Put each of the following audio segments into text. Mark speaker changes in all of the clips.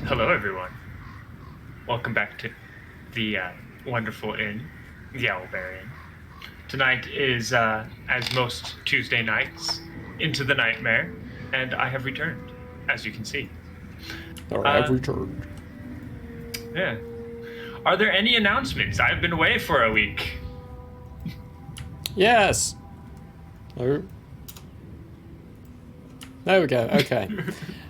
Speaker 1: Hello, everyone. Welcome back to the wonderful inn, the Owlbear Inn. Tonight is, as most Tuesday nights, Into the Nightmare, and I have returned, as you can see.
Speaker 2: Or have returned.
Speaker 1: Yeah. Are there any announcements? I've been away for a week.
Speaker 2: Yes! Oh. There we go, okay.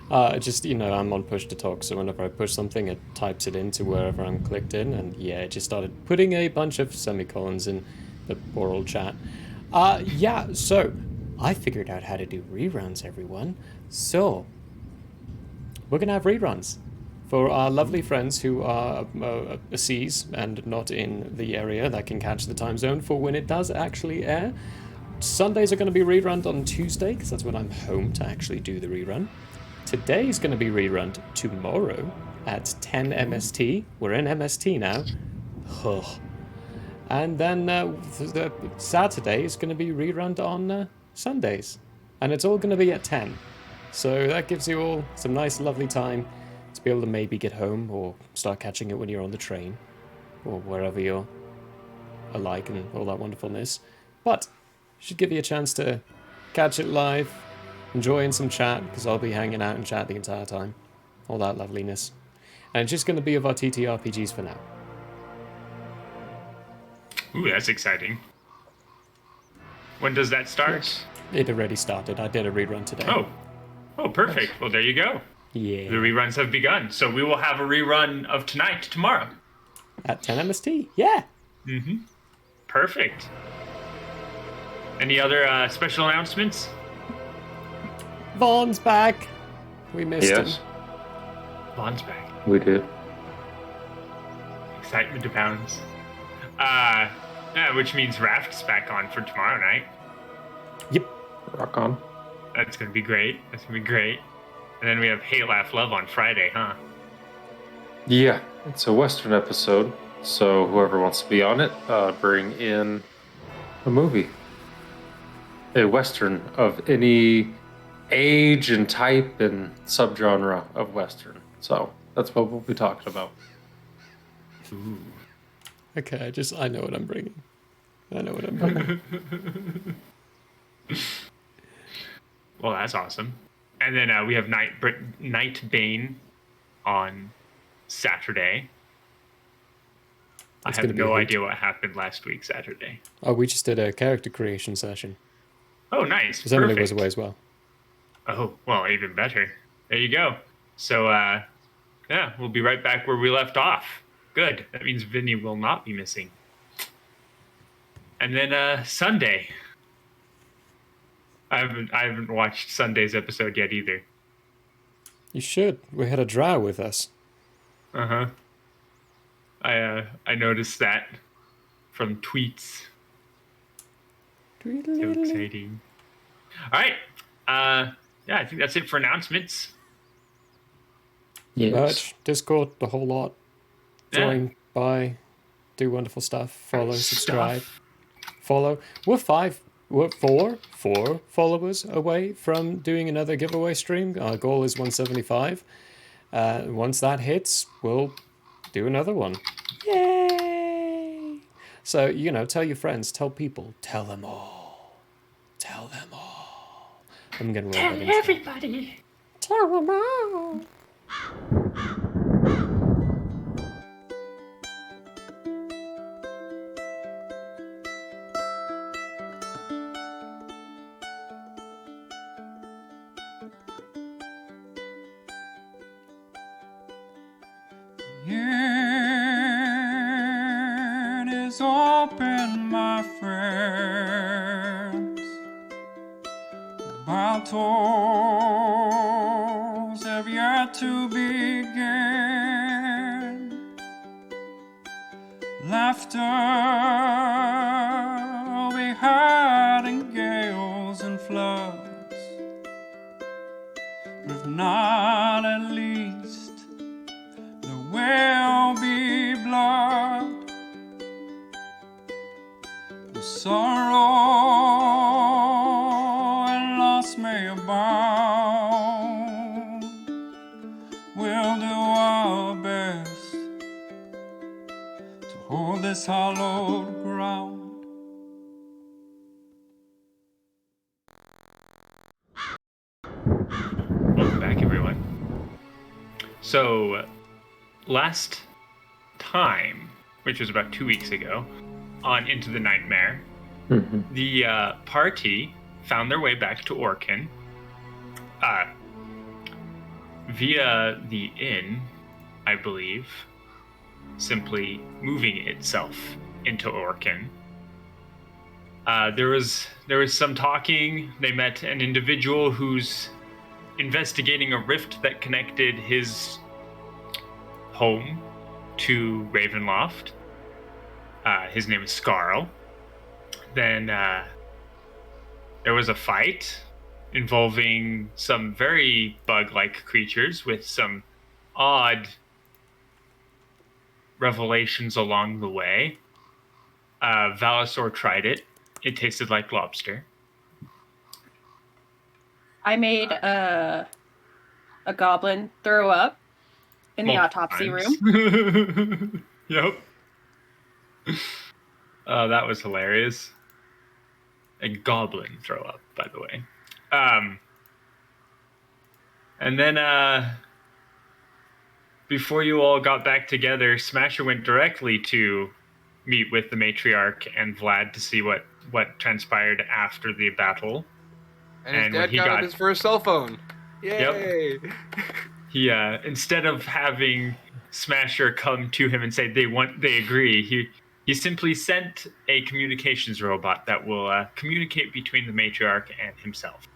Speaker 2: I'm on push to talk, so whenever I push something, it types it into wherever I'm clicked in, and yeah, it just started putting a bunch of semicolons in the poor old chat. So, I figured out how to do reruns, everyone. So, we're gonna have reruns. For our lovely friends who are overseas and not in the area that can catch the time zone for when it does actually air, Sundays are going to be rerun on Tuesday, because that's when I'm home to actually do the rerun. Today's going to be rerun tomorrow at 10 MST. We're in MST now. And then the Saturday is going to be rerun on Sundays. And it's all going to be at 10. So that gives you all some nice, lovely time to be able to maybe get home or start catching it when you're on the train or wherever you're alike and all that wonderfulness. But should give you a chance to catch it live, enjoying some chat, because I'll be hanging out and chat the entire time. All that loveliness. And it's just going to be of our TTRPGs for now.
Speaker 1: Ooh, that's exciting. When does that start?
Speaker 2: It already started. I did a rerun today.
Speaker 1: Oh, perfect. Well, there you go.
Speaker 2: Yeah.
Speaker 1: The reruns have begun. So we will have a rerun of tonight tomorrow.
Speaker 2: At 10 MST. Yeah.
Speaker 1: Mm-hmm. Perfect. Any other special announcements?
Speaker 2: Vaughn's back. We missed him.
Speaker 1: Vaughn's back.
Speaker 3: We did.
Speaker 1: Excitement abounds. Which means Raft's back on for tomorrow night.
Speaker 2: Yep.
Speaker 3: Rock on.
Speaker 1: That's gonna be great. And then we have Hey Laugh Love on Friday, huh?
Speaker 3: Yeah, it's a Western episode, so whoever wants to be on it, bring in a movie. A Western of any age and type and subgenre of Western. So that's what we'll be talking about.
Speaker 1: Ooh.
Speaker 2: Okay, I know what I'm bringing.
Speaker 1: Well, that's awesome. And then we have Night Bane on Saturday. I have no idea what happened last week Saturday.
Speaker 2: Oh, we just did a character creation session.
Speaker 1: Oh, nice.
Speaker 2: Because Emily was away as well.
Speaker 1: Oh, well, even better. There you go. So, we'll be right back where we left off. Good. That means Vinny will not be missing. And then Sunday. I haven't watched Sunday's episode yet either.
Speaker 2: You should. We had a drow with us.
Speaker 1: Uh-huh. I noticed that from tweets. So exciting. All right. I think that's it for announcements.
Speaker 3: Yes.
Speaker 2: Merch, Discord, the whole lot. Join, buy, do wonderful stuff. Follow, subscribe. Follow. We're four followers away from doing another giveaway stream. Our goal is 175. Once that hits, we'll do another one. Yay! So, tell your friends, tell people, tell them all. Tell them all. I'm going to roll that into
Speaker 1: everybody.
Speaker 2: Tell them all.
Speaker 4: It is open, my friends. Battles have yet to begin. Laughter will be heard in gales and floods, but if not, at least there will be blood. The sorrow and loss may abound. We'll do this hallowed ground.
Speaker 1: Welcome back, everyone. So, last time, which was about 2 weeks ago, on Into the Nightmare, the party found their way back to Orkin via the inn, I believe, simply moving itself into Orkin. There was some talking. They met an individual who's investigating a rift that connected his home to Ravenloft. His name is Scarl. Then there was a fight involving some very bug-like creatures with some odd revelations along the way. Valisor tried it. It tasted like lobster.
Speaker 5: I made a goblin throw up in the
Speaker 1: Multiple
Speaker 5: autopsy
Speaker 1: times.
Speaker 5: room.
Speaker 1: Yep. That was hilarious. A goblin throw up, by the way. And then before you all got back together, Smasher went directly to meet with the matriarch and Vlad to see what transpired after the battle.
Speaker 6: And his
Speaker 1: And
Speaker 6: dad
Speaker 1: when he
Speaker 6: got
Speaker 1: got-
Speaker 6: his first cell phone. Yay!
Speaker 1: He instead of having Smasher come to him and say they agree, he simply sent a communications robot that will communicate between the matriarch and himself.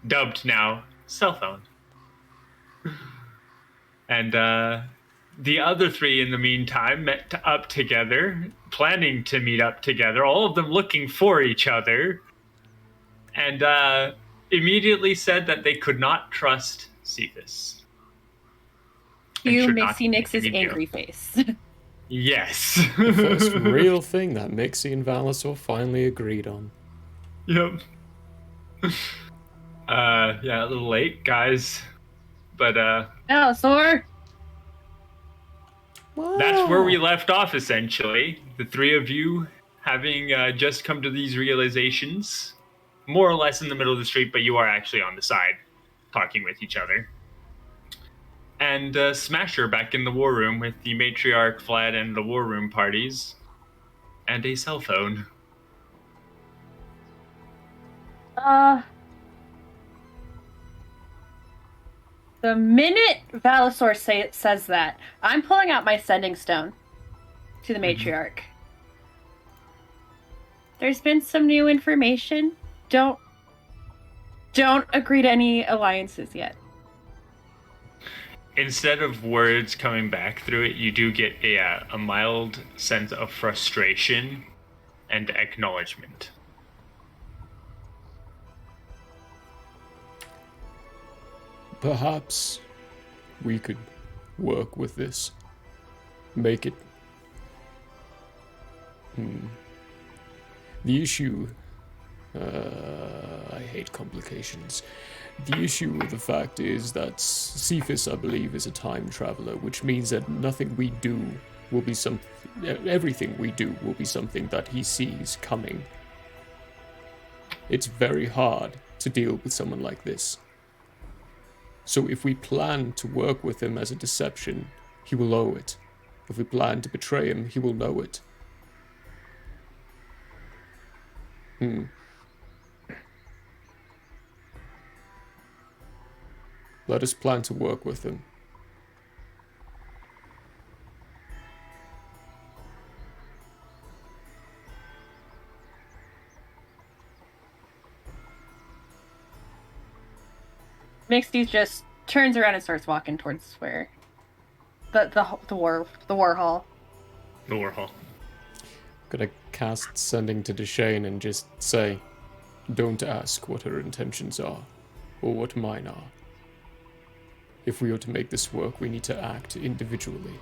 Speaker 1: Dubbed now cell phone. And the other three, in the meantime, met up together, planning to meet up together, all of them looking for each other, and immediately said that they could not trust Cephas. And
Speaker 5: You
Speaker 1: should not
Speaker 5: Mixie Nix's
Speaker 1: make any deal.
Speaker 5: angry face.
Speaker 1: Yes.
Speaker 2: The first real thing that Mixie and Valisor finally agreed on.
Speaker 1: Yep. Yeah, a little late, guys. But
Speaker 5: Valisor!
Speaker 1: that's where we left off, essentially. The three of you having just come to these realizations, more or less in the middle of the street, but you are actually on the side, talking with each other. And Smasher back in the war room with the matriarch, Vlad, and the war room parties, and a cell phone.
Speaker 5: The minute Valisor says that, I'm pulling out my sending stone to the matriarch. There's been some new information. Don't agree to any alliances yet.
Speaker 1: Instead of words coming back through it, you do get a mild sense of frustration and acknowledgement.
Speaker 2: Perhaps we could work with this. Make it... The issue... I hate complications. The issue with the fact is that Cephas, I believe, is a time traveler, which means that nothing we do will be everything we do will be something that he sees coming. It's very hard to deal with someone like this. So if we plan to work with him as a deception, he will owe it. If we plan to betray him, he will know it. Let us plan to work with him.
Speaker 5: Mixie just turns around and starts walking towards where the war hall.
Speaker 1: The Warhol.
Speaker 2: Gonna cast Sending to Deshane and just say, don't ask what her intentions are, or what mine are. If we are to make this work, we need to act individually,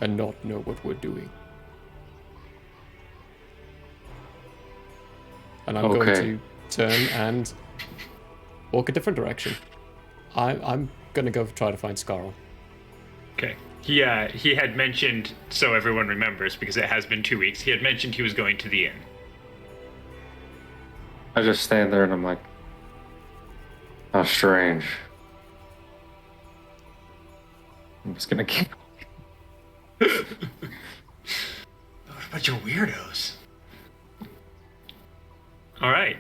Speaker 2: and not know what we're doing. And I'm going to turn and walk a different direction. I'm gonna go try to find Scarl.
Speaker 1: Okay. He had mentioned, so everyone remembers, because it has been 2 weeks, he had mentioned he was going to the inn.
Speaker 3: I just stand there and I'm like, how strange. I'm just gonna keep.
Speaker 1: What a bunch of weirdos. All right.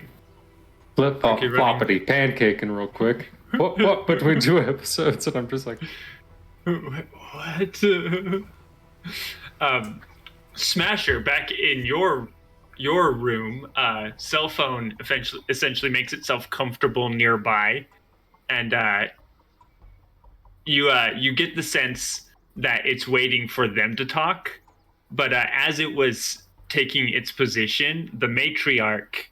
Speaker 3: Flip flop
Speaker 1: Okay, running.
Speaker 3: floppity pancaking real quick. What between 2 episodes? And I'm just like,
Speaker 1: What? Smasher, back in your room, cell phone essentially makes itself comfortable nearby, and you get the sense that it's waiting for them to talk, but as it was taking its position, the matriarch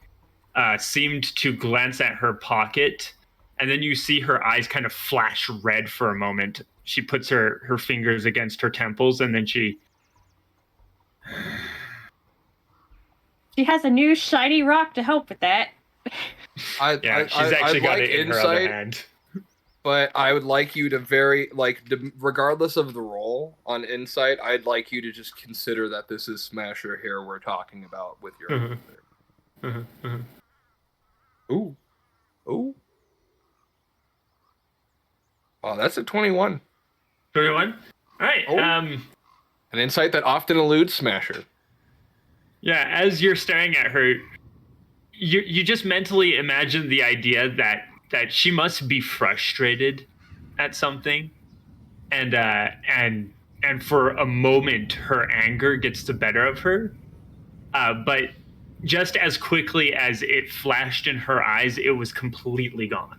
Speaker 1: seemed to glance at her pocket, and then you see her eyes kind of flash red for a moment. She puts her fingers against her temples, and then she
Speaker 5: has a new shiny rock to help with that.
Speaker 1: she's actually got
Speaker 6: like
Speaker 1: it in her other hand.
Speaker 6: But I would like you to regardless of the roll on insight, I'd like you to just consider that this is Smasher here we're talking about with your. Ooh. Oh, that's a 21.
Speaker 1: 21? All right.
Speaker 6: Oh. An insight that often eludes Smasher.
Speaker 1: Yeah, as you're staring at her, you just mentally imagine the idea that she must be frustrated at something, and for a moment her anger gets the better of her, but just as quickly as it flashed in her eyes, it was completely gone.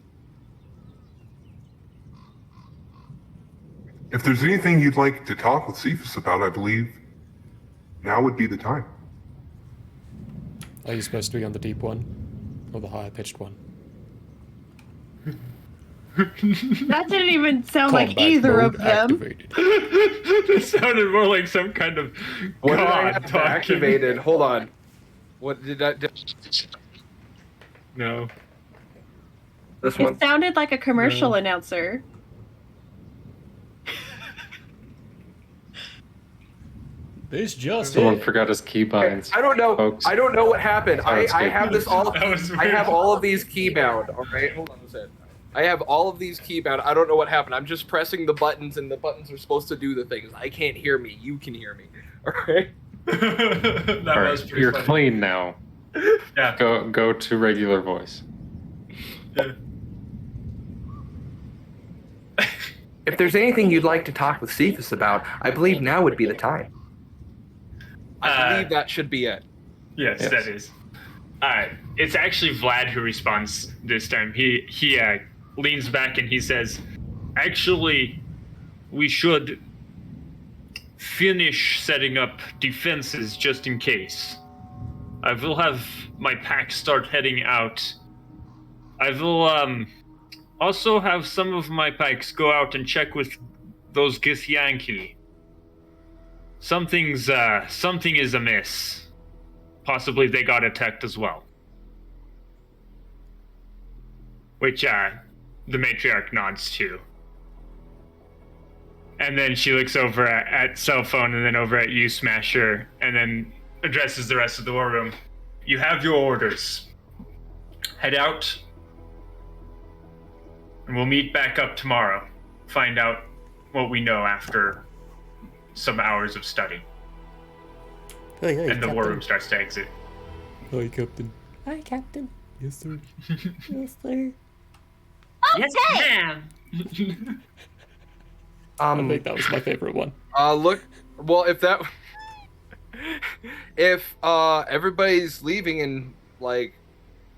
Speaker 7: If there's anything you'd like to talk with Cephas about, I believe now would be the time.
Speaker 2: Are you supposed to be on the deep one? Or the higher pitched one?
Speaker 5: That didn't even sound like
Speaker 2: Combat
Speaker 5: either
Speaker 2: mode
Speaker 5: of them.
Speaker 2: activated.
Speaker 1: It sounded more like some kind of
Speaker 6: What did I
Speaker 1: god
Speaker 6: have
Speaker 1: talking.
Speaker 6: activated? Hold on. What did I do?
Speaker 1: No.
Speaker 6: This one?
Speaker 5: It sounded like a commercial announcer.
Speaker 2: This just
Speaker 3: someone forgot his keybinds.
Speaker 6: I don't know.
Speaker 3: Folks.
Speaker 6: I don't know what happened. I
Speaker 3: Soundscape.
Speaker 6: have this all.
Speaker 1: That was
Speaker 6: I have
Speaker 1: weird.
Speaker 6: all of these keybound. All right, hold on a second. I have all of these keybound. I don't know what happened. I'm just pressing the buttons, and the buttons are supposed to do the things. I can't hear me. You can hear me. All right.
Speaker 1: That
Speaker 3: All right,
Speaker 1: was pretty
Speaker 3: you're
Speaker 1: funny.
Speaker 3: clean now.
Speaker 1: Yeah.
Speaker 3: Go to regular voice.
Speaker 1: Yeah.
Speaker 8: If there's anything you'd like to talk with Cephas about, I believe now would be the time.
Speaker 6: I believe that should be it.
Speaker 1: Yes,
Speaker 3: Yes.
Speaker 1: that is. It's actually Vlad who responds this time. He leans back and he says, "Actually, we should finish setting up defenses just in case. I will have my pack start heading out. I will also have some of my packs go out and check with those Githyanki. Something is amiss. Possibly they got attacked as well." Which the matriarch nods to. And then she looks over at cell phone and then over at you, Smasher, and then addresses the rest of the war room. "You have your orders. Head out, and we'll meet back up tomorrow. Find out what we know after some hours of study."
Speaker 2: Hey,
Speaker 1: And the war room starts to exit.
Speaker 2: Hi, Captain. Hi, Captain. Yes, sir. Yes, sir.
Speaker 1: Yes, ma'am.
Speaker 2: I think that was my favorite one.
Speaker 6: Look. Well, if everybody's leaving and like,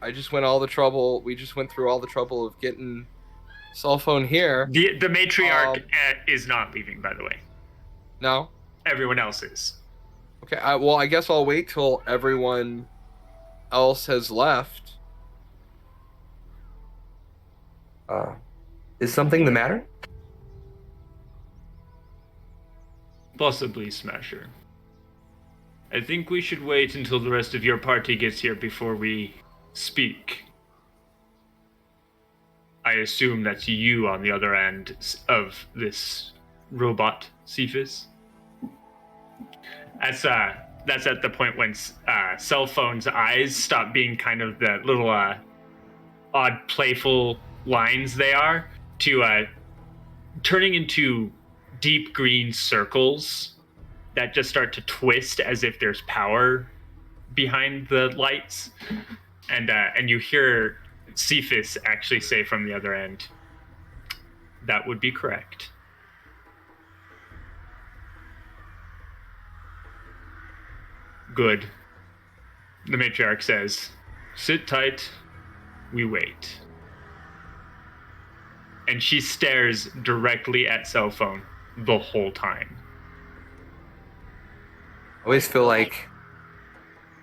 Speaker 6: we just went through all the trouble of getting cell phone here.
Speaker 1: The matriarch is not leaving, by the way.
Speaker 6: No.
Speaker 1: Everyone else is.
Speaker 6: Okay. Well, I guess I'll wait till everyone else has left.
Speaker 8: Is something the matter?
Speaker 1: Possibly, Smasher. I think we should wait until the rest of your party gets here before we speak. I assume that's you on the other end of this robot Cephas. That's at the point when cell phone's eyes stop being kind of the little odd, playful lines they are to turning into deep green circles that just start to twist as if there's power behind the lights, and you hear Cephas actually say from the other end, "That would be correct." Good. The matriarch says, "Sit tight. We wait." And she stares directly at cell phone the whole time.
Speaker 8: I always feel like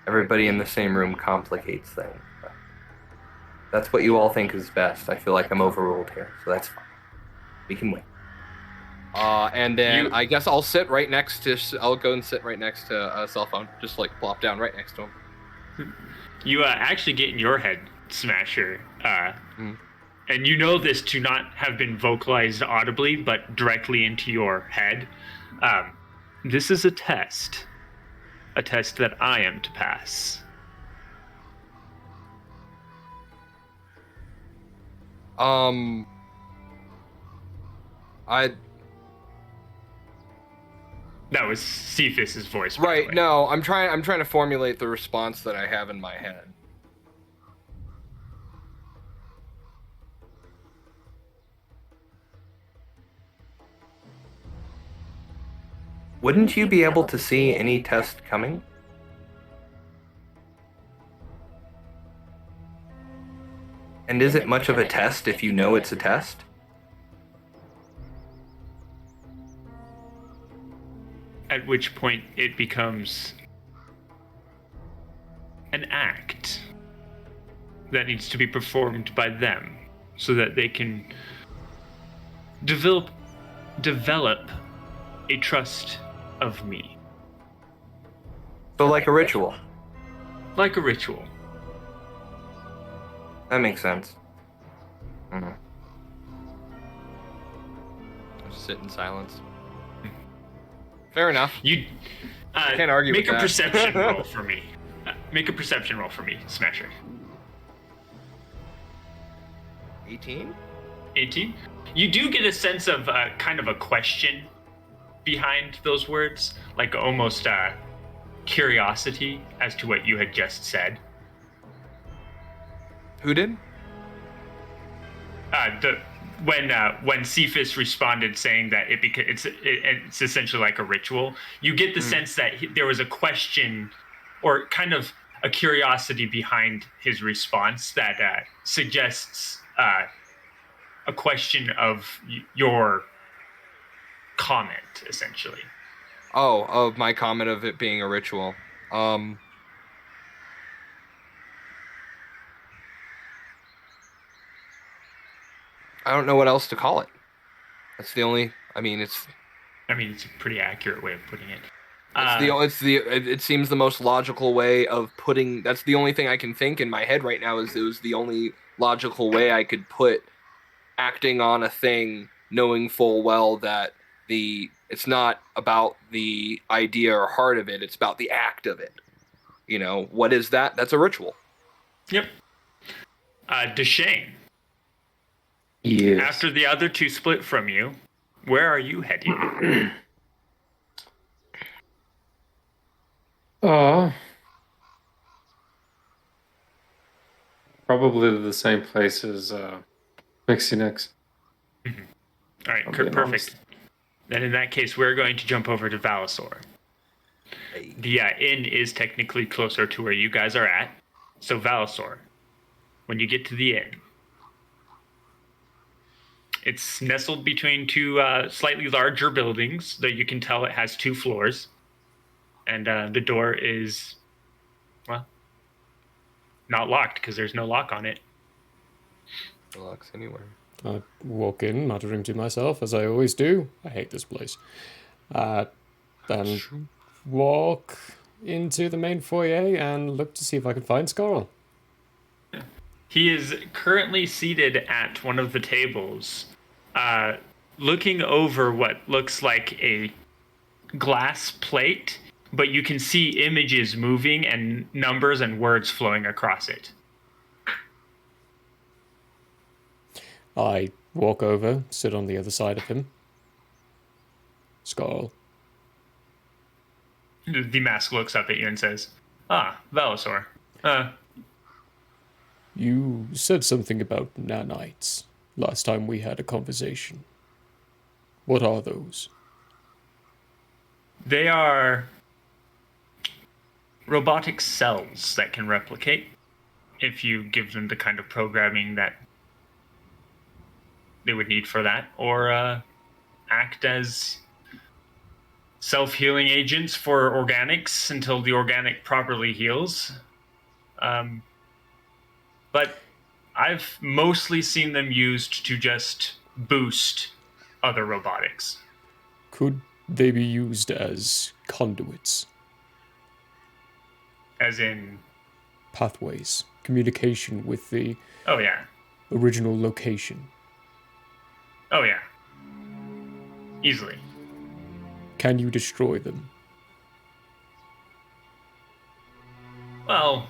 Speaker 8: everybody in the same room complicates things. That's what you all think is best. I feel like I'm overruled here, so that's fine. We can win.
Speaker 6: And then I guess I'll sit right next to. I'll go and sit right next to a cell phone. Just like plop down right next to him.
Speaker 1: You actually get in your head, Smasher. And you know this to not have been vocalized audibly, but directly into your head. This is a test that I am to pass. That was Cephas's voice.
Speaker 6: Right. No, I'm trying to formulate the response that I have in my head.
Speaker 8: Wouldn't you be able to see any test coming? And is it much of a test if you know it's a test?
Speaker 1: At which point it becomes an act that needs to be performed by them so that they can develop a trust of me.
Speaker 8: So like a ritual.
Speaker 1: Like a ritual.
Speaker 8: That makes sense.
Speaker 6: Just sit in silence. Fair enough.
Speaker 1: You
Speaker 6: can't argue
Speaker 1: make
Speaker 6: with
Speaker 1: a
Speaker 6: that.
Speaker 1: perception roll for me. Make a perception roll for me, Smasher.
Speaker 6: 18?
Speaker 1: 18. You do get a sense of kind of a question behind those words, like almost curiosity as to what you had just said.
Speaker 6: Who did?
Speaker 1: When Cephas responded saying that it's essentially like a ritual, you get the sense that there was a question or kind of a curiosity behind his response that suggests a question of your comment, essentially.
Speaker 6: Oh, of my comment of it being a ritual. I don't know what else to call it. That's the only. It's
Speaker 1: a pretty accurate way of putting it.
Speaker 6: It seems the most logical way of putting. That's the only thing I can think in my head right now. Is it was the only logical way I could put acting on a thing, knowing full well that it's not about the idea or heart of it. It's about the act of it. What is that? That's a ritual.
Speaker 1: Yep. Deshane.
Speaker 3: Yes.
Speaker 1: After the other two split from you, where are you heading?
Speaker 3: Probably to the same place as Mixie Nix.
Speaker 1: All right, perfect. Then in that case, we're going to jump over to Valisor. The inn is technically closer to where you guys are at. So Valisor, when you get to the inn, it's nestled between two slightly larger buildings, though you can tell it has 2 floors. And the door is, well, not locked because there's no lock on it.
Speaker 6: No locks anywhere.
Speaker 2: I walk in, muttering to myself, as I always do. I hate this place. Then walk into the main foyer and look to see if I can find Scarl.
Speaker 1: He is currently seated at one of the tables, looking over what looks like a glass plate, but you can see images moving and numbers and words flowing across it.
Speaker 2: I walk over, sit on the other side of him. Scarl.
Speaker 1: The mask looks up at you and says, "Ah, Velosaur.
Speaker 2: You said something about nanites last time we had a conversation. What are those?
Speaker 1: They are robotic cells that can replicate if you give them the kind of programming that they would need for that, or act as self-healing agents for organics until the organic properly heals. But I've mostly seen them used to just boost other robotics.
Speaker 2: Could they be used as conduits?
Speaker 1: As in...
Speaker 2: Pathways, communication with the
Speaker 1: Oh, yeah.
Speaker 2: original location.
Speaker 1: Oh, yeah. Easily.
Speaker 2: Can you destroy them?
Speaker 1: Well,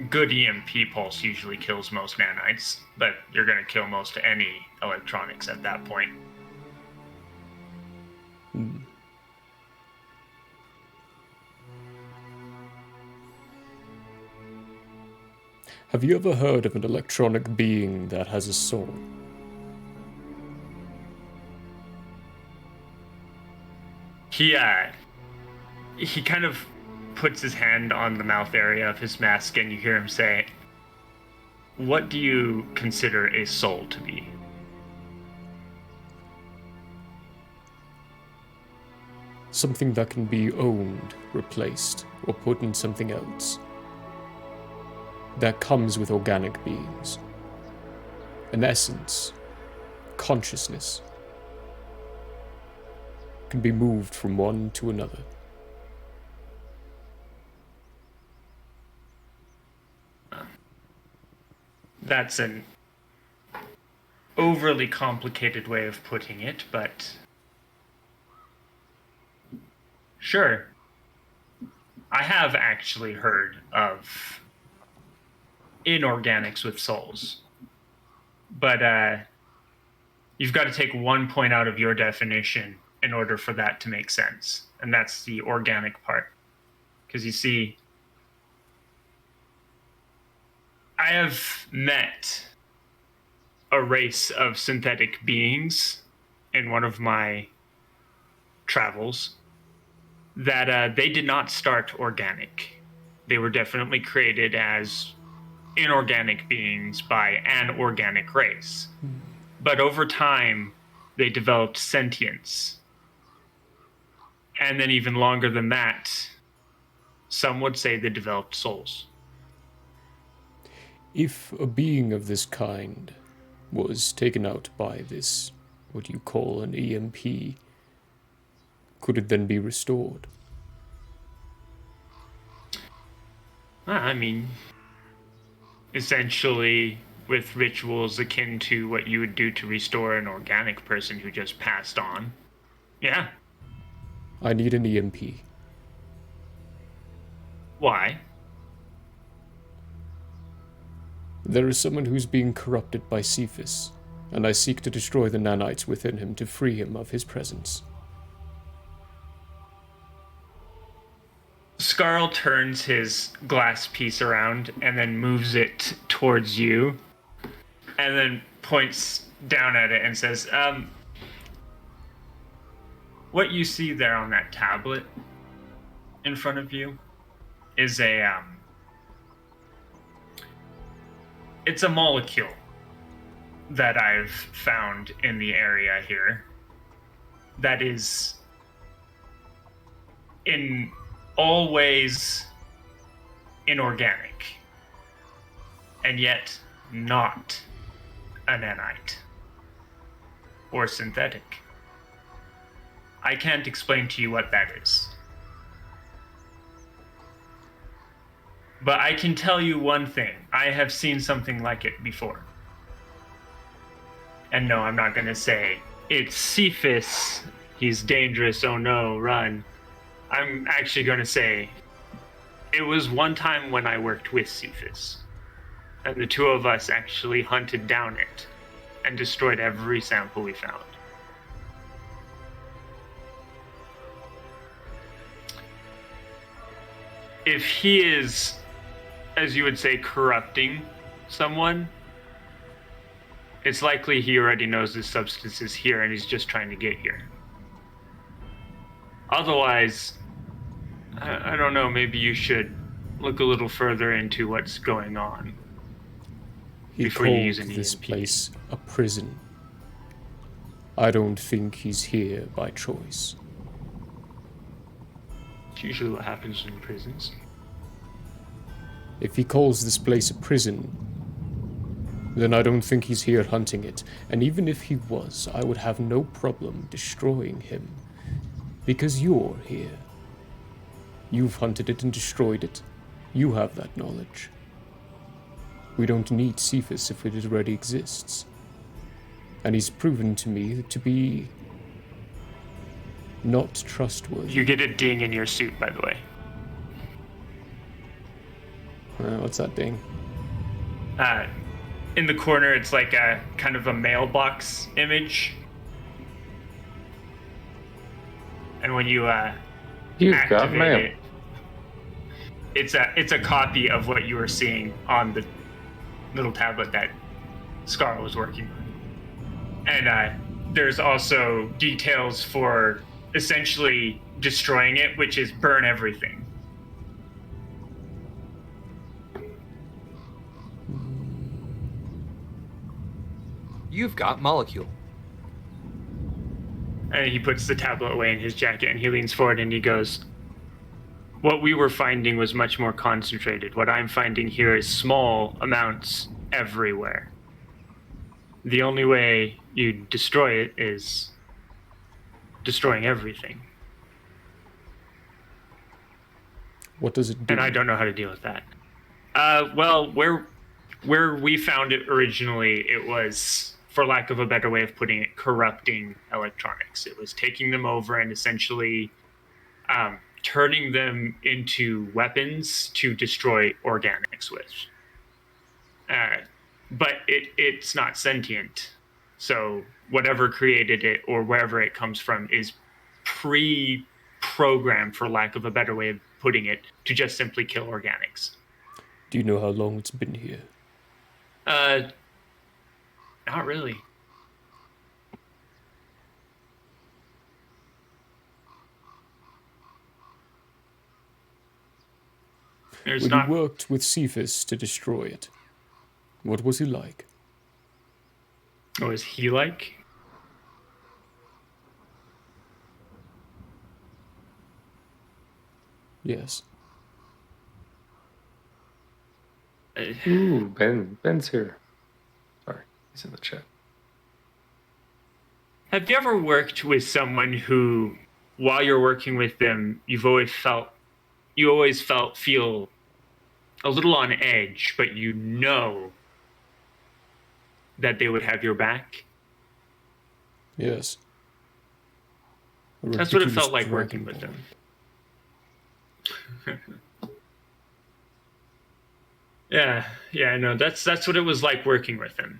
Speaker 1: good EMP pulse usually kills most nanites, but you're going to kill most any electronics at that point.
Speaker 2: Have you ever heard of an electronic being that has a soul?
Speaker 1: He kind of puts his hand on the mouth area of his mask, and you hear him say, "What do you consider a soul to be?"
Speaker 2: Something that can be owned, replaced, or put in something else. That comes with organic beings. An essence, consciousness, can be moved from one to another.
Speaker 1: That's an overly complicated way of putting it, but sure. I have actually heard of inorganics with souls. But you've got to take one point out of your definition in order for that to make sense. And that's the organic part. Because you see, I have met a race of synthetic beings in one of my travels that they did not start organic. They were definitely created as inorganic beings by an organic race. But over time, they developed sentience. And then even longer than that, some would say they developed souls.
Speaker 2: If a being of this kind was taken out by this, what you call an EMP, could it then be restored?
Speaker 1: I mean, essentially with rituals akin to what you would do to restore an organic person who just passed on. Yeah.
Speaker 2: I need an EMP.
Speaker 1: Why?
Speaker 2: There is someone who's being corrupted by Cephas, and I seek to destroy the nanites within him to free him of his presence.
Speaker 1: Scarl turns his glass piece around and then moves it towards you, and then points down at it and says, what you see there on that tablet in front of you is it's a molecule that I've found in the area here that is in all ways inorganic and yet not a nanite or synthetic. I can't explain to you what that is. But I can tell you one thing. I have seen something like it before. And no, I'm not going to say it's Cephas. He's dangerous. Oh no, run. I'm actually going to say it was one time when I worked with Cephas, and the two of us actually hunted down it and destroyed every sample we found. If he is, as you would say, corrupting someone, it's likely he already knows this substance is here and he's just trying to get here. Otherwise, I don't know, maybe you should look a little further into what's going on.
Speaker 2: He
Speaker 1: Before you
Speaker 2: called
Speaker 1: use an
Speaker 2: this
Speaker 1: EMP.
Speaker 2: place a prison. I don't think he's here by choice.
Speaker 1: It's usually what happens in prisons.
Speaker 2: If he calls this place a prison, then I don't think he's here hunting it. And even if he was, I would have no problem destroying him. Because you're here. You've hunted it and destroyed it. You have that knowledge. We don't need Cephas if it already exists. And he's proven to me to be not trustworthy.
Speaker 1: You get a ding in your suit, by the way.
Speaker 2: What's that ding?
Speaker 1: In the corner, it's like a kind of a mailbox image. And when you
Speaker 3: You've got
Speaker 1: activate
Speaker 3: mail.
Speaker 1: it, it's a copy of what you were seeing on the little tablet that Scar was working on. And there's also details for essentially destroying it, which is burn everything.
Speaker 6: You've got molecule.
Speaker 1: And he puts the tablet away in his jacket and he leans forward and he goes, what we were finding was much more concentrated. What I'm finding here is small amounts everywhere. The only way you destroy it is destroying everything.
Speaker 2: What does it do?
Speaker 1: And I don't know how to deal with that. Well, where we found it originally, it was, for lack of a better way of putting it, corrupting electronics. It was taking them over and essentially turning them into weapons to destroy organics with. But it's not sentient. So whatever created it or wherever it comes from is pre-programmed, for lack of a better way of putting it, to just simply kill organics.
Speaker 2: Do you know how long it's been here?
Speaker 1: Not really. There's
Speaker 2: When
Speaker 1: not.
Speaker 2: you worked with Cephas to destroy it, what was he like?
Speaker 1: What was he like?
Speaker 2: Yes.
Speaker 3: Ooh, Ben's here. Sorry, he's in the chat.
Speaker 1: Have you ever worked with someone who, while you're working with them, you always feel a little on edge, but you know that they would have your back?
Speaker 2: Yes. A
Speaker 1: That's what it
Speaker 2: ridiculous
Speaker 1: felt like working
Speaker 2: Dragon
Speaker 1: with
Speaker 2: Ball.
Speaker 1: them. Yeah, no, that's what it was like working with him.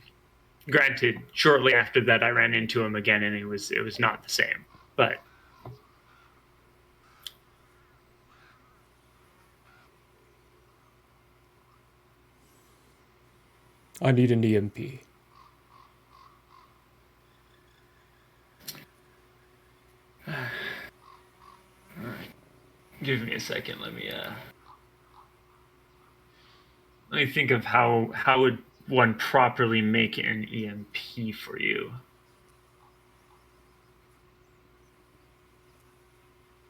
Speaker 1: Granted, shortly after that, I ran into him again, and it was not the same. But
Speaker 2: I need an EMP.
Speaker 1: give me a second. Let me think of how would one properly make an EMP for you.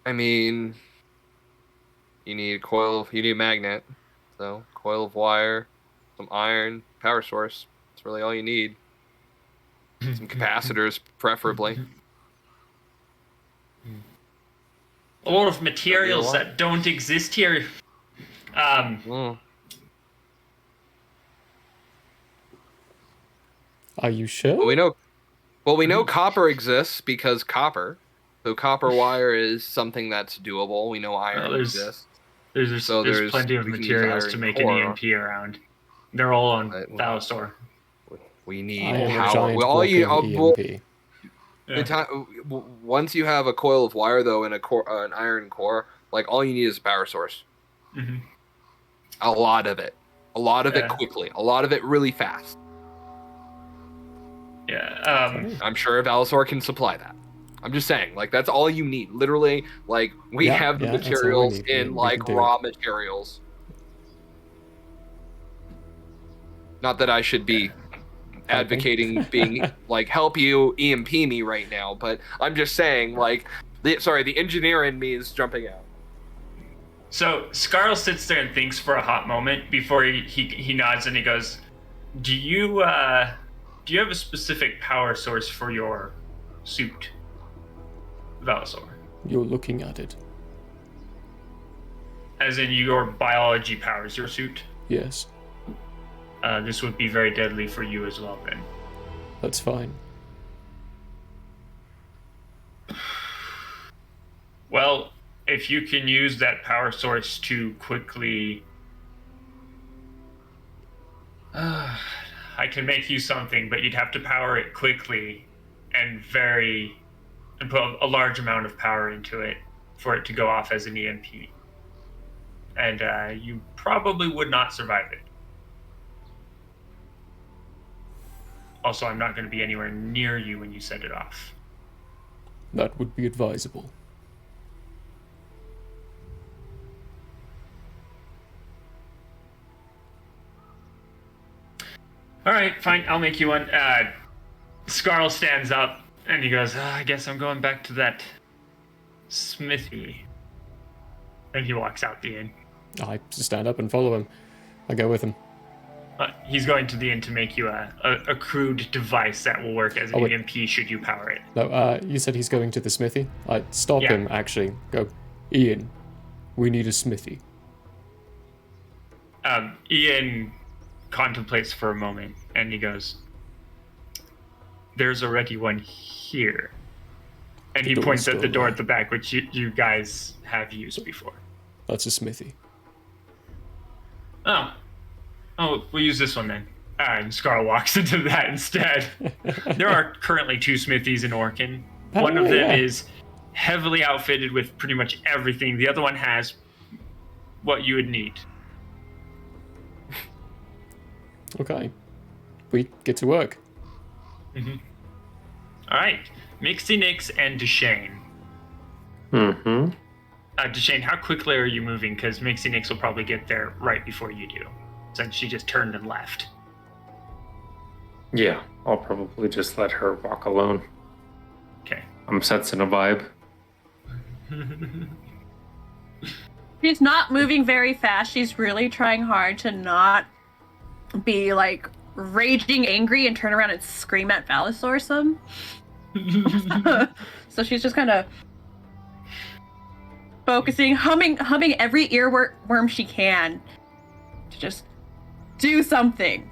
Speaker 6: I mean, you need a magnet. So, coil of wire, some iron, power source. That's really all you need. Some capacitors, preferably.
Speaker 1: A lot of materials that don't exist here.
Speaker 2: Are you sure?
Speaker 6: Well, we know Well, we know copper exists because copper. So copper wire is something that's doable. We know iron
Speaker 1: Well,
Speaker 6: exists.
Speaker 1: There's plenty of
Speaker 6: we can use
Speaker 1: materials to
Speaker 6: iron
Speaker 1: make an
Speaker 6: core.
Speaker 1: EMP around. They're all on
Speaker 6: Right, well,
Speaker 1: Thalassor.
Speaker 6: We
Speaker 2: I
Speaker 6: need
Speaker 2: am a
Speaker 6: power.
Speaker 2: giant
Speaker 6: Well, all you,
Speaker 2: walking
Speaker 6: well,
Speaker 2: EMP.
Speaker 1: Yeah.
Speaker 6: once you have a coil of wire though and an iron core, like all you need is a power source.
Speaker 1: Mhm.
Speaker 6: A lot of it
Speaker 1: Yeah.
Speaker 6: quickly, a lot of it really fast.
Speaker 1: Yeah.
Speaker 2: Okay.
Speaker 6: I'm sure Valisor can supply that. I'm just saying, like that's all you need. Literally, like we
Speaker 2: Yeah,
Speaker 6: have the
Speaker 2: yeah, that's all we
Speaker 6: materials
Speaker 2: need.
Speaker 6: in
Speaker 2: We
Speaker 6: like
Speaker 2: can do
Speaker 6: raw materials. Not that I should be advocating being like help you EMP me right now, but I'm just saying like the engineer in me is jumping out.
Speaker 1: So Scarl sits there and thinks for a hot moment before he nods and he goes, "Do you have a specific power source for your suit, Valisor?
Speaker 2: You're looking at it.
Speaker 1: As in your biology powers your suit?
Speaker 2: Yes,
Speaker 1: This would be very deadly for you as well then."
Speaker 2: that's fine.
Speaker 1: Well, if you can use that power source to quickly... I can make you something, but you'd have to power it quickly and put a large amount of power into it for it to go off as an EMP. And you probably would not survive it. Also, I'm not going to be anywhere near you when you set it off.
Speaker 2: That would be advisable.
Speaker 1: All right, fine. I'll make you one. Scarl stands up and he goes, I guess I'm going back to that smithy. And he walks out the inn.
Speaker 2: I stand up and follow him. I go with him.
Speaker 1: He's going to the inn to make you a crude device that will work as an
Speaker 2: Oh, wait.
Speaker 1: EMP should you power it.
Speaker 2: No, you said he's going to the smithy? I stop
Speaker 1: Yeah.
Speaker 2: him, actually. Go, Ian, we need a smithy.
Speaker 1: Ian contemplates for a moment and he goes, there's already one here. And he
Speaker 2: door's
Speaker 1: points at
Speaker 2: still
Speaker 1: the door
Speaker 2: there.
Speaker 1: at the back, which you guys have used before.
Speaker 2: That's a smithy.
Speaker 1: Oh, we'll use this one then. And Scar walks into that instead. There are currently 2 smithies in Orkin. One of them is heavily outfitted with pretty much everything. The other one has what you would need.
Speaker 2: Okay. We get to work.
Speaker 1: All right, Mixie Nix and Duchesne.
Speaker 3: Mm-hmm.
Speaker 1: Duchesne, how quickly are you moving? Because Mixie Nix will probably get there right before you do, since she just turned and left.
Speaker 3: Yeah, I'll probably just let her walk alone.
Speaker 1: Okay.
Speaker 3: I'm sensing a vibe.
Speaker 5: She's not moving very fast. She's really trying hard to not be like raging angry and turn around and scream at Valisor some. So she's just kind of focusing, humming every earworm she can to just do something.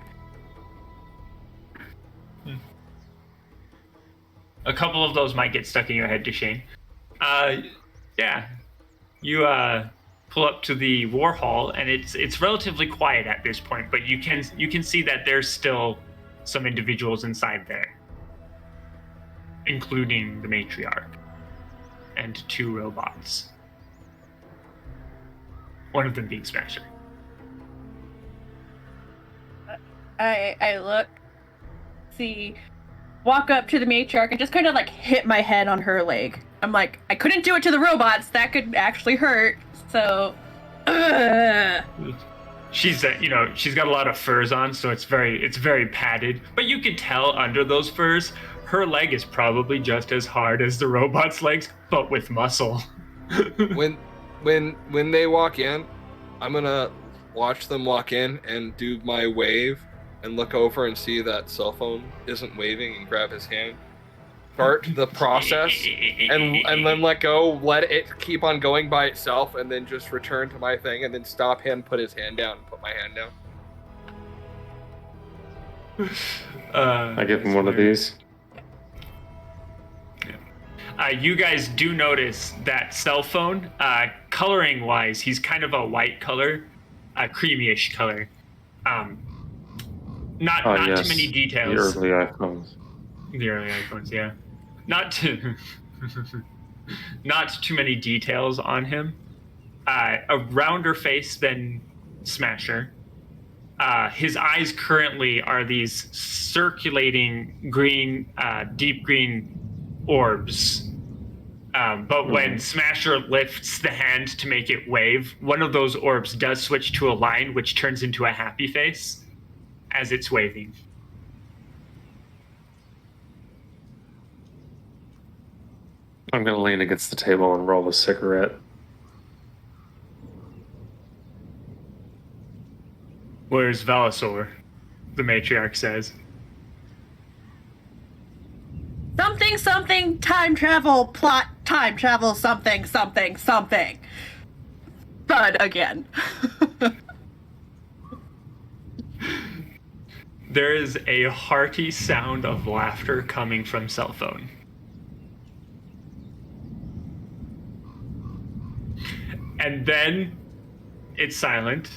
Speaker 1: A couple of those might get stuck in your head, Duchesne. Yeah. You pull up to the war hall, and it's relatively quiet at this point, but you can see that there's still some individuals inside there, including the matriarch and 2 robots. One of them being Smasher.
Speaker 5: I look, walk up to the matriarch and just kind of like hit my head on her leg. I'm like, I couldn't do it to the robots. That could actually hurt. So,
Speaker 1: She's she's got a lot of furs on, so it's very padded. But you could tell under those furs, her leg is probably just as hard as the robot's legs, but with muscle.
Speaker 6: when they walk in, I'm gonna watch them walk in and do my wave and look over and see that cell phone isn't waving and grab his hand. Start the process and then let go, let it keep on going by itself, and then just return to my thing and then stop him, put his hand down, and put my hand down.
Speaker 3: I give him one of these.
Speaker 1: You guys do notice that cell phone, coloring-wise, he's kind of a white color, a creamy-ish color. Not
Speaker 3: Yes,
Speaker 1: too many
Speaker 3: the
Speaker 1: details.
Speaker 3: early iPhones.
Speaker 1: The early iPhones, yeah. Not too, not too many details on him. A rounder face than Smasher. His eyes currently are these circulating green, deep green orbs. But when Smasher lifts the hand to make it wave, one of those orbs does switch to a line, which turns into a happy face as it's waving.
Speaker 3: I'm going to lean against the table and roll a cigarette.
Speaker 1: Where's Velisor? The matriarch says.
Speaker 5: Something, something, time travel, plot, time travel, something, something, something. Thud again.
Speaker 1: There is a hearty sound of laughter coming from cell phone. And then it's silent.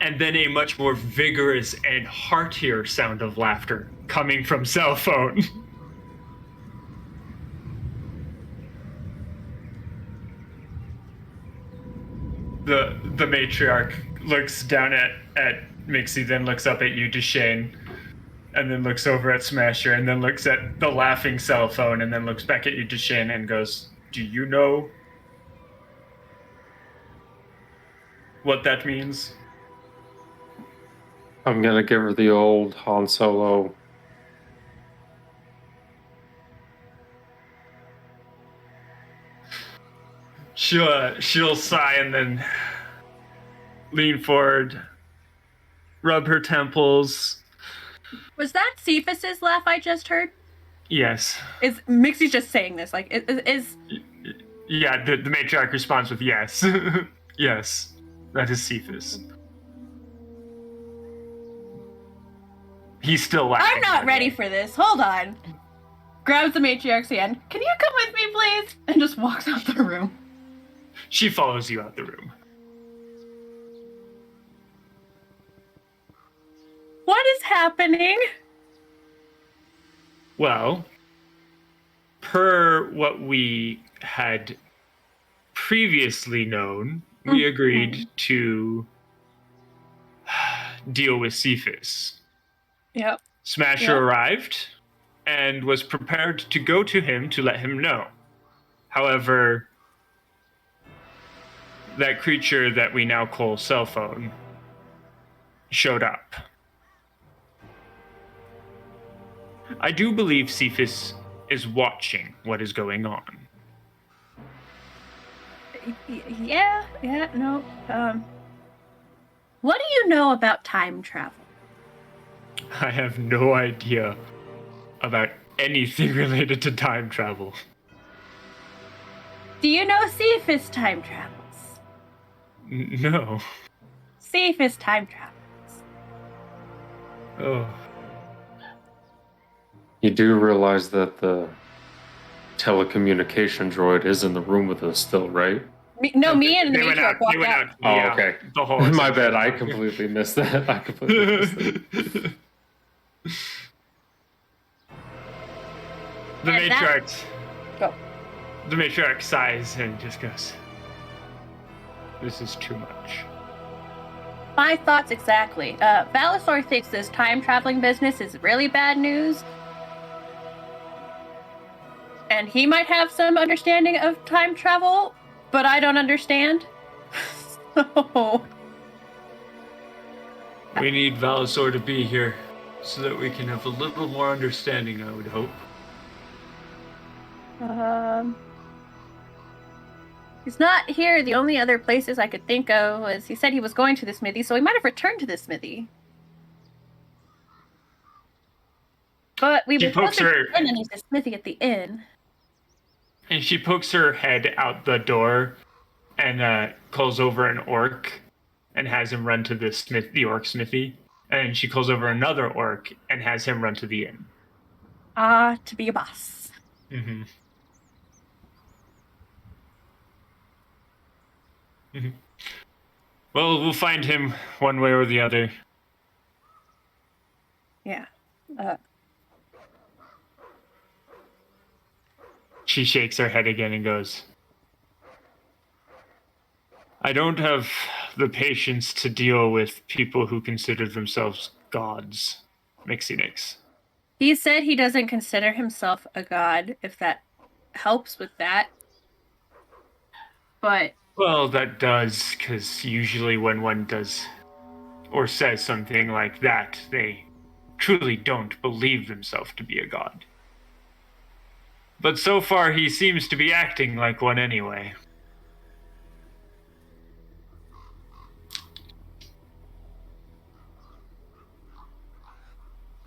Speaker 1: And then a much more vigorous and heartier sound of laughter coming from cell phone. The matriarch looks down at Mixie, then looks up at you, Deshane, and then looks over at Smasher, and then looks at the laughing cell phone, and then looks back at you, Deshane, and goes, "Do you know what that means?"
Speaker 3: I'm going to give her the old Han Solo.
Speaker 1: She'll sigh and then lean forward, rub her temples.
Speaker 5: Was that Cephas's laugh I just heard?
Speaker 1: Yes.
Speaker 5: Is Mixie's just saying this? Like, is
Speaker 1: Yeah, the matriarch responds with yes. Yes, that is Cephas. He's still laughing.
Speaker 5: I'm not ready for this. Hold on. Grabs the matriarch's hand. Can you come with me, please? And just walks out the room.
Speaker 1: She follows you out the room.
Speaker 5: What is happening?
Speaker 1: Well, per what we had previously known, we agreed to deal with Cephas.
Speaker 5: Yep.
Speaker 1: Smasher arrived and was prepared to go to him to let him know. However, that creature that we now call cell phone showed up. I do believe Cephas is watching what is going on.
Speaker 5: Yeah, no. What do you know about time travel?
Speaker 1: I have no idea about anything related to time travel.
Speaker 5: Do you know Cephas time travels?
Speaker 1: No.
Speaker 5: Cephas time travels.
Speaker 1: Oh.
Speaker 3: You do realize that the telecommunication droid is in the room with us still, right?
Speaker 5: Me and the
Speaker 1: They went
Speaker 5: matriarch walked out.
Speaker 3: Oh,
Speaker 1: Yeah,
Speaker 3: okay.
Speaker 1: The whole
Speaker 3: My bad. I completely missed that.
Speaker 1: The
Speaker 5: And
Speaker 1: matriarch.
Speaker 5: Go.
Speaker 1: The matriarch sighs and just goes, "This is too much."
Speaker 5: My thoughts exactly. Valisor thinks this time traveling business is really bad news. And he might have some understanding of time travel, but I don't understand. So
Speaker 1: We need Valisor to be here so that we can have a little more understanding, I would hope.
Speaker 5: he's not here. The only other places I could think of was he said he was going to the smithy, so he might have returned to the smithy. But we
Speaker 1: She
Speaker 5: were
Speaker 1: pokes
Speaker 5: supposed to
Speaker 1: her-
Speaker 5: be in, and there's a smithy at the inn.
Speaker 1: And she pokes her head out the door and calls over an orc and has him run to the orc smithy. And she calls over another orc and has him run to the inn.
Speaker 5: To be a boss.
Speaker 1: Mm-hmm. Well, we'll find him one way or the other.
Speaker 5: Yeah.
Speaker 1: She shakes her head again and goes, I don't have the patience to deal with people who consider themselves gods, Mixinix.
Speaker 5: He said he doesn't consider himself a god, if that helps with that. But
Speaker 1: Well, that does, because usually when one does or says something like that, they truly don't believe themselves to be a god. But so far, he seems to be acting like one anyway.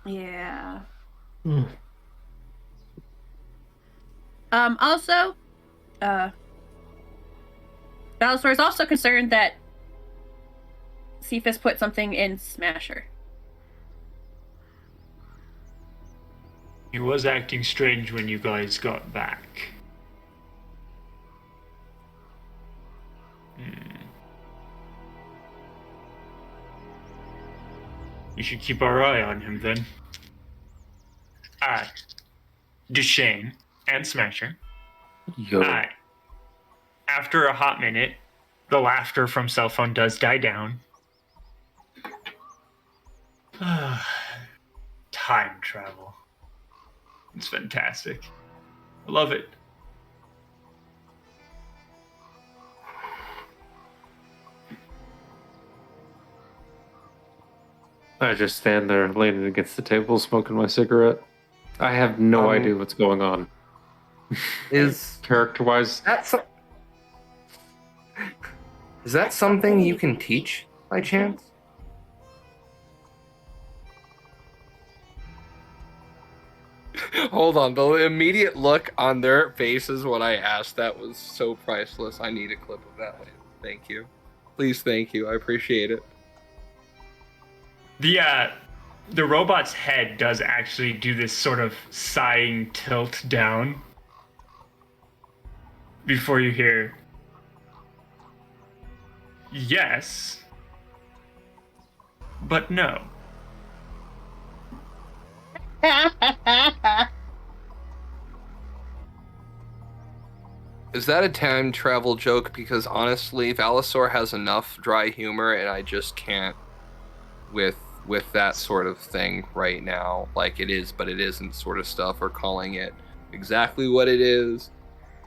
Speaker 5: yeah.
Speaker 3: Hmm.
Speaker 5: Also, Balasor is also concerned that Cephas put something in Smasher.
Speaker 1: He was acting strange when you guys got back. We should keep our eye on him then. Duchesne and Smasher.
Speaker 3: Yo.
Speaker 1: After a hot minute, the laughter from cell phone does die down. Time travel. It's fantastic. I love it.
Speaker 3: I just stand there leaning against the table smoking my cigarette. I have no idea what's going on.
Speaker 8: Is
Speaker 3: Character-wise,
Speaker 8: is that something you can teach by chance?
Speaker 6: Hold on, the immediate look on their faces when I asked that was so priceless. I need a clip of that later. Thank you. Please, thank you. I appreciate it.
Speaker 1: The robot's head does actually do this sort of sighing tilt down before you hear, yes, but no.
Speaker 6: Is that a time travel joke? Because honestly, Valisor has enough dry humor, and I just can't with that sort of thing right now. Like it is, but it isn't sort of stuff, or calling it exactly what it is.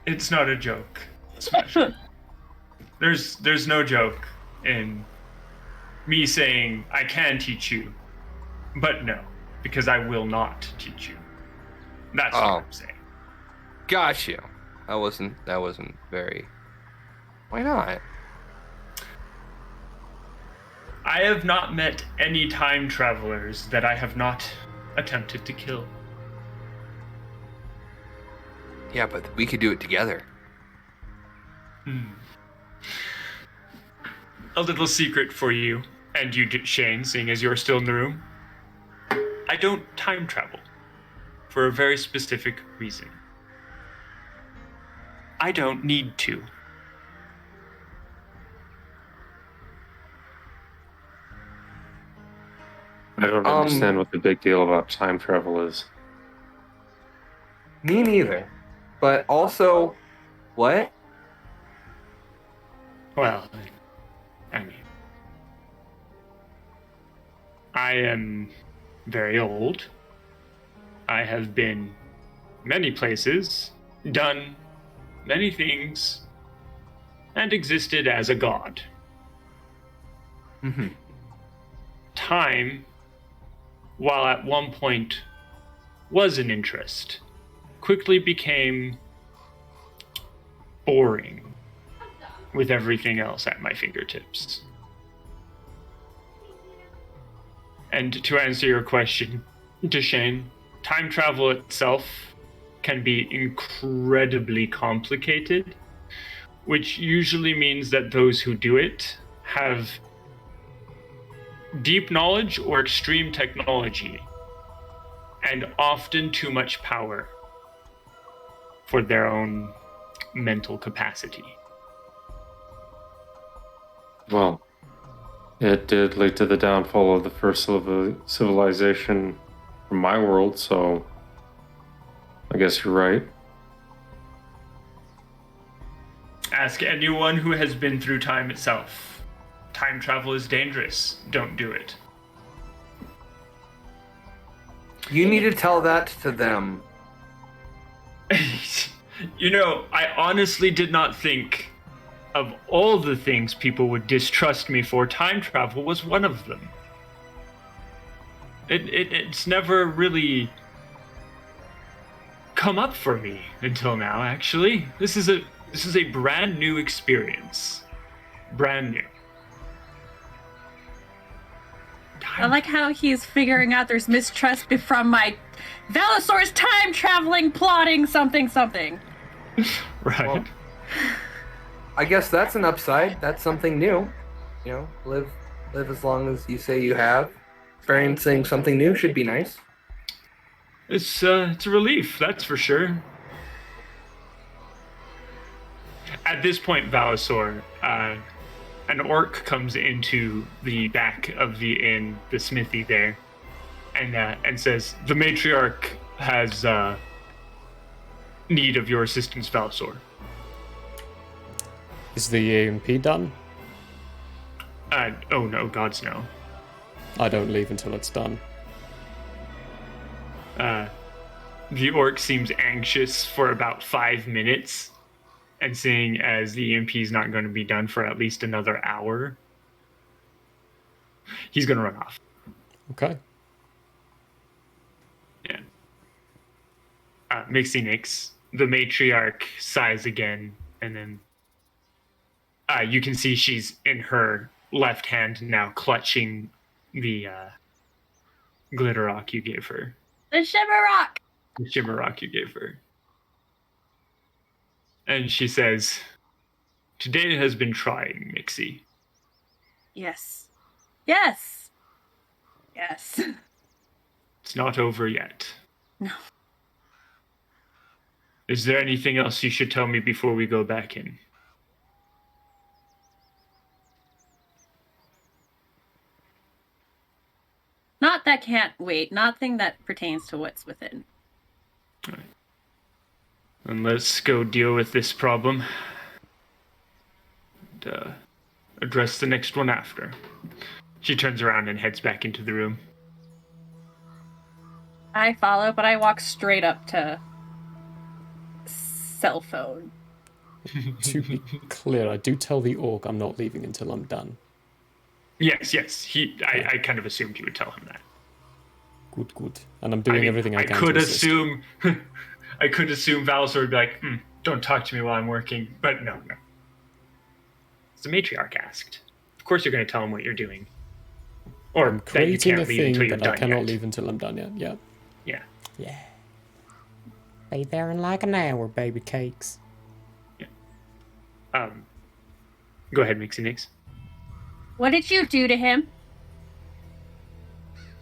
Speaker 1: It's not a joke. There's no joke in me saying I can teach you, but no, because I will not teach you. That's what I'm saying.
Speaker 6: Got you. That wasn't very. Why not?
Speaker 1: I have not met any time travelers that I have not attempted to kill.
Speaker 6: Yeah, but we could do it together.
Speaker 1: A little secret for you, and you, Shane, seeing as you're still in the room. I don't time travel for a very specific reason. I don't need to.
Speaker 3: I don't understand what the big deal about time travel is.
Speaker 8: Me neither. But also, what?
Speaker 1: Well, I mean, I am very old. I have been many places, done many things, and existed as a god.
Speaker 8: Mm-hmm.
Speaker 1: Time, while at one point was an interest, quickly became boring with everything else at my fingertips. And to answer your question, Duchesne, time travel itself can be incredibly complicated, which usually means that those who do it have deep knowledge or extreme technology, and often too much power for their own mental capacity.
Speaker 3: Well, it did lead to the downfall of the first civilization from my world, so I guess you're right.
Speaker 1: Ask anyone who has been through time itself. Time travel is dangerous. Don't do it.
Speaker 8: You need to tell that to them.
Speaker 1: You know, I honestly did not think of all the things people would distrust me for, time travel was one of them. It's never really come up for me until now, actually. This is a brand new experience. Brand new.
Speaker 5: I like how he's figuring out there's mistrust from my Valisaur's time traveling, plotting something.
Speaker 1: Right.
Speaker 8: Well, I guess that's an upside. That's something new. You know, live as long as you say you have. Experiencing something new should be nice.
Speaker 1: It's a relief, that's for sure. At this point, Valisaur, an orc comes into the back of the inn, the smithy there, and says, "The matriarch has need of your assistance, Valisaur."
Speaker 2: Is the EMP done?
Speaker 1: Oh no, gods no.
Speaker 2: I don't leave until it's done.
Speaker 1: The orc seems anxious for about 5 minutes, and seeing as the EMP is not going to be done for at least another hour, he's going to run off.
Speaker 2: Okay.
Speaker 1: Yeah. Mixie Nix, the matriarch sighs again, and then you can see she's in her left hand now clutching the glitter rock you gave her.
Speaker 5: The Shimmer Rock!
Speaker 1: The shimmer rock you gave her. And she says, "Today has been trying, Mixie."
Speaker 5: Yes.
Speaker 1: It's not over yet.
Speaker 5: No.
Speaker 1: Is there anything else you should tell me before we go back in?
Speaker 5: Not that can't wait. Nothing that pertains to what's within.
Speaker 1: All right. Then let's go deal with this problem. And, address the next one after. She turns around and heads back into the room.
Speaker 5: I follow, but I walk straight up to cell phone.
Speaker 2: To be clear, I do tell the orc I'm not leaving until I'm done.
Speaker 1: Yes. I kind of assumed you would tell him that.
Speaker 2: Good. And I'm doing everything I can
Speaker 1: could
Speaker 2: to assist.
Speaker 1: assume I could assume Valisaur would be like, don't talk to me while I'm working. But no. It's the matriarch asked. Of course you're going to tell him what you're doing. Or
Speaker 2: I'm
Speaker 1: that you
Speaker 2: creating
Speaker 1: can't
Speaker 2: a
Speaker 1: leave until
Speaker 2: thing
Speaker 1: you're
Speaker 2: that I
Speaker 1: done
Speaker 2: cannot
Speaker 1: yet.
Speaker 2: leave until I'm done yet. Yeah.
Speaker 1: Yeah.
Speaker 2: Be there in like an hour, baby cakes.
Speaker 1: Go ahead, Mixie Nix.
Speaker 5: What did you do to him?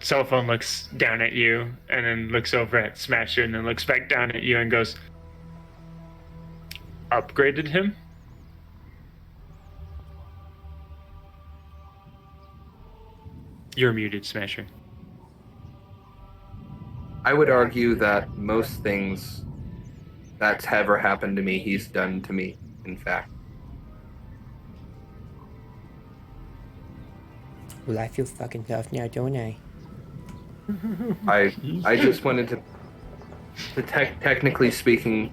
Speaker 1: Cell phone looks down at you and then looks over at Smasher and then looks back down at you and goes, "Upgraded him?" You're muted, Smasher.
Speaker 8: I would argue that most things that's ever happened to me, he's done to me, in fact.
Speaker 2: Well, I feel fucking tough now, don't I?
Speaker 8: I just wanted to technically speaking,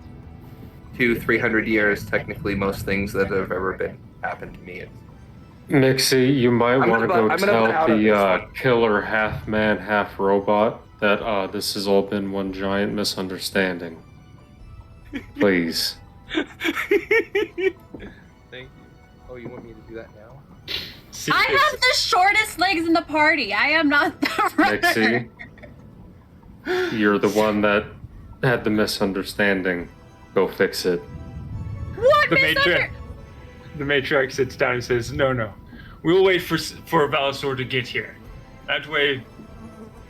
Speaker 8: 200-300 years, technically most things that have ever been happened to me.
Speaker 3: Nixie, you might
Speaker 8: I'm
Speaker 3: want to
Speaker 8: gonna
Speaker 3: go
Speaker 8: vote out
Speaker 3: tell
Speaker 8: of this
Speaker 3: the
Speaker 8: one.
Speaker 3: killer half man, half robot that this has all been one giant misunderstanding. Please.
Speaker 6: Thank you. Oh, you want me to do that now?
Speaker 5: I have the shortest legs in the party. I am not the runner.
Speaker 3: Nixie, you're the one that had the misunderstanding. Go fix it.
Speaker 5: What
Speaker 1: The matriarch sits down and says, No. We'll wait for Valisaur to get here. That way,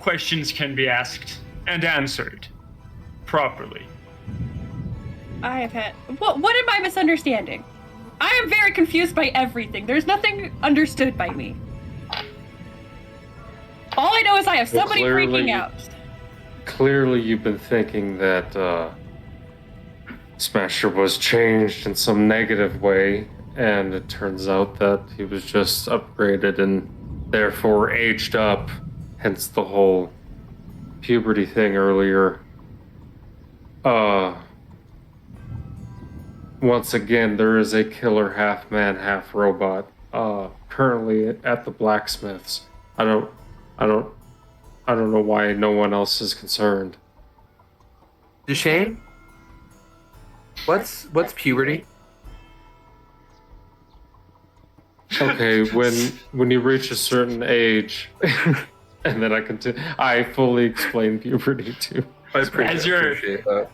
Speaker 1: questions can be asked and answered properly.
Speaker 5: I have had... What am I misunderstanding? I am very confused by everything. There's nothing understood by me. All I know is I have
Speaker 3: Well,
Speaker 5: somebody
Speaker 3: clearly-
Speaker 5: freaking out.
Speaker 3: Clearly, you've been thinking that Smasher was changed in some negative way, and it turns out that he was just upgraded and therefore aged up, hence the whole puberty thing earlier. Once again, there is a killer half man, half robot, currently at the blacksmiths. I don't know why no one else is concerned.
Speaker 8: Duchesne? What's puberty?
Speaker 3: Okay, when you reach a certain age, and then I fully explain puberty too.
Speaker 1: As you're,
Speaker 8: Appreciate that.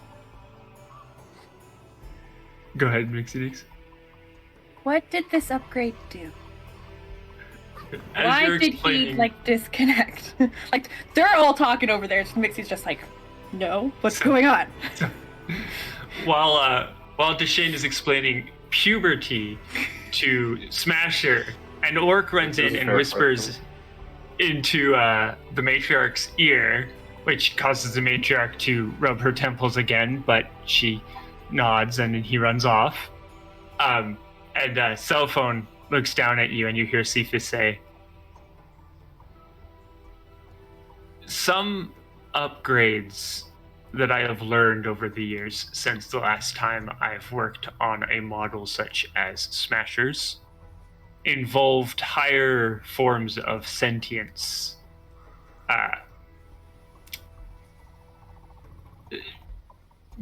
Speaker 1: go ahead, Mixinix.
Speaker 5: What did this upgrade do?
Speaker 1: As
Speaker 5: Why
Speaker 1: you're
Speaker 5: did he
Speaker 1: explaining-
Speaker 5: disconnect? Like they're all talking over there. Mixie's just like, no, what's going on?
Speaker 1: While Deshane is explaining puberty to Smasher, an orc runs in and whispers into the matriarch's ear, which causes the matriarch to rub her temples again, but she nods and he runs off. And cell phone looks down at you and you hear Cephas say, some upgrades that I have learned over the years since the last time I've worked on a model such as Smashers involved higher forms of sentience.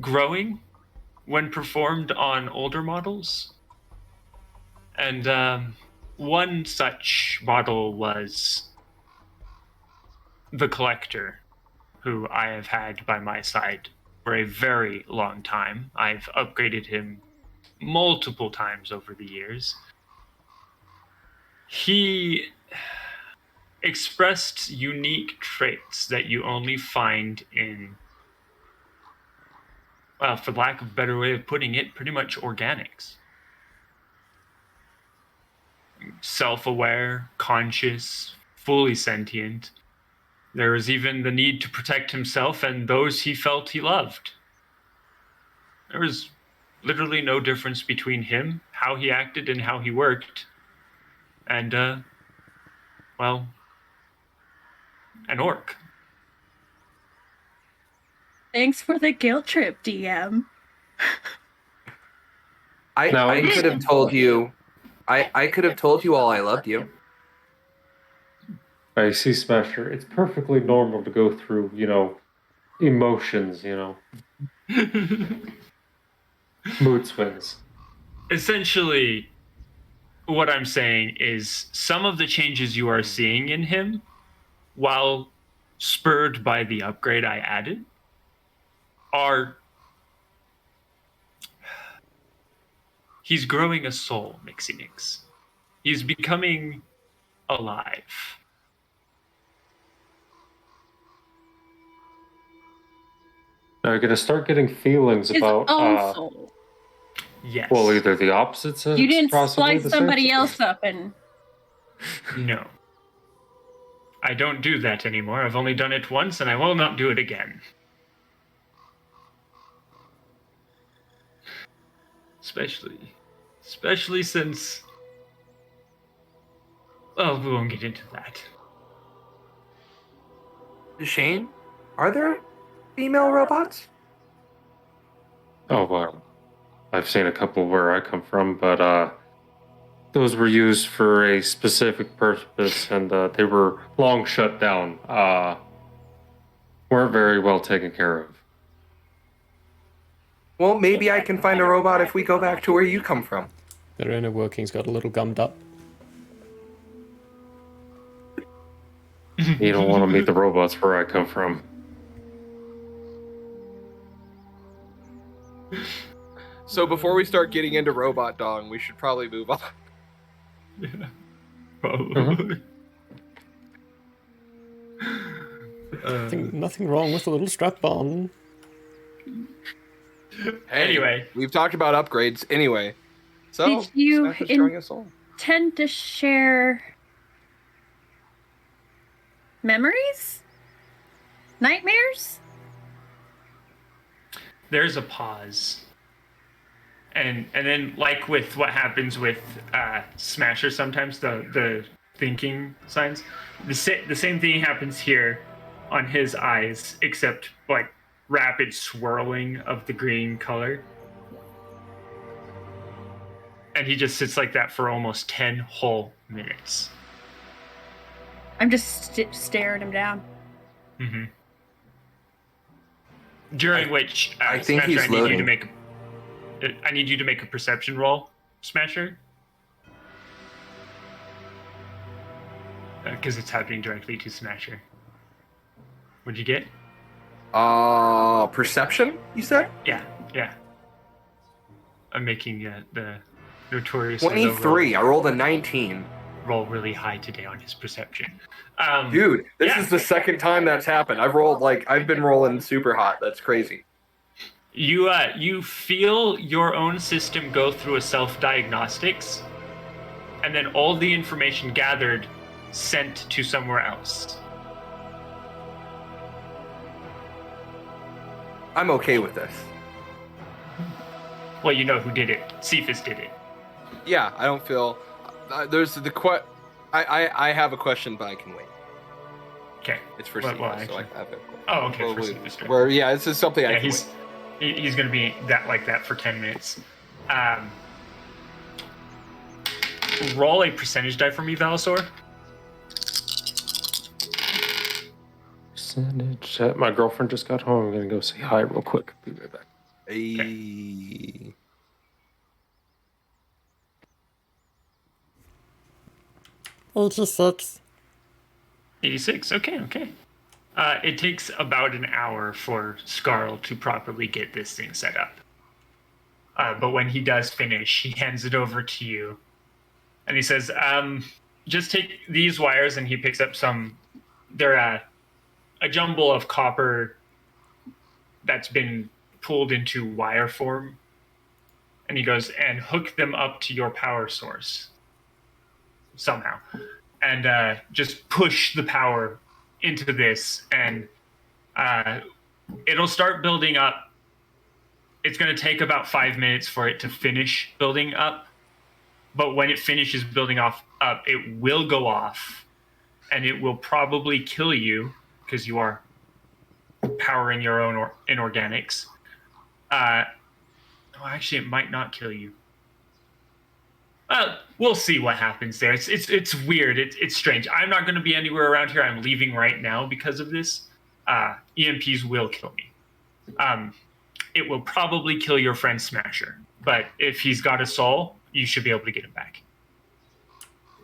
Speaker 1: Growing when performed on older models. And one such model was the Collector, who I have had by my side for a very long time. I've upgraded him multiple times over the years. He expressed unique traits that you only find in, well, for lack of a better way of putting it, pretty much organics. Self-aware, conscious, fully sentient. There was even the need to protect himself and those he felt he loved. There was literally no difference between him, how he acted, and how he worked. And, well, an orc.
Speaker 5: Thanks for the guilt trip, DM.
Speaker 8: I could have told you. I could have told you all I loved you.
Speaker 3: I see, Smasher. It's perfectly normal to go through, emotions, mood swings.
Speaker 1: Essentially, what I'm saying is some of the changes you are seeing in him, while spurred by the upgrade I added, are... He's growing a soul, Mixinix. He's becoming alive.
Speaker 3: Now you're gonna start getting feelings
Speaker 5: His
Speaker 3: about
Speaker 5: own soul.
Speaker 1: Yes.
Speaker 3: well, either the opposites.
Speaker 5: You didn't
Speaker 3: possibly
Speaker 5: slice
Speaker 3: the same
Speaker 5: somebody
Speaker 3: thing.
Speaker 5: else up and
Speaker 1: No. I don't do that anymore. I've only done it once, and I will not do it again. Especially since... Well, we won't get into that.
Speaker 8: Duchesne, are there female robots?
Speaker 3: Oh well, I've seen a couple where I come from, but those were used for a specific purpose, and they were long shut down. Weren't very well taken care of.
Speaker 8: Well, maybe I can find a robot if we go back to where you come from.
Speaker 2: Their inner workings got a little gummed up.
Speaker 3: You don't want to meet the robots where I come from.
Speaker 6: So before we start getting into Robot Dong, we should probably move on.
Speaker 1: Yeah. Probably.
Speaker 2: Nothing wrong with a little strap on.
Speaker 6: Hey,
Speaker 1: Anyway.
Speaker 6: we've talked about upgrades. Anyway, So,
Speaker 5: Did you
Speaker 6: Smasher's drawing a soul.
Speaker 5: tend to share memories? Nightmares?
Speaker 1: There's a pause. And then, like with what happens with Smasher sometimes, the thinking signs, the same thing happens here on his eyes, except like rapid swirling of the green color. And he just sits like that for almost 10 whole minutes.
Speaker 5: I'm just staring him down.
Speaker 1: Mm-hmm. During which,
Speaker 8: I think
Speaker 1: Smasher,
Speaker 8: he's loading.
Speaker 1: I need you to make a perception roll, Smasher. Because it's happening directly to Smasher. What'd you get?
Speaker 6: Perception, you said?
Speaker 1: Yeah. I'm making the notorious
Speaker 6: 23. I rolled a 19.
Speaker 1: roll really high today on his perception.
Speaker 6: Dude, this
Speaker 1: yeah.
Speaker 6: is the second time that's happened. I've been rolling super hot. That's crazy.
Speaker 1: You feel your own system go through a self-diagnostics, and then all the information gathered sent to somewhere else.
Speaker 6: I'm okay with this.
Speaker 1: Well, you know who did it. Cephas did it.
Speaker 6: Yeah, I don't feel. There's the I have a question, but I can wait.
Speaker 1: Okay.
Speaker 6: It's for
Speaker 1: Well,
Speaker 6: Cephas, so I have it.
Speaker 1: Oh, okay. For Cephas.
Speaker 6: Where this is something I can wait.
Speaker 1: He's going to be like that for 10 minutes. Roll a percentage die for me, Valisor.
Speaker 3: Percentage. My girlfriend just got home. I'm gonna go say hi real quick. Be right back.
Speaker 6: Hey.
Speaker 2: 86.
Speaker 1: 86. Okay. It takes about an hour for Scarl to properly get this thing set up. But when he does finish, he hands it over to you. And he says, just take these wires, and he picks up some... They're a jumble of copper that's been pulled into wire form. And he goes, and hook them up to your power source. Somehow. And just push the power into this, and it'll start building up. It's going to take about 5 minutes for it to finish building up, but when it finishes building up, it will go off, and it will probably kill you because you are powering your own inorganics. Actually, it might not kill you. We'll see what happens there. It's weird. It's strange. I'm not going to be anywhere around here. I'm leaving right now because of this. EMPs will kill me. It will probably kill your friend Smasher. But if he's got a soul, you should be able to get him back.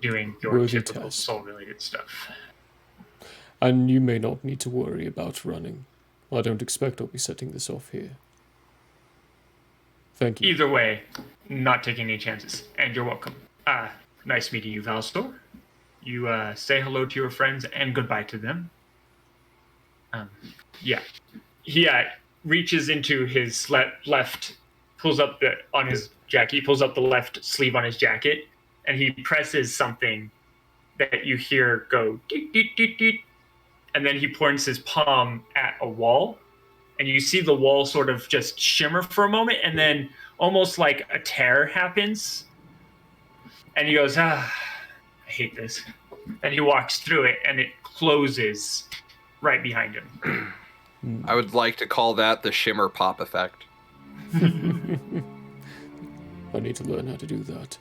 Speaker 1: Doing your typical soul-related stuff.
Speaker 2: And you may not need to worry about running. I don't expect I'll be setting this off here. Thank you.
Speaker 1: Either way, not taking any chances. And you're welcome. Nice meeting you, Valstor. You say hello to your friends and goodbye to them. Yeah. He reaches into his left, pulls up on his jacket, he pulls up the left sleeve on his jacket, and he presses something that you hear go deet, deet, deet, deet. And then he points his palm at a wall. And you see the wall sort of just shimmer for a moment, and then almost like a tear happens. And he goes, I hate this. And he walks through it, and it closes right behind him.
Speaker 6: I would like to call that the shimmer pop effect.
Speaker 2: I need to learn how to do that.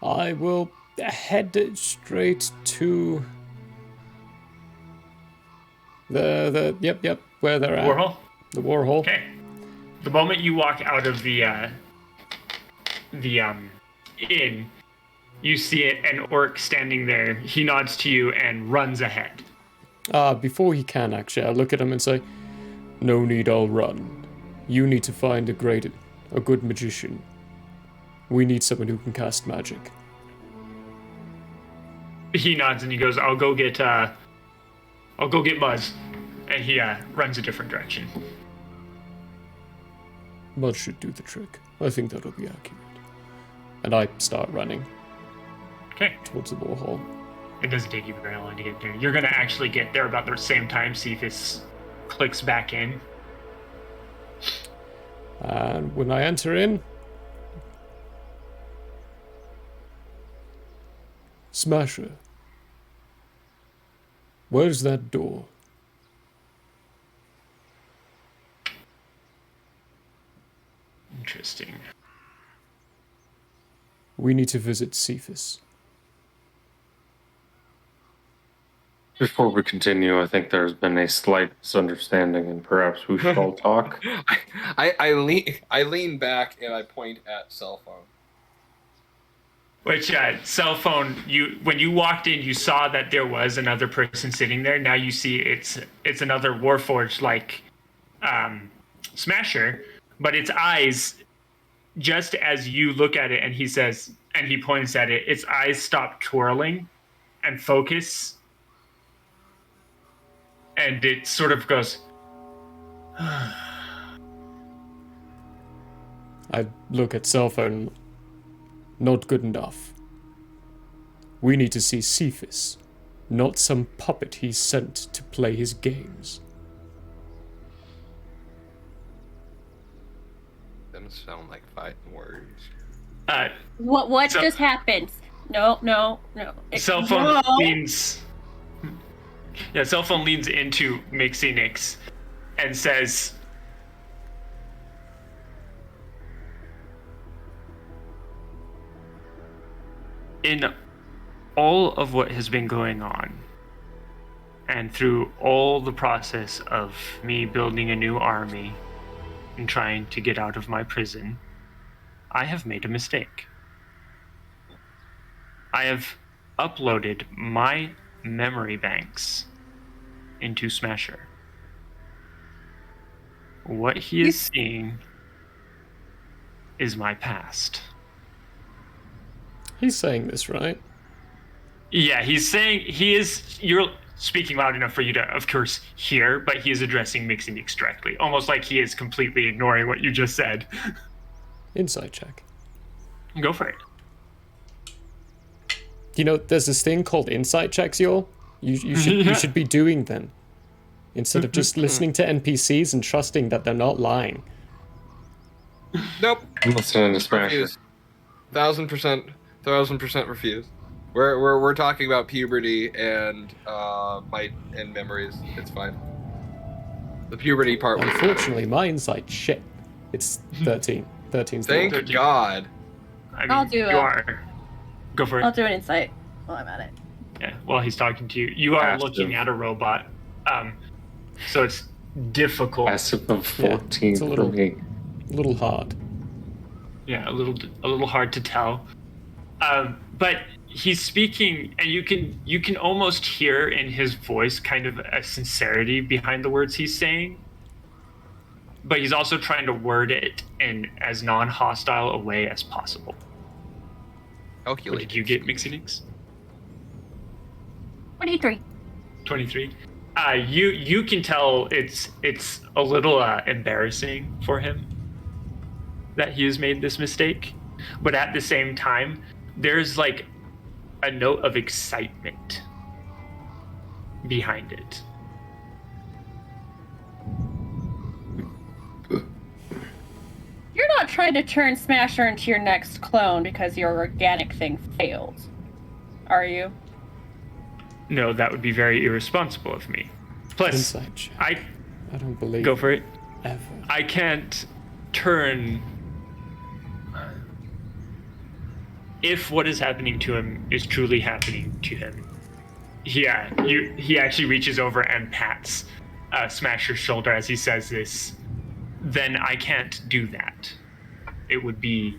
Speaker 2: I will head straight to yep, where they're at.
Speaker 1: Warhol?
Speaker 2: The Warhol.
Speaker 1: Okay. The moment you walk out of the inn, you see an orc standing there. He nods to you and runs ahead.
Speaker 2: Before he can, actually, I look at him and say, no need, I'll run. You need to find a good magician. We need someone who can cast magic.
Speaker 1: He nods and he goes, I'll go get Muzz. And he runs a different direction.
Speaker 2: Mud should do the trick. I think that'll be accurate. And I start running
Speaker 1: Okay.
Speaker 2: towards the warhol.
Speaker 1: It doesn't take you very long to get there. You're gonna actually get there about the same time Cephas clicks back in.
Speaker 2: And when I enter in, Smasher, where's that door?
Speaker 1: Interesting.
Speaker 2: We need to visit Cephas.
Speaker 3: Before we continue, I think there's been a slight misunderstanding, and perhaps we should all talk.
Speaker 6: I lean back and I point at cell phone.
Speaker 1: Which cell phone? When you walked in, you saw that there was another person sitting there. Now you see it's another Warforged like Smasher, but its eyes, just as you look at it, and he says, and he points at it, its eyes stop twirling and focus, and it sort of goes.
Speaker 2: I look at cell phone. Not good enough. We need to see Cephas, not some puppet he sent to play his games.
Speaker 6: Them sound like fighting words.
Speaker 5: What
Speaker 1: So-
Speaker 5: just happened? No.
Speaker 1: Cell phone
Speaker 5: No.
Speaker 1: leans. Yeah, cell phone leans into Mixinix and says, "In all of what has been going on, and through all the process of me building a new army and trying to get out of my prison, I have made a mistake. I have uploaded my memory banks into Smasher. What he is seeing is my past."
Speaker 2: He's saying this, right?
Speaker 1: Yeah, he's saying you're speaking loud enough for you to, of course, hear, but he is addressing Mixinix directly, almost like he is completely ignoring what you just said.
Speaker 2: Insight check.
Speaker 1: Go for it.
Speaker 2: You know, there's this thing called insight checks, y'all. You should be doing them. Instead of just listening to NPCs and trusting that they're not lying.
Speaker 6: Nope.
Speaker 3: I'm listening to Smasher.
Speaker 6: Refuse. 1000% refuse. We're talking about puberty and might and memories. It's fine. The puberty part was.
Speaker 2: Unfortunately, my insight's shit. It's 13. 13's the
Speaker 6: Thank
Speaker 2: one.
Speaker 6: God.
Speaker 1: I mean,
Speaker 5: I'll do
Speaker 1: you
Speaker 5: it.
Speaker 1: are. Go for it.
Speaker 5: I'll do an insight while I'm at it.
Speaker 1: Yeah, while he's talking to you. You are
Speaker 3: Passive.
Speaker 1: looking at a robot. So it's difficult.
Speaker 3: Passive of
Speaker 2: Yeah,
Speaker 3: 14
Speaker 2: it's a
Speaker 3: for
Speaker 2: little-
Speaker 3: me.
Speaker 2: A little hard.
Speaker 1: Yeah, a little hard to tell. But he's speaking, and you can almost hear in his voice kind of a sincerity behind the words he's saying. But he's also trying to word it in as non-hostile a way as possible. What
Speaker 6: Calculate.
Speaker 1: did you get, Mixinix?
Speaker 5: 23.
Speaker 1: 23. You can tell it's a little embarrassing for him that he has made this mistake, but at the same time, there's like a note of excitement behind it.
Speaker 5: You're not trying to turn Smasher into your next clone because your organic thing failed, are you?
Speaker 1: No, that would be very irresponsible of me. Plus,
Speaker 2: Insight check. I don't believe
Speaker 1: go for it.
Speaker 2: ever.
Speaker 1: I can't turn. If what is happening to him is truly happening to him, he actually reaches over and pats Smasher's shoulder as he says this. Then I can't do that. It would be.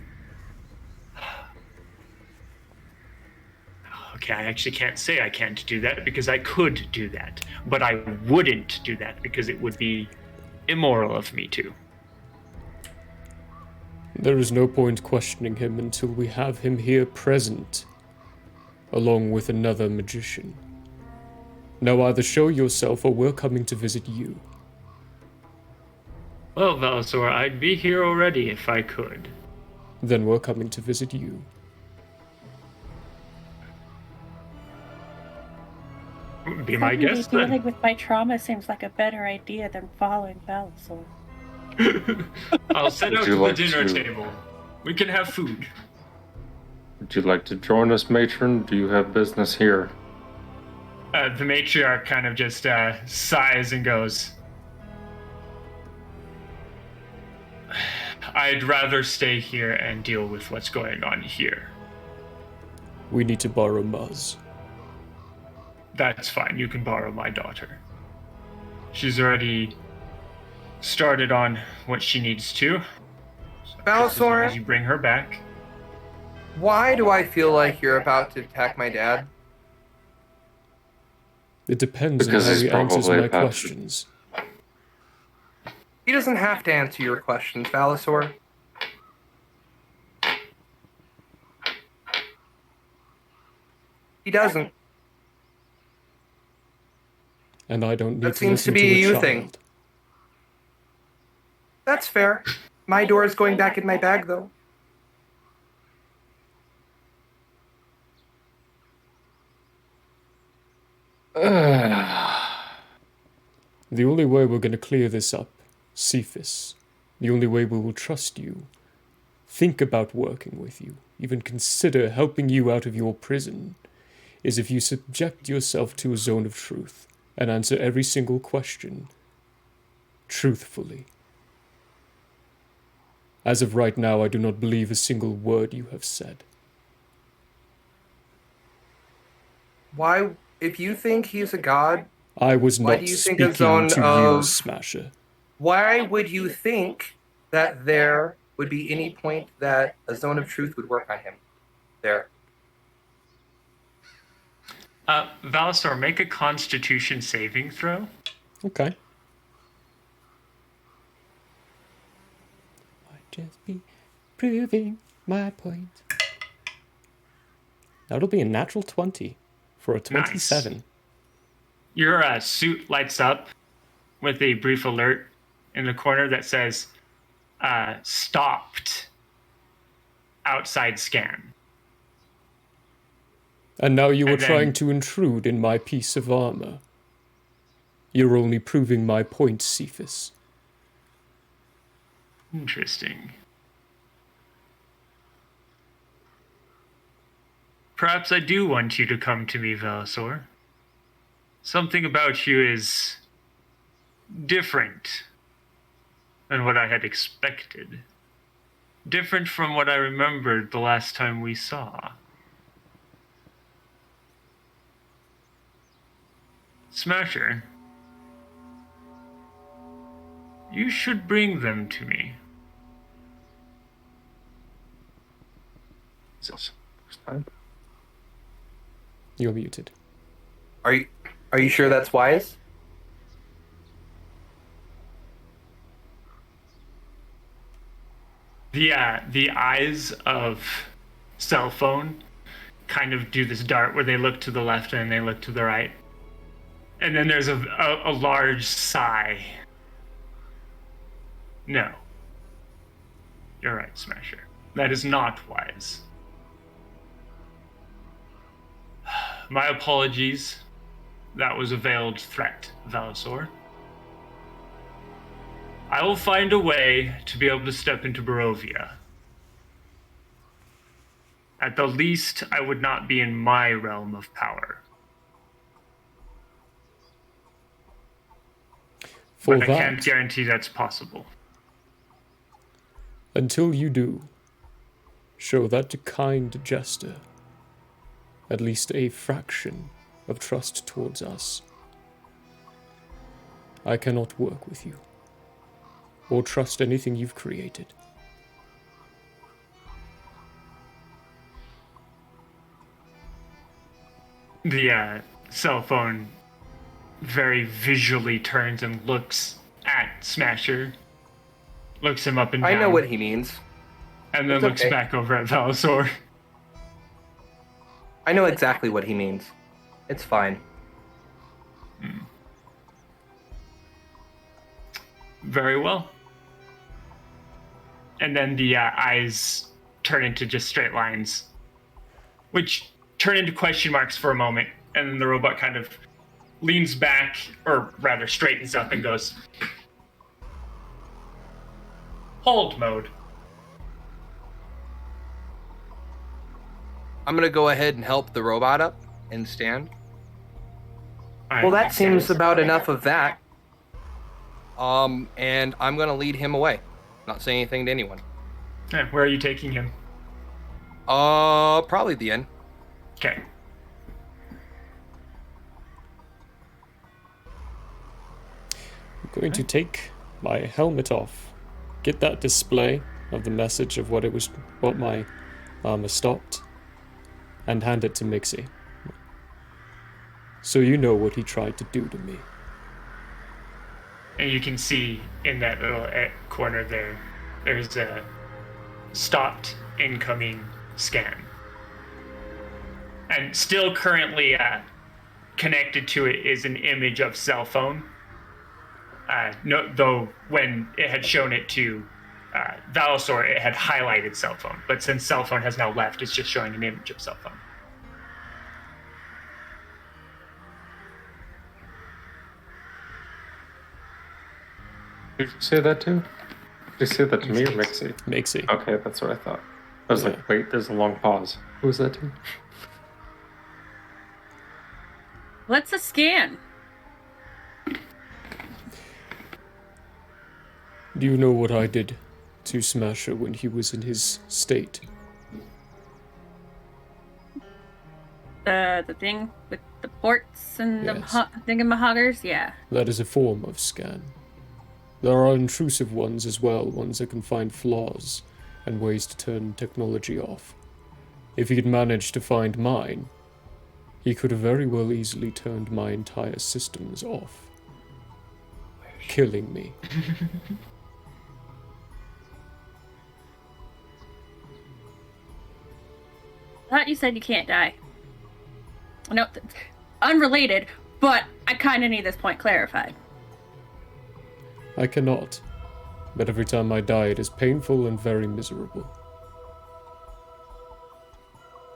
Speaker 1: Okay, I actually can't say I can't do that because I could do that, but I wouldn't do that because it would be immoral of me to.
Speaker 2: There is no point questioning him until we have him here present, along with another magician. Now either show yourself or we're coming to visit you.
Speaker 1: Well, Velosaur, I'd be here already if I could.
Speaker 2: Then we're coming to visit you.
Speaker 1: Be my
Speaker 5: Suddenly
Speaker 1: guest
Speaker 5: dealing
Speaker 1: then.
Speaker 5: with my trauma seems like a better idea than following Velosaur.
Speaker 1: I'll set
Speaker 3: Would
Speaker 1: out
Speaker 3: you
Speaker 1: the
Speaker 3: like
Speaker 1: dinner
Speaker 3: to-
Speaker 1: table. We can have food.
Speaker 3: Would you like to join us, matron? Do you have business here?
Speaker 1: The matriarch kind of just sighs and goes, I'd rather stay here and deal with what's going on here.
Speaker 2: We need to borrow Muzz.
Speaker 1: That's fine. You can borrow my daughter. She's already started on what she needs to. So just as long as you bring her back.
Speaker 8: Why do I feel like you're about to attack my dad?
Speaker 2: It depends
Speaker 3: Because
Speaker 2: on how
Speaker 3: he's
Speaker 2: he answers
Speaker 3: probably
Speaker 2: my
Speaker 3: about to-
Speaker 2: questions.
Speaker 8: He doesn't have to answer your questions, Velosaur. He doesn't.
Speaker 2: And I don't need
Speaker 8: That
Speaker 2: to
Speaker 8: seems to
Speaker 2: listen
Speaker 8: be a
Speaker 2: a
Speaker 8: you
Speaker 2: child.
Speaker 8: thing. That's fair. My door is going back in my bag, though.
Speaker 2: The only way we're going to clear this up, Cephas, the only way we will trust you, think about working with you, even consider helping you out of your prison, is if you subject yourself to a zone of truth and answer every single question truthfully. As of right now, I do not believe a single word you have said.
Speaker 8: Why, if you think he's a god,
Speaker 2: I was
Speaker 8: Why
Speaker 2: not
Speaker 8: do you think a
Speaker 2: speaking
Speaker 8: zone
Speaker 2: to you,
Speaker 8: of-
Speaker 2: Smasher.
Speaker 8: why would you think that there would be any point that a zone of truth would work on him? There.
Speaker 1: Velosaur, make a Constitution saving throw.
Speaker 2: Okay. Might just be proving my point. That'll be a natural 20 for a 27.
Speaker 1: Your suit lights up with a brief alert in the corner that says, stopped. Outside scan.
Speaker 2: And now you are
Speaker 1: And then-
Speaker 2: trying to intrude in my piece of armor. You're only proving my point, Cephas.
Speaker 1: Interesting. Perhaps I do want you to come to me, Velosaur. Something about you is different than what I had expected. Different from what I remembered the last time we saw. Smasher, you should bring them to me.
Speaker 3: Is this first time?
Speaker 2: You're muted.
Speaker 8: Are you sure that's wise?
Speaker 1: The eyes of cell phone kind of do this dart where they look to the left and they look to the right. And then there's a large sigh. No. You're right, Smasher. That is not wise. My apologies. That was a veiled threat, Velosaur. I will find a way to be able to step into Barovia. At the least, I would not be in my realm of power.
Speaker 2: For
Speaker 1: But I can't
Speaker 2: that,
Speaker 1: guarantee that's possible.
Speaker 2: until you do, show that kind jester at least a fraction of trust towards us. I cannot work with you, or trust anything you've created.
Speaker 1: The cell phone very visually turns and looks at Smasher, looks him up and down.
Speaker 8: I know what he means.
Speaker 1: and then
Speaker 8: It's
Speaker 1: looks
Speaker 8: okay.
Speaker 1: back over at Velosaur.
Speaker 8: I know exactly what he means. It's fine.
Speaker 1: Very well. And then the eyes turn into just straight lines, which turn into question marks for a moment, and then the robot kind of leans back, or rather straightens up and goes, hold mode.
Speaker 6: I'm gonna go ahead and help the robot up and stand.
Speaker 8: Well, that seems about enough of that.
Speaker 6: And I'm gonna lead him away. Not saying anything to anyone.
Speaker 1: Yeah, where are you taking him?
Speaker 6: Probably the end.
Speaker 1: Okay.
Speaker 2: I'm going to take my helmet off, get that display of the message of what my armor stopped, and hand it to Mixie. So you know what he tried to do to me.
Speaker 1: And you can see in that little corner there's a stopped incoming scan. And still currently connected to it is an image of cell phone. Though when it had shown it to Valisor, it had highlighted cell phone. But since cell phone has now left, it's just showing an image of cell phone.
Speaker 3: Did you say that too? Did you say that to me or Mixie?
Speaker 2: Mixie.
Speaker 3: Okay, that's what I thought. I was like, wait, there's a long pause. Who was that to?
Speaker 5: What's a scan?
Speaker 2: Do you know what I did to Smasher when he was in his state?
Speaker 5: The thing with the ports and
Speaker 2: Yes.
Speaker 5: the thingamahoggers? Yeah.
Speaker 2: That is a form of scan. There are intrusive ones as well, ones that can find flaws and ways to turn technology off. If he'd managed to find mine, he could have very well easily turned my entire systems off, killing me.
Speaker 5: I thought you said you can't die. No, unrelated, but I kind of need this point clarified.
Speaker 2: I cannot, but every time I die it is painful and very miserable.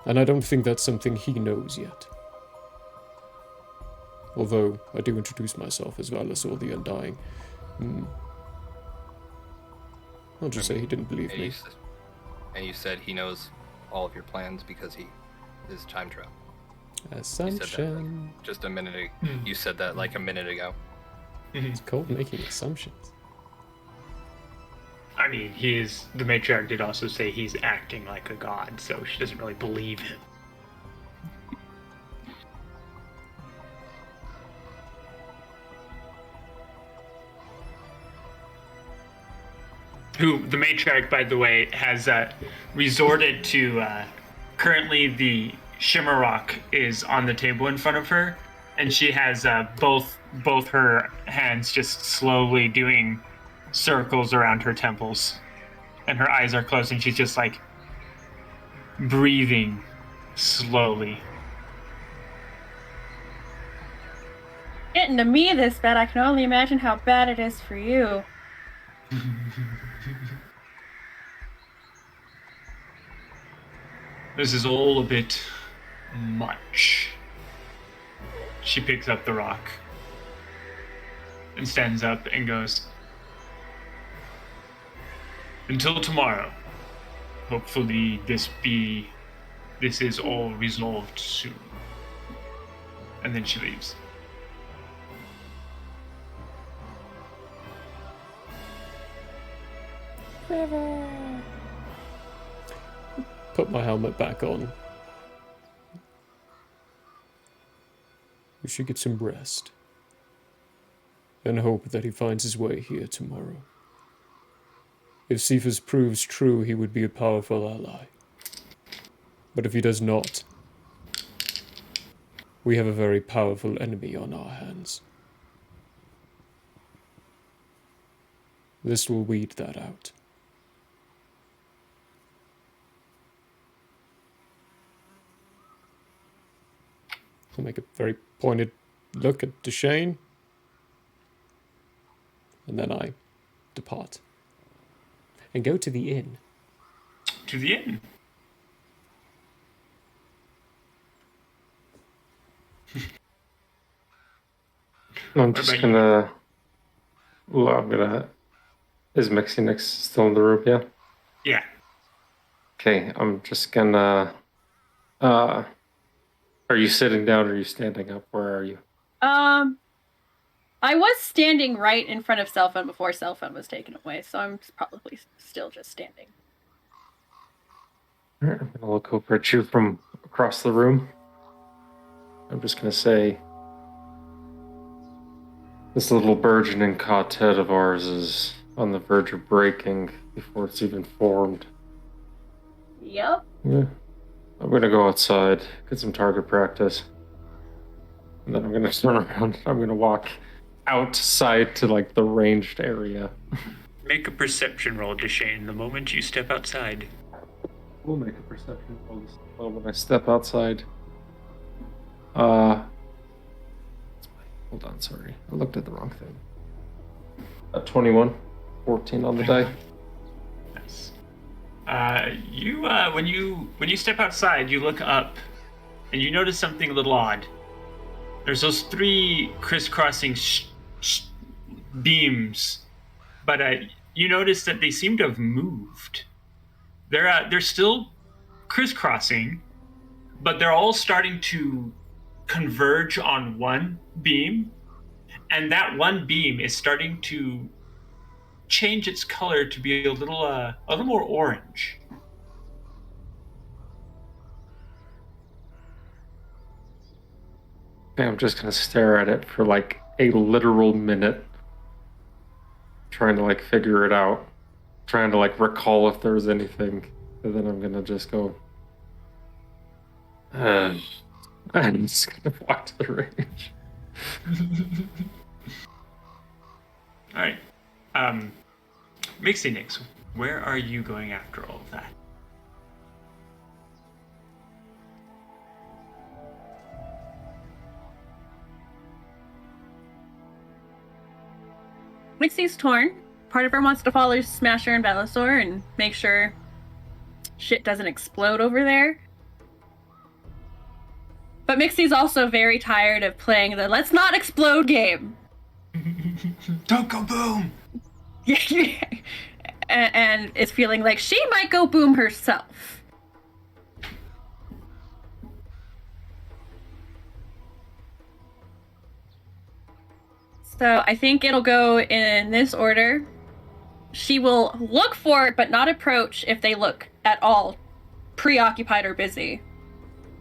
Speaker 2: And I don't think that's something he knows yet. Although, I do introduce myself as Valisor the Undying. I'll just say he didn't believe me.
Speaker 6: And you said he knows all of your plans because he is time travel.
Speaker 2: Assumption.
Speaker 6: Just a minute ago. You said that like a minute ago.
Speaker 2: It's called making assumptions.
Speaker 1: I mean, the matriarch did also say he's acting like a god, so she doesn't really believe him. Who, the matriarch, by the way, has resorted to, currently the Shimmerrock is on the table in front of her, and she has both her hands just slowly doing circles around her temples, and her eyes are closed, and she's just like breathing slowly.
Speaker 5: Getting to me this bad, I can only imagine how bad it is for you.
Speaker 1: This is all a bit much. She picks up the rock and stands up and goes, until tomorrow. Hopefully this is all resolved soon. And then she leaves.
Speaker 2: Put my helmet back on. We should get some rest. And hope that he finds his way here tomorrow. If Cephas proves true, he would be a powerful ally. But if he does not, we have a very powerful enemy on our hands. This will weed that out. I'll make a very pointed look at Deshane. And then I depart. And go to the inn.
Speaker 1: To the inn.
Speaker 3: I'm
Speaker 1: What
Speaker 3: just
Speaker 1: about you?
Speaker 3: gonna. Well, I'm gonna. Is Mixie Nix still in the room? Yeah.
Speaker 1: Yeah.
Speaker 3: Okay, I'm just gonna. Are you sitting down or are you standing up? Where are you?
Speaker 5: I was standing right in front of cell phone before cell phone was taken away, so I'm probably still just standing.
Speaker 3: All right, I'm gonna look over at you from across the room. I'm just gonna say, this little burgeoning quartet of ours is on the verge of breaking before it's even formed.
Speaker 5: Yep.
Speaker 3: Yeah. I'm gonna go outside, get some target practice. And then I'm gonna turn around. I'm gonna walk outside to like the ranged area.
Speaker 1: Make a perception roll, Deshane, the moment you step outside.
Speaker 3: We'll make a perception roll when I step outside. Hold on, sorry. I looked at the wrong thing. 21. 14 on the die.
Speaker 1: Nice. When you step outside, you look up, and you notice something a little odd. There's those 3 crisscrossing beams, but you notice that they seem to have moved. They're still crisscrossing, but they're all starting to converge on one beam, and that one beam is starting to change its color to be a little more orange.
Speaker 3: Okay, I'm just gonna stare at it for like a literal minute, trying to like figure it out, trying to like recall if there's anything, and then I'm gonna just go. I'm just gonna walk to the range.
Speaker 1: All right. Mixie Nix, where are you going after all of that?
Speaker 5: Mixie's torn. Part of her wants to follow Smasher and Belisor and make sure shit doesn't explode over there. But Mixie's also very tired of playing the let's not explode game.
Speaker 1: Don't go boom!
Speaker 5: And is feeling like she might go boom herself. So I think it'll go in this order. She will look for it, but not approach if they look at all preoccupied or busy.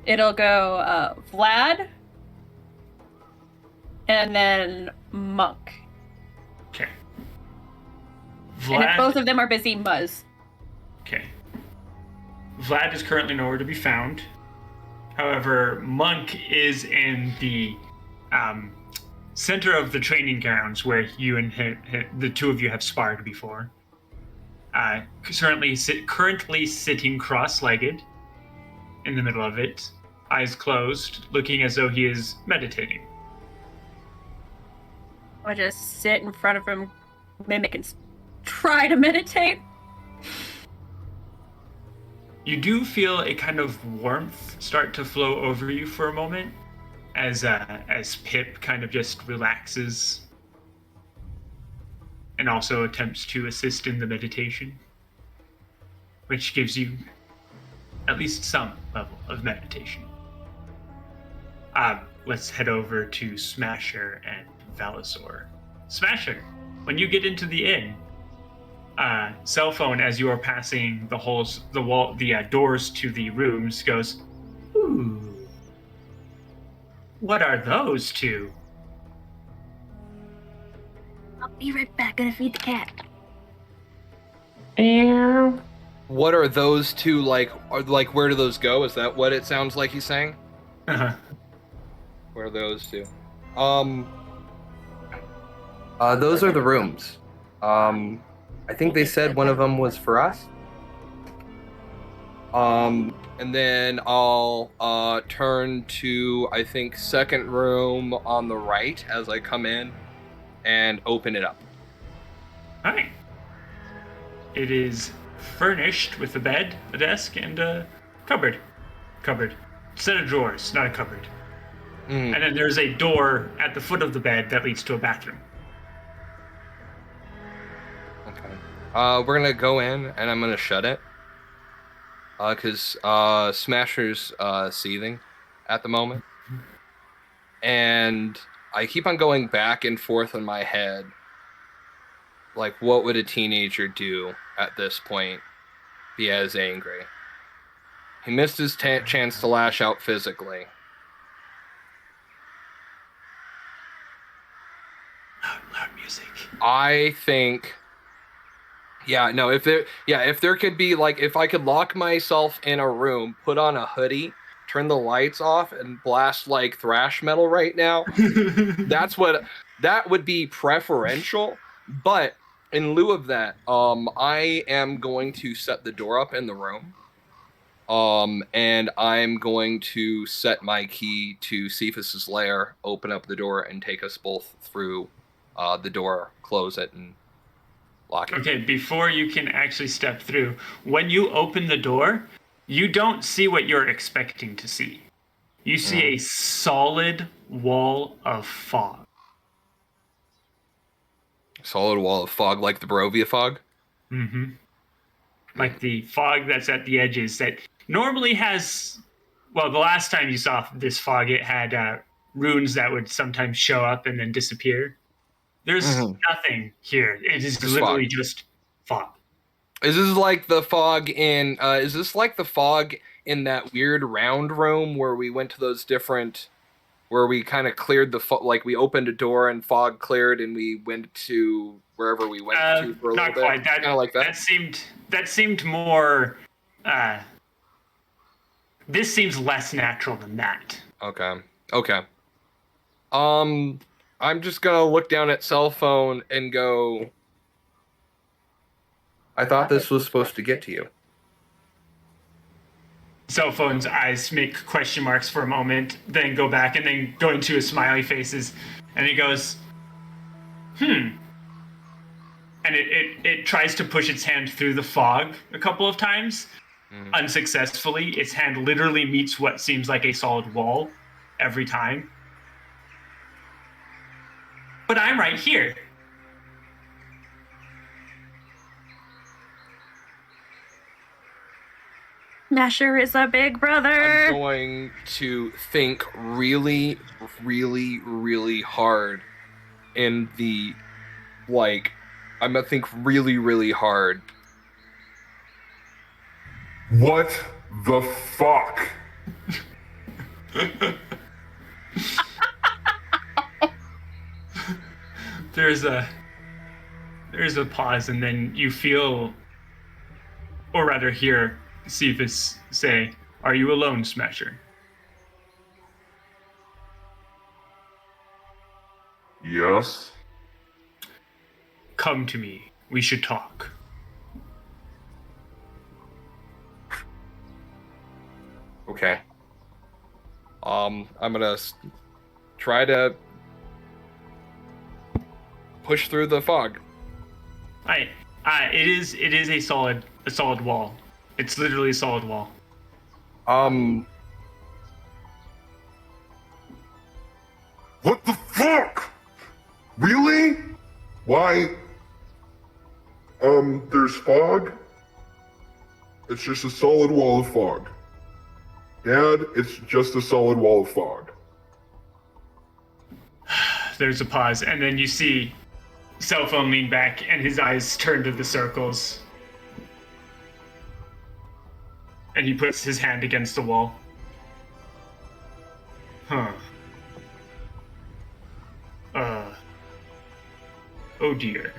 Speaker 5: It'll go Vlad, and then Monk.
Speaker 1: Okay.
Speaker 5: And if both of them are busy, Muzz.
Speaker 1: Okay. Vlad is currently nowhere to be found. However, Monk is in the center of the training grounds where you and the two of you have sparred before. Currently sitting cross-legged in the middle of it, eyes closed, looking as though he is meditating.
Speaker 5: I just sit in front of him, mimic, and try to meditate.
Speaker 1: You do feel a kind of warmth start to flow over you for a moment, as Pip kind of just relaxes and also attempts to assist in the meditation, which gives you at least some level of meditation. Let's head over to Smasher and Valisor. Smasher, when you get into the inn, cell phone, as you are passing the doors to the rooms, goes, "Ooh, what are those two?"
Speaker 5: I'll be right back. Gonna feed the cat.
Speaker 6: What are those two like? Are like where do those go? Is that what it sounds like he's saying?
Speaker 1: Uh-huh.
Speaker 6: Where are those two?
Speaker 8: Those are the rooms. I think they said one of them was for us.
Speaker 6: And then I'll turn to I think second room on the right as I come in and open it up.
Speaker 1: All right. It is furnished with a bed, a desk, and a cupboard. Set of drawers, not a cupboard. And then there's a door at the foot of the bed that leads to a bathroom.
Speaker 6: Okay. We're gonna go in and I'm gonna shut it. Cause Smasher's seething at the moment. And I keep on going back and forth in my head. Like, what would a teenager do at this point? Be as angry. He missed his chance to lash out physically.
Speaker 1: Loud music.
Speaker 6: I think, if there could be, like, if I could lock myself in a room, put on a hoodie, turn the lights off, and blast, like, thrash metal right now, that would be preferential. But in lieu of that, I am going to set the door up in the room. And I'm going to set my key to Cephas's lair, open up the door, and take us both through the door, close it, and lock it.
Speaker 1: Okay, before you can actually step through, when you open the door, you don't see what you're expecting to see. You see a solid wall of fog.
Speaker 6: Solid wall of fog, like the Barovia fog?
Speaker 1: Mm-hmm. Like the fog that's at the edges that normally has... Well, the last time you saw this fog, it had runes that would sometimes show up and then disappear. There's nothing here. It is
Speaker 6: Just
Speaker 1: literally
Speaker 6: fog.
Speaker 1: just fog.
Speaker 6: Is this like the fog in... is this like the fog in that weird round room where we went to those different... Where we kind of cleared the... Like, we opened a door and fog cleared and we went to wherever we went to for a
Speaker 1: not
Speaker 6: little
Speaker 1: quite.
Speaker 6: bit? Kind of like that?
Speaker 1: That seemed more... this seems less natural than that.
Speaker 6: Okay. I'm just gonna look down at cell phone and go...
Speaker 8: I thought this was supposed to get to you.
Speaker 1: Cell phone's eyes make question marks for a moment, then go back, and then go into his smiley faces, and he goes, And it tries to push its hand through the fog a couple of times. Unsuccessfully. Its hand literally meets what seems like a solid wall every time. But I'm right here.
Speaker 5: Smasher is a big brother.
Speaker 6: I'm going to think really, really, really hard in the... Like, I'm gonna think really, really hard.
Speaker 7: What the fuck?
Speaker 1: There's a pause, and then you feel, or rather hear Cephas say, "Are you alone, Smasher?"
Speaker 7: Yes?
Speaker 1: Come to me. We should talk.
Speaker 6: Okay. I'm gonna try to push through the fog.
Speaker 1: It is a solid wall. It's literally a solid wall.
Speaker 7: What the fuck? Really? Why? There's fog? It's just a solid wall of fog. Dad, it's just a solid wall of fog.
Speaker 1: There's a pause, and then you see cell phone lean back, and his eyes turn to the circles. And he puts his hand against the wall. Huh. Oh dear.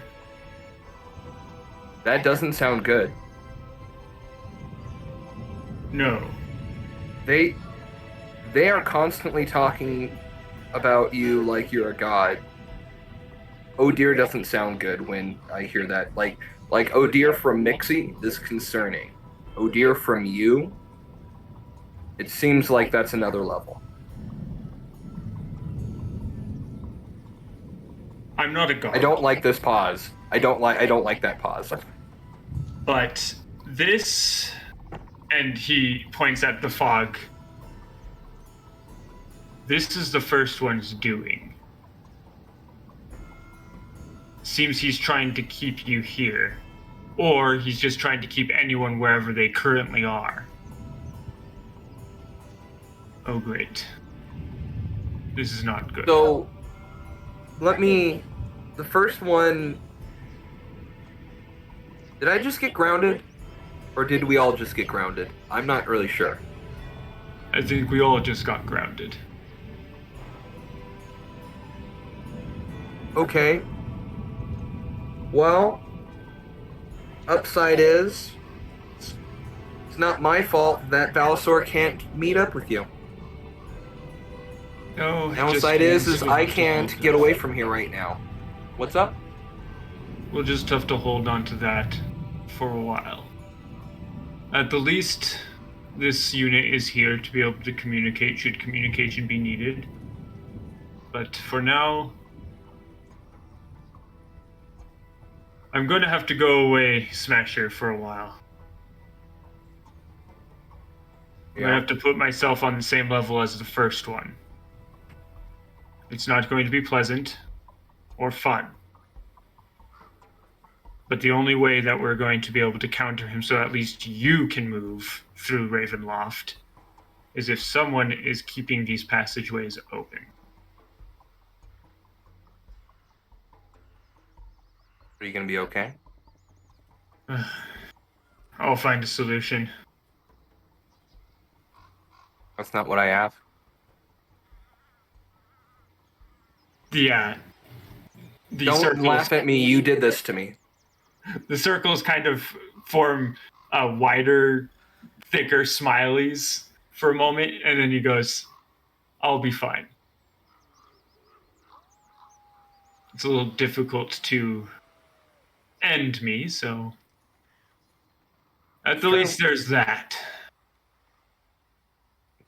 Speaker 8: That doesn't sound good.
Speaker 1: No.
Speaker 8: They are constantly talking about you like you're a god. Oh dear doesn't sound good when I hear that. Like oh dear from Mixie is concerning. Oh dear from you, it seems like that's another level.
Speaker 1: I'm not a god.
Speaker 8: I don't like this pause. I don't like that pause.
Speaker 1: But this, and he points at the fog. this is the first one's doing. Seems he's trying to keep you here. Or he's just trying to keep anyone wherever they currently are. Oh, great. This is not good.
Speaker 8: So, the first one, did I just get grounded? Or did we all just get grounded? I'm not really sure.
Speaker 1: I think we all just got grounded.
Speaker 8: Okay. Well, upside is, it's not my fault that Valisor can't meet up with you.
Speaker 1: No,
Speaker 8: Downside is I can't get away from here right now. What's up?
Speaker 1: We'll just have to hold on to that for a while. At the least, this unit is here to be able to communicate should communication be needed. But for now, I'm going to have to go away, Smasher, for a while. I'm going to have to put myself on the same level as the first one. It's not going to be pleasant or fun. But the only way that we're going to be able to counter him so at least you can move through Ravenloft is if someone is keeping these passageways open.
Speaker 8: Are you gonna be okay?
Speaker 1: I'll find a solution.
Speaker 8: That's not what I asked.
Speaker 1: The
Speaker 8: Don't
Speaker 1: circles,
Speaker 8: laugh at me, you did this to me.
Speaker 1: The circles kind of form wider, thicker smileys for a moment, and then he goes, I'll be fine. It's a little difficult to end me, so at the least there's that.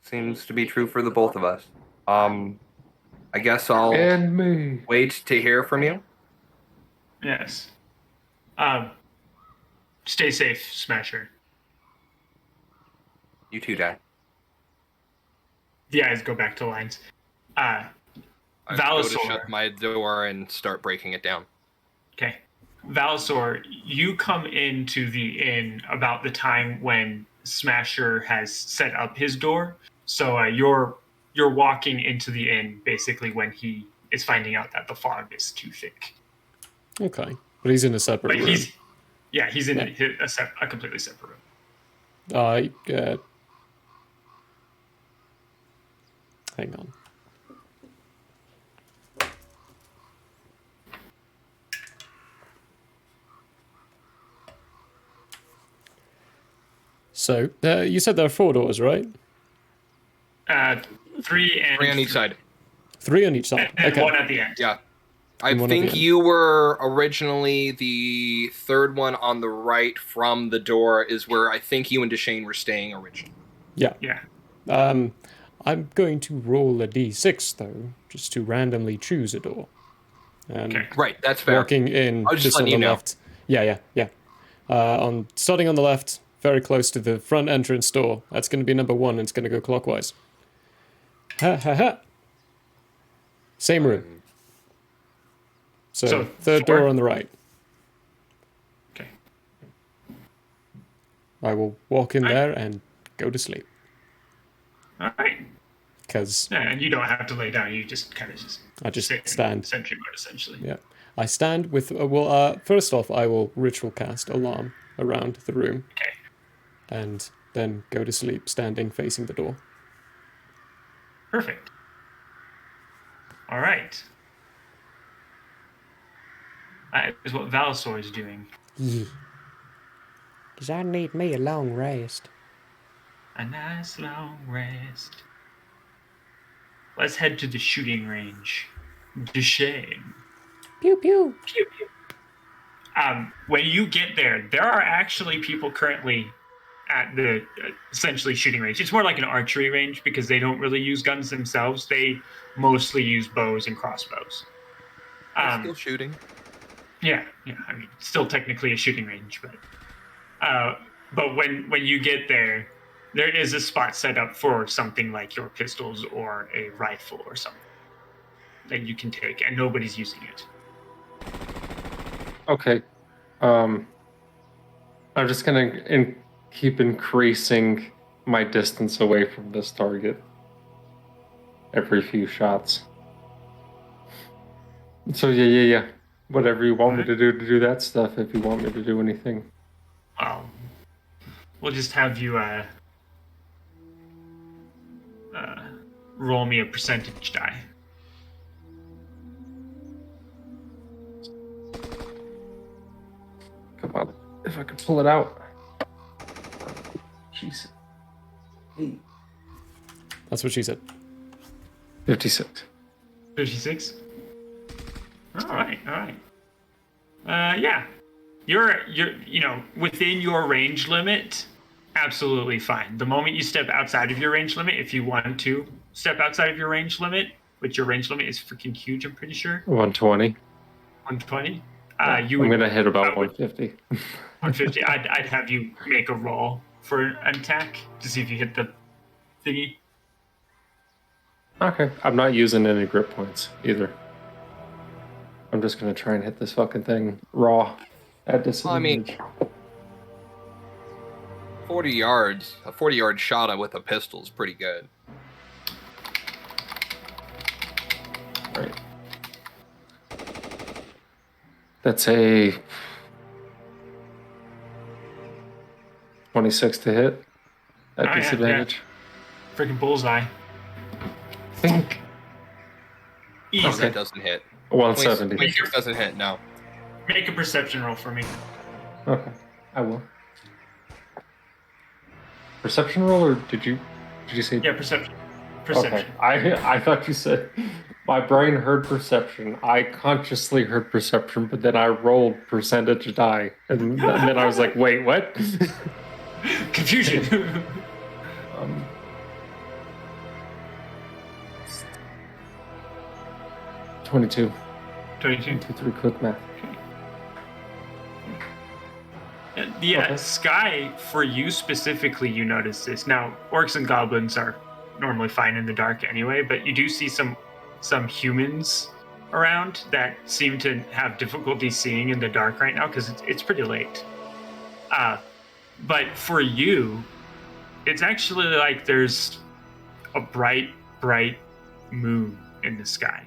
Speaker 8: Seems to be true for the both of us. I guess I'll
Speaker 3: And me.
Speaker 8: wait to hear from you.
Speaker 1: Yes. Stay safe, Smasher.
Speaker 8: You too, Dad.
Speaker 1: The eyes go back to lines.
Speaker 6: I go to
Speaker 1: Valisor.
Speaker 6: shut my door and start breaking it down.
Speaker 1: Okay. Valisor, you come into the inn about the time when Smasher has set up his door. So you're walking into the inn basically when he is finding out that the fog is too thick.
Speaker 2: Okay. But he's in a separate
Speaker 1: But
Speaker 2: room.
Speaker 1: he's in a completely separate room.
Speaker 2: Hang on. So, you said there are 4 doors, right?
Speaker 1: 3
Speaker 6: on each side.
Speaker 2: 3 on each side.
Speaker 1: And
Speaker 2: Okay.
Speaker 1: 1 at the end.
Speaker 6: Yeah. I
Speaker 2: And one at the
Speaker 6: think
Speaker 2: end.
Speaker 6: you were originally the third one on the right from the door is where I think you and Deshane were staying originally.
Speaker 2: Yeah.
Speaker 1: Yeah.
Speaker 2: I'm going to roll a d6, though, just to randomly choose a door. And
Speaker 1: Okay.
Speaker 6: Right, that's fair.
Speaker 2: walking in
Speaker 6: I was just
Speaker 2: on
Speaker 6: letting
Speaker 2: the
Speaker 6: you know.
Speaker 2: left. Yeah. Starting on the left, very close to the front entrance door. That's going to be number 1, and it's going to go clockwise. Ha ha ha. Same room. So third
Speaker 1: 4?
Speaker 2: door on the right.
Speaker 1: Okay.
Speaker 2: I will walk in
Speaker 1: Right.
Speaker 2: there and go to sleep.
Speaker 1: All right.
Speaker 2: Because
Speaker 1: Yeah, and you don't have to lay down. You just kind of
Speaker 2: I just
Speaker 1: sit in
Speaker 2: stand.
Speaker 1: sentry mode, essentially.
Speaker 2: Yeah. I stand with... first off, I will ritual cast Alarm around the room.
Speaker 1: Okay.
Speaker 2: And then go to sleep standing facing the door.
Speaker 1: Perfect. All right. That is what Valisor is doing.
Speaker 2: Yeah. Because I need me a long rest.
Speaker 1: A nice long rest. Let's head to the shooting range. Deshane.
Speaker 2: Pew pew.
Speaker 1: Pew, pew. When you get there, there are actually people currently at the essentially shooting range. It's more like an archery range because they don't really use guns themselves. They mostly use bows and crossbows.
Speaker 6: Still shooting.
Speaker 1: Yeah. I mean, it's still technically a shooting range, but when you get there, There is a spot set up for something like your pistols or a rifle or something that you can take, and nobody's using it.
Speaker 3: Okay. I'm just gonna keep increasing my distance away from this target every few shots. So yeah. Whatever you want me to do that stuff. If you want me to do anything.
Speaker 1: We'll just have you roll me a percentage die.
Speaker 3: Come on, if I could pull it out. Jeez. Hey.
Speaker 2: That's what she said.
Speaker 3: 56.
Speaker 1: 56? All right. Yeah. You're within your range limit, absolutely fine. The moment you step outside of your range limit, if you want to step outside of your range limit, which your range limit is freaking huge, I'm pretty sure.
Speaker 3: 120.
Speaker 1: 120?
Speaker 3: I'm gonna hit about 150.
Speaker 1: 150. I'd have you make a roll for an attack to see if you hit the thingy.
Speaker 3: Okay. I'm not using any grip points either. I'm just gonna try and hit this fucking thing raw at disadvantage.
Speaker 6: 40 yards. A 40-yard shot with a pistol is pretty good.
Speaker 3: Right. That's a 26 to hit at disadvantage.
Speaker 1: Yeah. Freaking bullseye.
Speaker 3: Think.
Speaker 1: Easy.
Speaker 6: Okay. That doesn't hit.
Speaker 3: 170.
Speaker 6: 26 doesn't hit, no.
Speaker 1: Make a perception roll for me.
Speaker 3: Okay, I will. Perception roll, or did you say?
Speaker 1: Yeah, perception.
Speaker 3: Okay, I thought you said. My brain heard perception. I consciously heard perception, but then I rolled percentage die, and then I was like, "Wait, what?"
Speaker 1: Confusion.
Speaker 3: 22.
Speaker 1: 22.
Speaker 3: 2, 3, quick math.
Speaker 1: The sky, for you specifically, you notice this. Now, orcs and goblins are normally fine in the dark anyway, but you do see some humans around that seem to have difficulty seeing in the dark right now because it's pretty late. But for you, it's actually like there's a bright moon in the sky.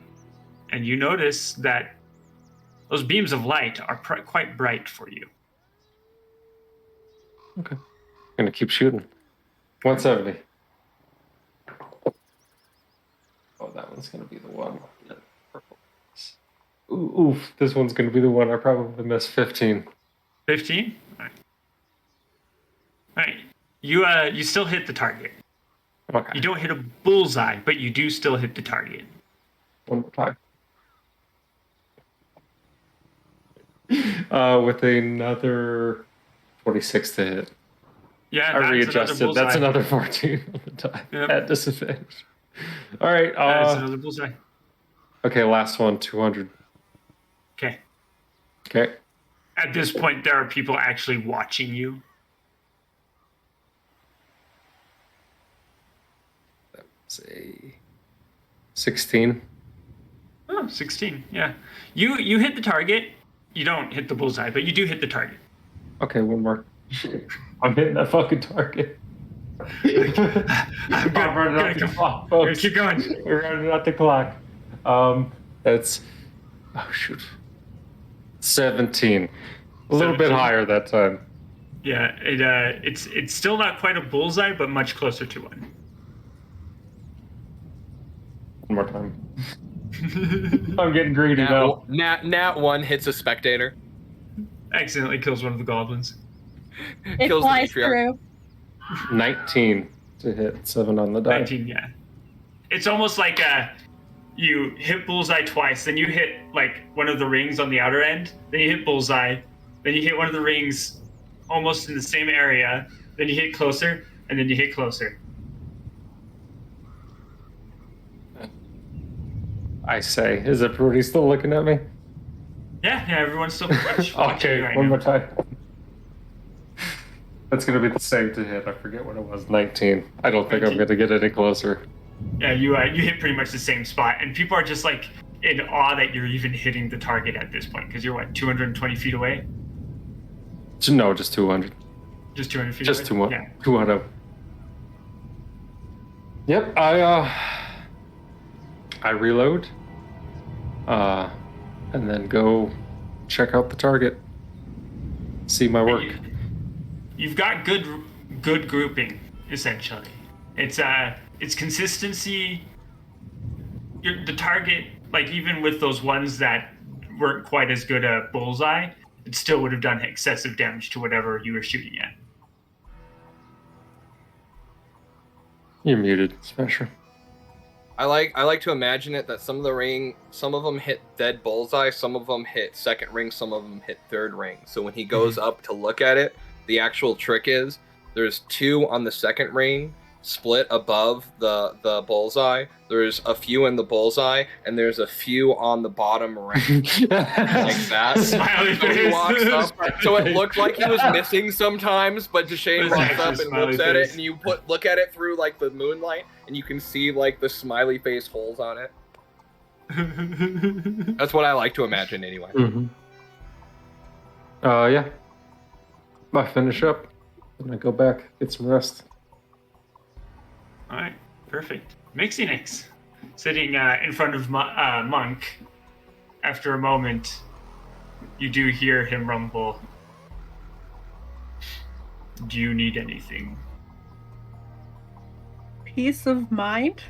Speaker 1: And you notice that those beams of light are quite bright for you.
Speaker 3: Okay. I'm gonna keep shooting. 170. Oh, that one's gonna be the one. Oof, this one's gonna be the one I probably missed. 15.
Speaker 1: 15? All right. You still hit the target.
Speaker 3: Okay.
Speaker 1: You don't hit a bullseye, but you do still hit the target.
Speaker 3: One more time. With another 46 to hit.
Speaker 1: Yeah,
Speaker 3: I readjusted. That's another 14 on the die at disadvantage. All right.
Speaker 1: That's another bullseye.
Speaker 3: Okay, last one, 200.
Speaker 1: Okay.
Speaker 3: Okay.
Speaker 1: At this point, there are people actually watching you.
Speaker 3: Say 16.
Speaker 1: Oh, 16. Yeah. You hit the target. You don't hit the bullseye, but you do hit the target.
Speaker 3: Okay, one more. I'm hitting that fucking target.
Speaker 1: I'm
Speaker 3: running out the clock, folks.
Speaker 1: Keep going.
Speaker 3: We're running out the clock. That's 17. A little bit higher that time.
Speaker 1: Yeah, it's still not quite a bullseye, but much closer to one.
Speaker 3: One more time. I'm getting greedy now.
Speaker 6: Nat 1 hits a spectator.
Speaker 1: Accidentally kills one of the goblins.
Speaker 5: It
Speaker 6: Kills the
Speaker 5: flies
Speaker 6: matriarch.
Speaker 5: through.
Speaker 3: 19 to hit, 7 on the die.
Speaker 1: 19, yeah. It's almost like you hit bullseye twice, then you hit like one of the rings on the outer end, then you hit bullseye, then you hit one of the rings almost in the same area, then you hit closer, and then you hit closer.
Speaker 3: I say, is everybody still looking at me?
Speaker 1: Yeah, everyone's still watching
Speaker 3: Okay,
Speaker 1: right
Speaker 3: one
Speaker 1: now.
Speaker 3: more time. That's gonna be the same to hit. I forget what it was. 19. I don't think I'm
Speaker 1: 19.
Speaker 3: gonna get any closer.
Speaker 1: Yeah, you hit pretty much the same spot, and people are just like in awe that you're even hitting the target at this point because you're what 220 feet away.
Speaker 3: No, just 200.
Speaker 1: Just 200 feet.
Speaker 3: Just
Speaker 1: away?
Speaker 3: 200.
Speaker 1: Yeah.
Speaker 3: 200. Yep. I reload. And then go check out the target. See my work.
Speaker 1: You've got good grouping essentially. It's consistency. The target, like even with those ones that weren't quite as good a bullseye, it still would have done excessive damage to whatever you were shooting at.
Speaker 3: You're muted, Smasher.
Speaker 6: I like to imagine it that some of them hit dead bullseye, some of them hit second ring, some of them hit third ring. So when he goes up to look at it, the actual trick is there's 2 on the second ring split above the bullseye. There's a few in the bullseye, and there's a few on the bottom ring. Like that. So he walks up. So it looked like he was missing sometimes, but Deshane walks up and looks at it, and you look at it through like the moonlight, and you can see like the smiley face holes on it. That's what I like to imagine anyway.
Speaker 3: Mm-hmm. Yeah. I finish up, and I go back, get some rest.
Speaker 1: All right, perfect. Mixinix, sitting in front of Monk. After a moment, you do hear him rumble. Do you need anything?
Speaker 5: Peace of mind?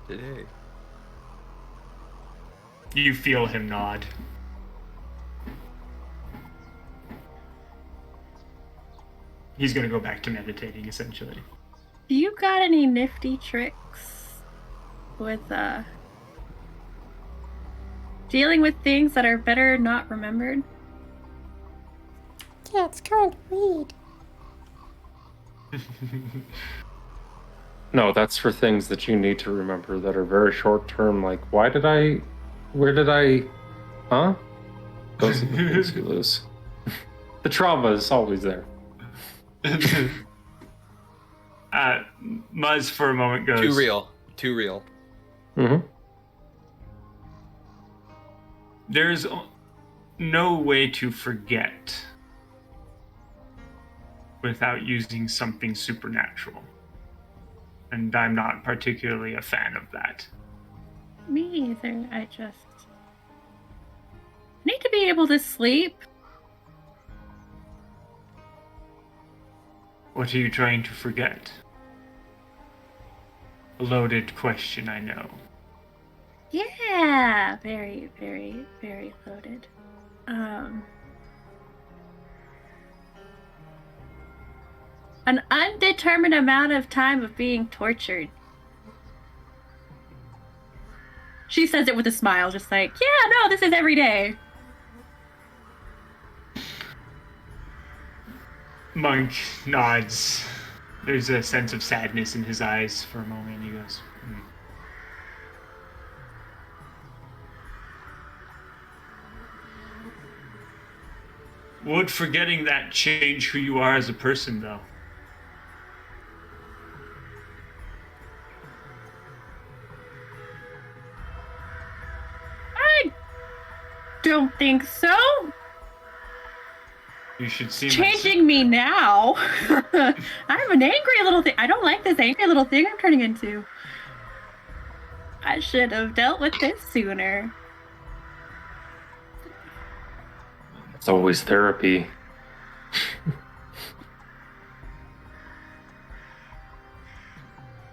Speaker 6: Today.
Speaker 1: You feel him nod. He's gonna go back to meditating, essentially.
Speaker 5: Do you got any nifty tricks with dealing with things that are better not remembered?
Speaker 9: Yeah, it's called weed.
Speaker 3: No, that's for things that you need to remember that are very short term, like where did I, huh? Those are the things you lose. The trauma is always there.
Speaker 1: Muzz for a moment goes.
Speaker 6: Too real.
Speaker 3: Mm-hmm.
Speaker 1: There's no way to forget without using something supernatural. And I'm not particularly a fan of that.
Speaker 5: Me either. I just need to be able to sleep.
Speaker 1: What are you trying to forget? A loaded question, I know.
Speaker 5: Yeah, very, very, very loaded. An undetermined amount of time of being tortured. She says it with a smile, just like, yeah, no, this is every day.
Speaker 1: Monk nods. There's a sense of sadness in his eyes for a moment. He goes, Would forgetting that change who you are as a person, though?
Speaker 5: I don't think so.
Speaker 1: You should see
Speaker 5: Changing me now. I'm an angry little thing. I don't like this angry little thing I'm turning into. I should have dealt with this sooner.
Speaker 3: It's always therapy.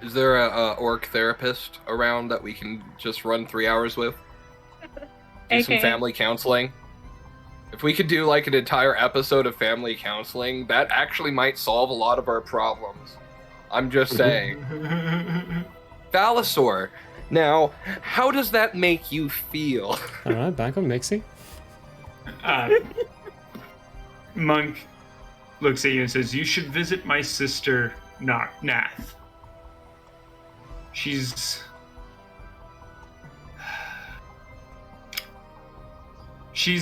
Speaker 6: Is there a orc therapist around that we can just run 3 hours with? Do some family counseling. If we could do like an entire episode of family counseling, that actually might solve a lot of our problems. I'm just saying. Thalasaur, now, how does that make you feel?
Speaker 2: Alright, back on mixing.
Speaker 1: Monk looks at you and says, you should visit my sister, Nath. She's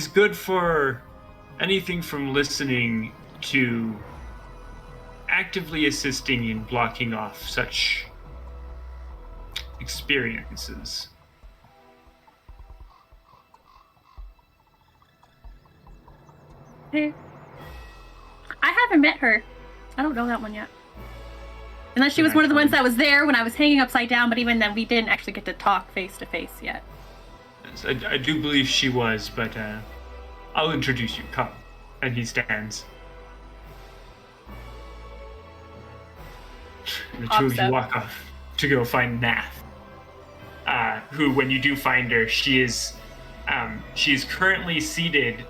Speaker 1: good for anything from listening to actively assisting in blocking off such experiences.
Speaker 5: Hey. I haven't met her. I don't know that one yet. Unless she was one of the ones that was there when I was hanging upside down, but even then we didn't actually get to talk face to face yet.
Speaker 1: I do believe she was, but I'll introduce you. Come. And he stands. The two of you walk off to go find Nath. Who, when you do find her, she is currently seated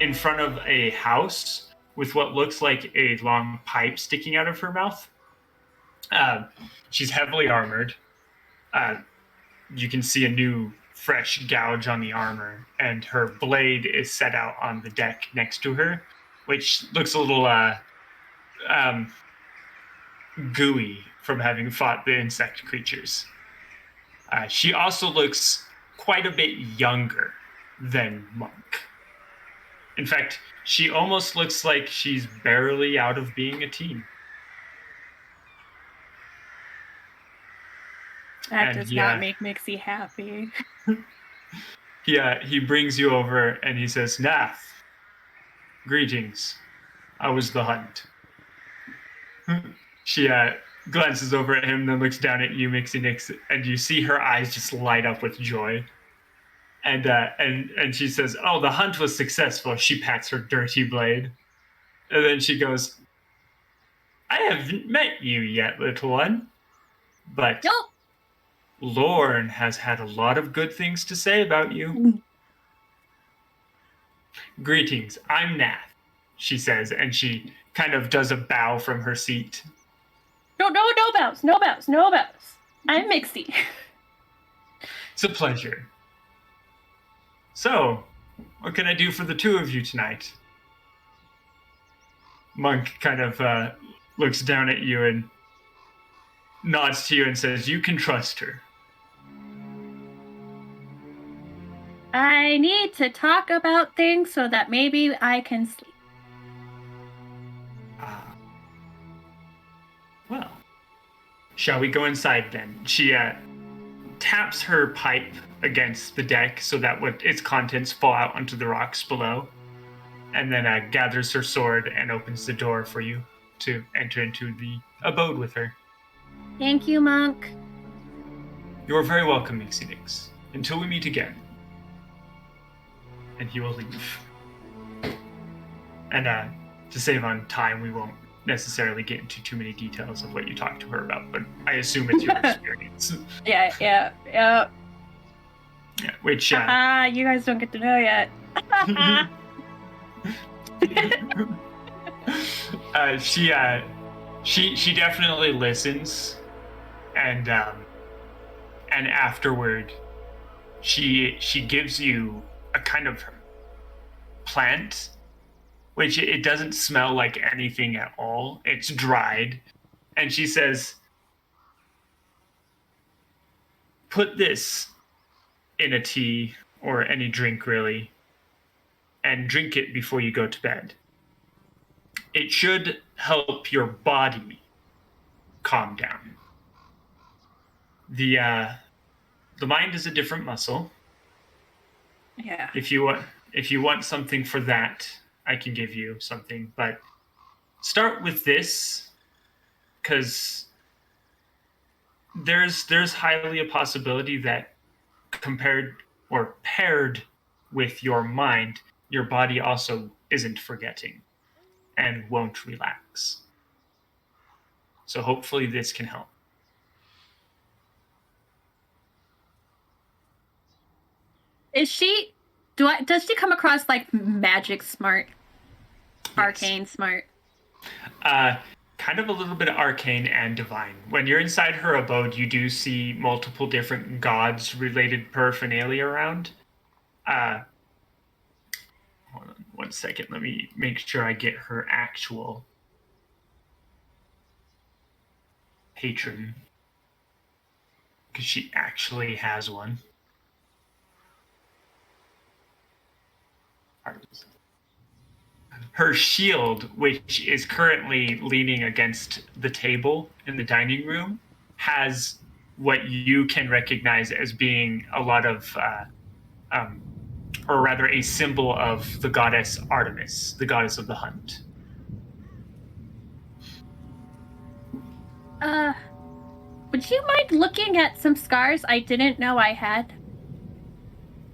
Speaker 1: in front of a house with what looks like a long pipe sticking out of her mouth. She's heavily armored. You can see a new, fresh gouge on the armor, and her blade is set out on the deck next to her, which looks a little gooey from having fought the insect creatures. She also looks quite a bit younger than Monk. In fact, she almost looks like she's barely out of being a teen.
Speaker 5: That does not make Mixie happy.
Speaker 1: He brings you over and he says, Nath, greetings. How was the hunt? She glances over at him, then looks down at you, Mixie Nix, and you see her eyes just light up with joy. And she says, oh, the hunt was successful. She pats her dirty blade. And then she goes, I haven't met you yet, little one. But Lorne has had a lot of good things to say about you. Greetings, I'm Nath, she says, and she kind of does a bow from her seat.
Speaker 5: No bows. I'm Mixie.
Speaker 1: It's a pleasure. So, what can I do for the two of you tonight? Monk kind of looks down at you and nods to you and says, you can trust her.
Speaker 5: I need to talk about things so that maybe I can sleep.
Speaker 1: Well, shall we go inside then? She taps her pipe against the deck so that its contents fall out onto the rocks below, and then gathers her sword and opens the door for you to enter into the abode with her.
Speaker 5: Thank you, Monk.
Speaker 1: You are very welcome, Mixie Nix. Until we meet again. And he will leave. And to save on time, we won't necessarily get into too many details of what you talked to her about, but I assume it's your experience.
Speaker 5: Yeah.
Speaker 1: Which
Speaker 5: you guys don't get to know yet.
Speaker 1: She definitely listens, and afterward, she gives you a kind of plant, which it doesn't smell like anything at all. It's dried, and she says, "Put this in a tea or any drink, really, and drink it before you go to bed. It should help your body calm down. The mind is a different muscle.
Speaker 5: Yeah.
Speaker 1: If you want something for that, I can give you something, but start with this, because there's highly a possibility that compared or paired with your mind, your body also isn't forgetting and won't relax. So hopefully this can help."
Speaker 5: Does she come across like magic smart? Yes. Arcane smart?
Speaker 1: Kind of a little bit of arcane and divine. When you're inside her abode, you do see multiple different gods-related paraphernalia around. Hold on 1 second. Let me make sure I get her actual patron, because she actually has one. her shield, which is currently leaning against the table in the dining room, has what you can recognize as being a lot of, or rather a symbol of the goddess Artemis, the goddess of the hunt.
Speaker 5: Would you mind looking at some scars I didn't know I had?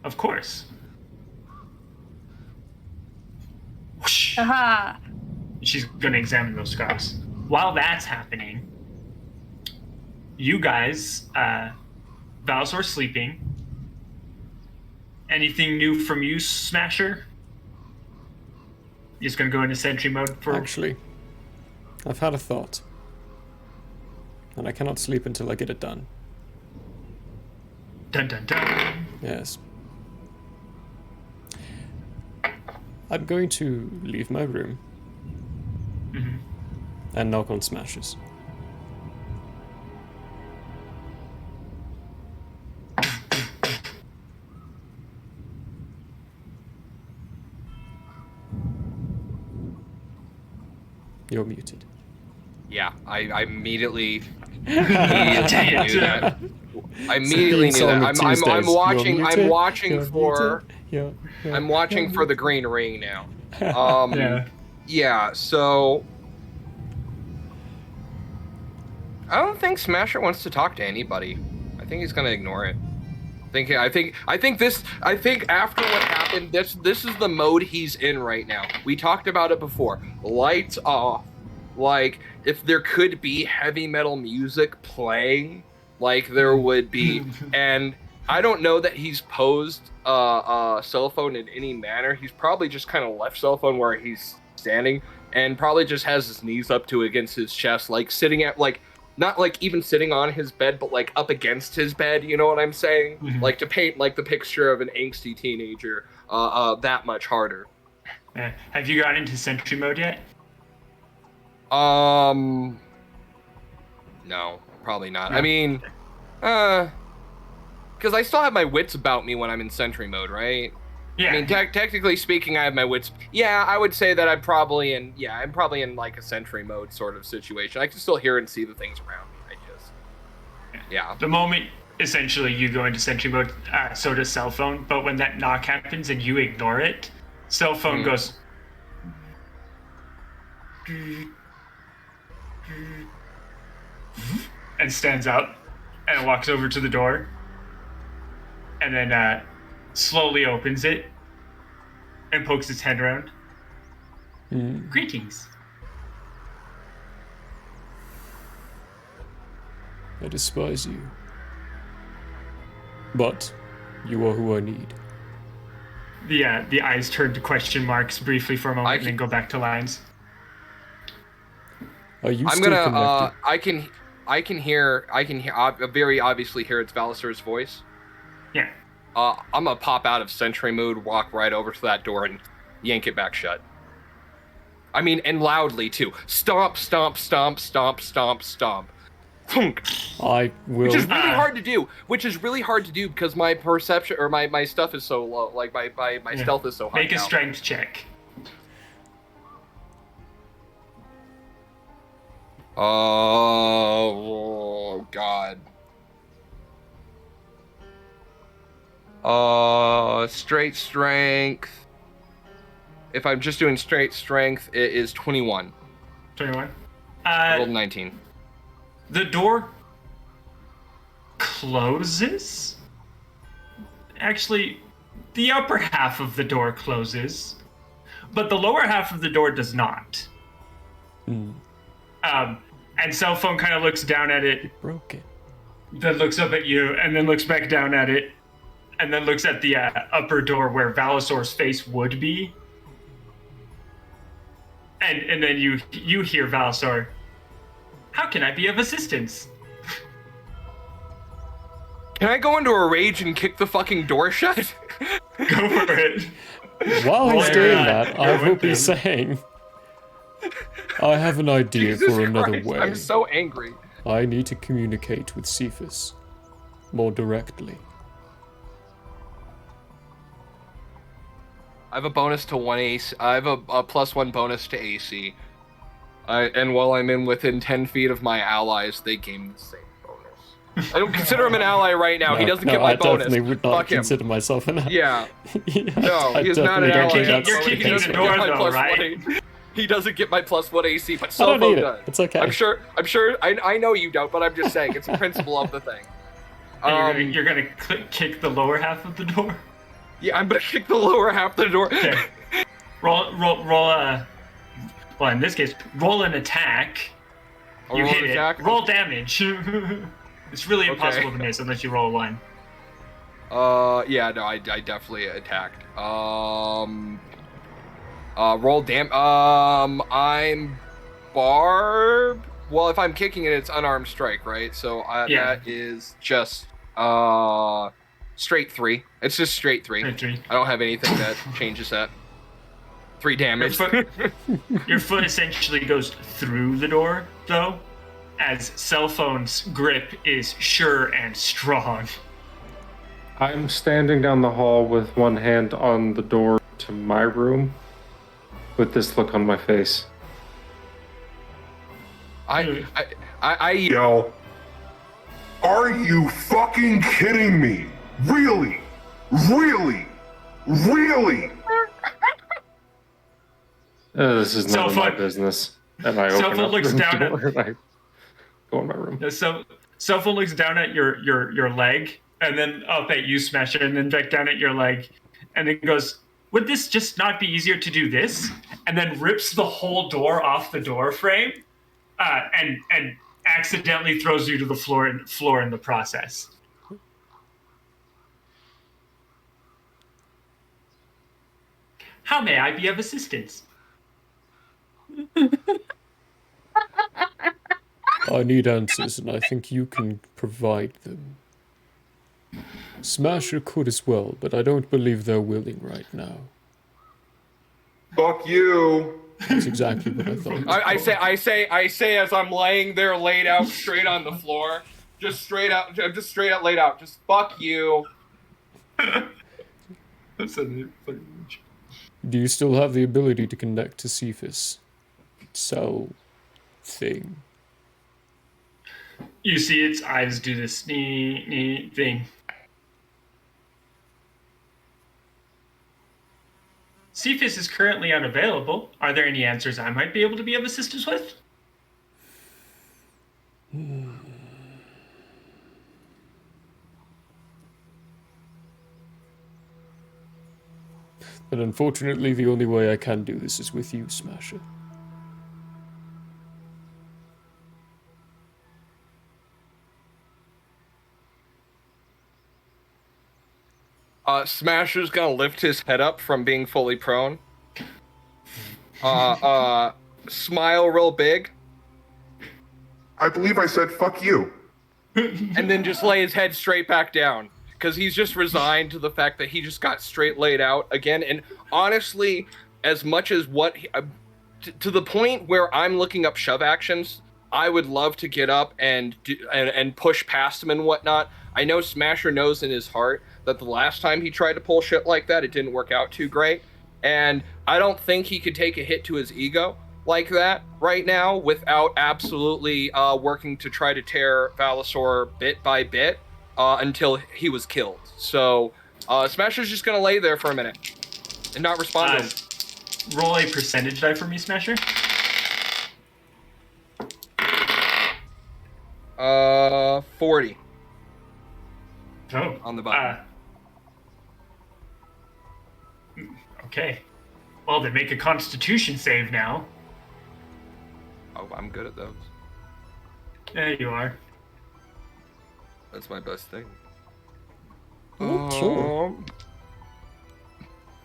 Speaker 1: Of course. Whoosh.
Speaker 5: Aha.
Speaker 1: She's going to examine those scars. While that's happening, you guys, Valsor's sleeping. Anything new from you, Smasher? You're just going to go into sentry mode for...
Speaker 2: Actually, I've had a thought. And I cannot sleep until I get it done.
Speaker 1: Dun dun dun.
Speaker 2: Yes. I'm going to leave my room and knock on Smash's. You're muted.
Speaker 6: Yeah, I immediately knew that. I immediately knew that. I'm watching. I'm watching for. I'm watching for the green ring now. Yeah. So I don't think Smasher wants to talk to anybody. I think he's gonna ignore it. I think after what happened, this is the mode he's in right now. We talked about it before. Lights off. Like, if there could be heavy metal music playing, like there would be, and I don't know that he's posed a cell phone in any manner. He's probably just kind of left cell phone where he's standing, and probably just has his knees up to against his chest, like sitting at, like, not like even sitting on his bed, but like up against his bed, you know what I'm saying?
Speaker 1: Mm-hmm.
Speaker 6: Like to paint like the picture of an angsty teenager that much harder.
Speaker 1: Have you got into sentry mode yet?
Speaker 6: No, probably not. I mean, because I still have my wits about me when I'm in sentry mode, right?
Speaker 1: Yeah.
Speaker 6: I mean, technically speaking, I have my wits. Yeah, I would say that I'm probably in like a sentry mode sort of situation. I can still hear and see the things around me. Yeah.
Speaker 1: The moment, essentially, you go into sentry mode, so does cell phone. But when that knock happens and you ignore it, cell phone goes... and stands up and walks over to the door and then slowly opens it and pokes its head around. Greetings.
Speaker 2: I despise you. But you are who I need.
Speaker 1: The eyes turn to question marks briefly for a moment and then go back to lines.
Speaker 2: Are you
Speaker 6: I'm
Speaker 2: still
Speaker 6: gonna
Speaker 2: connected?
Speaker 6: I can hear very obviously hear it's Valisor's voice.
Speaker 1: Yeah.
Speaker 6: I'm gonna pop out of sentry mode, walk right over to that door and yank it back shut. I mean, and loudly too. Stomp, stomp, stomp, stomp, stomp, stomp.
Speaker 2: I will.
Speaker 6: Which is really hard to do. Because my perception or my stuff is so low. Like my stealth is so high.
Speaker 1: Make a strength check.
Speaker 6: Oh God. Straight strength. If I'm just doing straight strength, it is 21.
Speaker 1: 21.
Speaker 6: I rolled 19.
Speaker 1: The door closes. Actually, the upper half of the door closes, but the lower half of the door does not. And cell phone kind of looks down at it.
Speaker 2: It broke it.
Speaker 1: Then looks up at you, and then looks back down at it, and then looks at the upper door where Valisor's face would be. And then you hear Valisor. How can I be of assistance?
Speaker 6: Can I go into a rage and kick the fucking door shut?
Speaker 1: Go for it.
Speaker 2: While he's doing that, I will be
Speaker 1: him.
Speaker 2: saying, I have an idea
Speaker 6: Jesus
Speaker 2: for another
Speaker 6: Christ,
Speaker 2: way.
Speaker 6: I'm so angry.
Speaker 2: I need to communicate with Cephas more directly.
Speaker 6: I have a bonus to 1 AC. I have a +1 bonus to AC. And while I'm within 10 feet of my allies, they gain the same bonus. I don't consider him an ally right now. He doesn't get my bonus.
Speaker 2: I definitely would not
Speaker 6: Fuck him.
Speaker 2: consider myself an ally.
Speaker 6: Yeah.
Speaker 2: Yeah,
Speaker 6: No,
Speaker 2: I
Speaker 6: he's not
Speaker 2: definitely
Speaker 6: an
Speaker 2: don't
Speaker 6: ally.
Speaker 2: think that's
Speaker 1: You're
Speaker 2: the
Speaker 1: kicking
Speaker 2: case
Speaker 1: the
Speaker 2: with
Speaker 1: door,
Speaker 2: me.
Speaker 1: though, right?
Speaker 6: He doesn't get my +1 AC, but
Speaker 2: I don't
Speaker 6: Selfo
Speaker 2: need it.
Speaker 6: does.
Speaker 2: It's okay.
Speaker 6: I'm sure. I know you don't, but I'm just saying it's a principle of the thing.
Speaker 1: And you're gonna kick the lower half of the door.
Speaker 6: Yeah, I'm gonna kick the lower half of the door.
Speaker 1: Okay. Roll. Well, in this case, roll an attack.
Speaker 6: I'll
Speaker 1: You
Speaker 6: roll
Speaker 1: hit
Speaker 6: an
Speaker 1: it.
Speaker 6: attack.
Speaker 1: Roll damage. It's really impossible
Speaker 6: Okay.
Speaker 1: to miss unless you roll a 1.
Speaker 6: Yeah, no, I definitely attacked. Roll I'm barb. Well, if I'm kicking it, it's unarmed strike, right? So
Speaker 1: Yeah.
Speaker 6: that is just straight 3. It's just straight 3.
Speaker 1: Victory.
Speaker 6: I don't have anything that changes that. 3 damage.
Speaker 1: Your foot essentially goes through the door, though, as cell phone's grip is sure and strong.
Speaker 3: I'm standing down the hall with one hand on the door to my room with this look on my face.
Speaker 6: I
Speaker 7: Yell, are you fucking kidding me? Really? Really? Really?
Speaker 3: This is none of my
Speaker 1: Self-
Speaker 3: business. And I
Speaker 1: Self
Speaker 3: open up
Speaker 1: looks
Speaker 3: the
Speaker 1: down
Speaker 3: door and I go in my room.
Speaker 1: So cell phone looks down at your leg, and then up at you, Smasher, and then back down at your leg, and then goes, "Would this just not be easier to do this?" And then rips the whole door off the door frame, and accidentally throws you to the floor in the process. How may I be of assistance?
Speaker 2: I need answers, and I think you can provide them. Smasher could as well, but I don't believe they're willing right now.
Speaker 7: Fuck you.
Speaker 2: That's exactly what I thought.
Speaker 6: I say as I'm laying there laid out straight on the floor. Just straight out laid out. Just fuck you.
Speaker 2: Do you still have the ability to connect to Cephas? Cell thing.
Speaker 1: You see its eyes do this neat thing. Cephas is currently unavailable. Are there any answers I might be able to be of assistance with?
Speaker 2: But unfortunately, the only way I can do this is with you, Smasher.
Speaker 6: Smasher's gonna lift his head up from being fully prone. Smile real big,
Speaker 7: I believe I said fuck you.
Speaker 6: and then just lay his head straight back down. Because he's just resigned to the fact that he just got straight laid out again. And honestly, as much as to the point where I'm looking up shove actions, I would love to get up and push past him and whatnot. I know Smasher knows in his heart that the last time he tried to pull shit like that, it didn't work out too great. And I don't think he could take a hit to his ego like that right now without absolutely working to try to tear Valisor bit by bit until he was killed. So Smasher's just going to lay there for a minute and not respond to him.
Speaker 1: Roll a percentage die for me, Smasher.
Speaker 6: 40
Speaker 1: Oh.
Speaker 6: on the button.
Speaker 1: Okay. Well, then make a Constitution save now.
Speaker 6: Oh, I'm good at those.
Speaker 1: There you are.
Speaker 6: That's my best thing.
Speaker 2: Sure.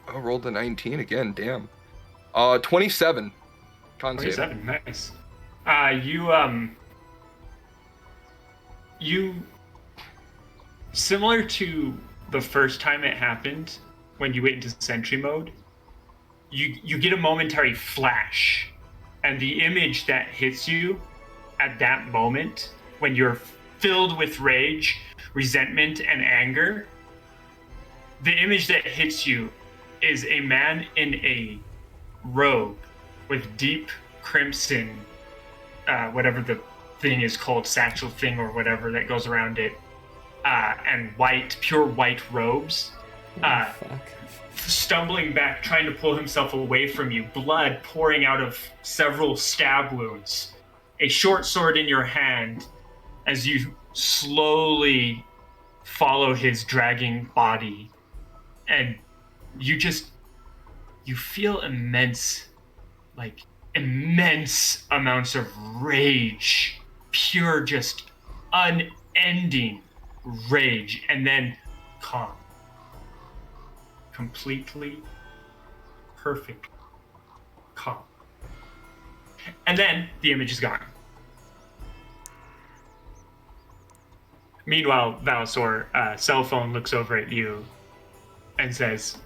Speaker 6: I rolled a 19 again, damn. 27. Con save.
Speaker 1: 27, nice. You similar to the first time it happened when you went into sentry mode, you get a momentary flash, and the image that hits you at that moment when you're filled with rage, resentment, and anger, the image that hits you is a man in a robe with deep crimson, whatever the thing is called, satchel thing or whatever that goes around it, and pure white robes,
Speaker 2: Fuck.
Speaker 1: stumbling back, trying to pull himself away from you, blood pouring out of several stab wounds, a short sword in your hand as you slowly follow his dragging body, and you feel immense amounts of rage, pure, just unending rage, and then calm. Completely, perfect, calm. And then the image is gone. Meanwhile, Valasor, cell phone looks over at you and says,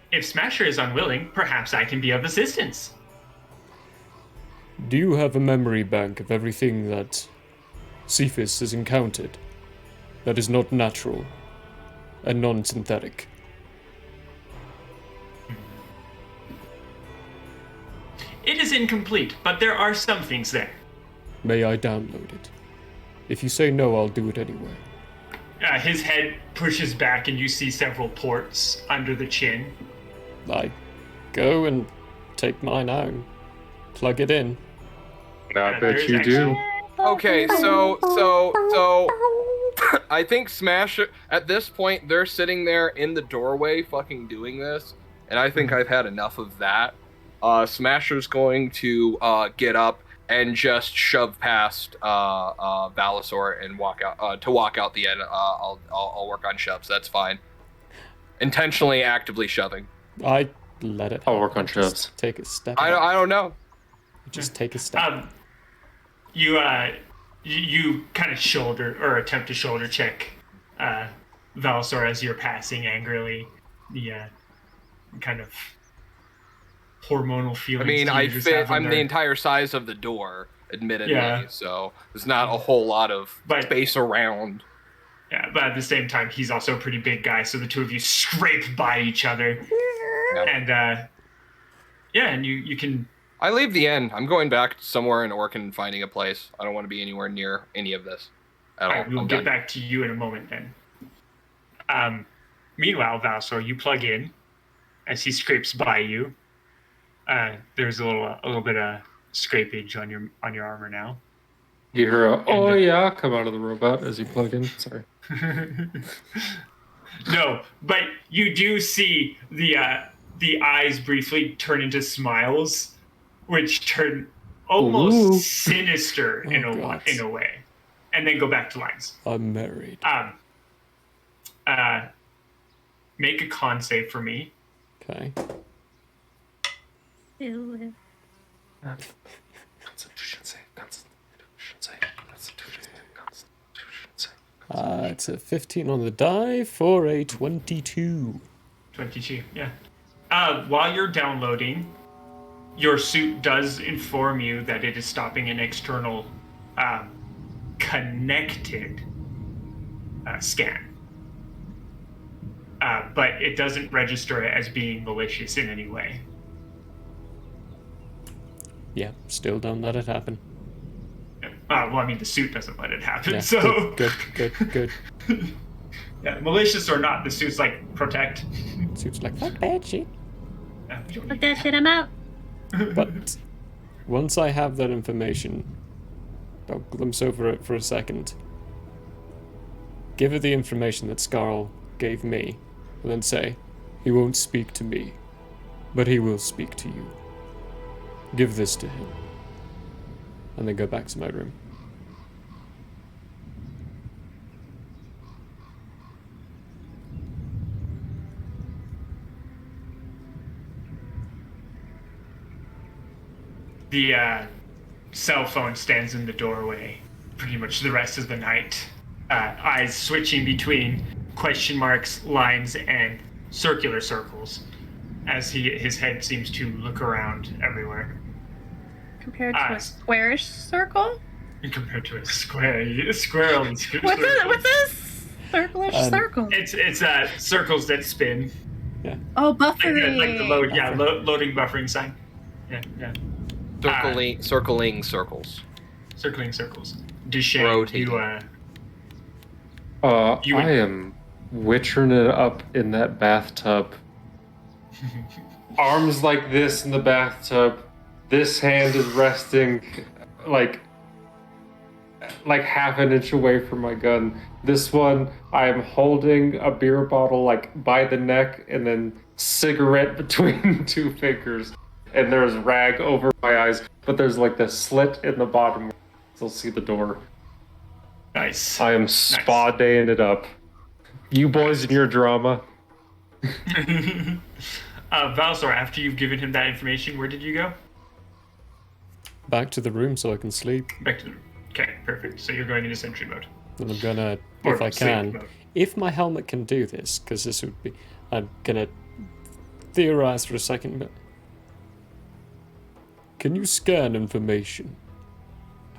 Speaker 1: "If Smasher is unwilling, perhaps I can be of assistance."
Speaker 2: Do you have a memory bank of everything that Cephas has encountered that is not natural and non-synthetic?
Speaker 1: It is incomplete, but there are some things there.
Speaker 2: May I download it? If you say no, I'll do it anyway.
Speaker 1: His head pushes back and you see several ports under the chin.
Speaker 2: I go and take mine out, plug it in.
Speaker 3: I bet you do.
Speaker 6: Okay, so I think Smasher, at this point, they're sitting there in the doorway fucking doing this, and I think I've had enough of that. Smasher's going to get up and just shove past Valasor and walk out the end. I'll work on shoves, that's fine. Intentionally, actively shoving.
Speaker 2: I let it happen.
Speaker 3: I'll work on
Speaker 2: Just
Speaker 3: shoves.
Speaker 2: take a step.
Speaker 6: I don't know.
Speaker 2: Just take a step.
Speaker 1: You kind of shoulder or attempt to shoulder check Valasor as you're passing angrily. The kind of hormonal
Speaker 6: I
Speaker 1: feelings.
Speaker 6: mean,
Speaker 1: you just have
Speaker 6: I'm
Speaker 1: under-
Speaker 6: the entire size of the door, admittedly,
Speaker 1: Yeah.
Speaker 6: so there's not a whole lot of
Speaker 1: But-
Speaker 6: space around.
Speaker 1: Yeah, but at the same time, he's also a pretty big guy, so the two of you scrape by each other, and and you can.
Speaker 6: I leave the inn. I'm going back somewhere in Orkin and finding a place. I don't want to be anywhere near any of this at all.
Speaker 1: We'll
Speaker 6: I'm
Speaker 1: get
Speaker 6: done.
Speaker 1: back to you in a moment then. Meanwhile, Valsor, you plug in as he scrapes by you. There's a little bit of scrapage on your armor now.
Speaker 3: You hear a, "Oh yeah," come out of the robot as you plug in. Sorry.
Speaker 1: No, but you do see the eyes briefly turn into smiles, which turn almost
Speaker 3: Ooh.
Speaker 1: sinister in
Speaker 2: God.
Speaker 1: a way, and then go back to lines.
Speaker 2: I'm married.
Speaker 1: Make a con save for me.
Speaker 2: Okay.
Speaker 3: Constitution save. Constitution save. Constitution save. Constitution save.
Speaker 2: It's a 15 on the die for a 22.
Speaker 1: 22, yeah. While you're downloading, your suit does inform you that it is stopping an external connected scan. But it doesn't register it as being malicious in any way.
Speaker 2: Yeah, still don't let it happen.
Speaker 1: Well, I mean, the suit doesn't let it happen,
Speaker 2: Yeah,
Speaker 1: so...
Speaker 2: good.
Speaker 1: Yeah, malicious or not, the suit's like, protect.
Speaker 2: Suit's like, fuck that shit.
Speaker 1: We don't
Speaker 5: Fuck
Speaker 1: need
Speaker 5: that shit, I'm out.
Speaker 2: But once I have that information, I'll glimpse over it for a second. Give her the information that Scarl gave me, and then say, he won't speak to me, but he will speak to you. Give this to him. And then go back to my room.
Speaker 1: The cell phone stands in the doorway pretty much the rest of the night. Eyes switching between question marks, lines, and circular circles as his head seems to look around everywhere.
Speaker 5: Compared to a squarish circle?
Speaker 1: Compared to a squirrel.
Speaker 5: What's a circlish circle?
Speaker 1: It's circles that spin.
Speaker 5: Oh,
Speaker 1: Like the
Speaker 5: buffering.
Speaker 1: load, yeah,
Speaker 2: Buffering.
Speaker 1: loading buffering sign. Yeah.
Speaker 6: Circling circles.
Speaker 1: Circling circles. Duchesne,
Speaker 6: Rotating.
Speaker 1: You
Speaker 3: I
Speaker 1: would-
Speaker 3: am witchering it up in that bathtub. Arms like this in the bathtub. This hand is resting like half an inch away from my gun. This one, I am holding a beer bottle like by the neck and then cigarette between two fingers. And there's rag over my eyes, but there's like the slit in the bottom where you still see the door.
Speaker 1: Nice.
Speaker 3: I am spa daying it up. You boys in your drama.
Speaker 1: Valsor, after you've given him that information, where did you go?
Speaker 2: Back to the room so I can sleep.
Speaker 1: Back to the... Okay, perfect. So you're going into sentry mode.
Speaker 2: And I'm gonna,
Speaker 1: Or
Speaker 2: if I
Speaker 1: sleep
Speaker 2: can,
Speaker 1: mode.
Speaker 2: if my helmet can do this, because this would be, I'm gonna theorize for a second, but can you scan information,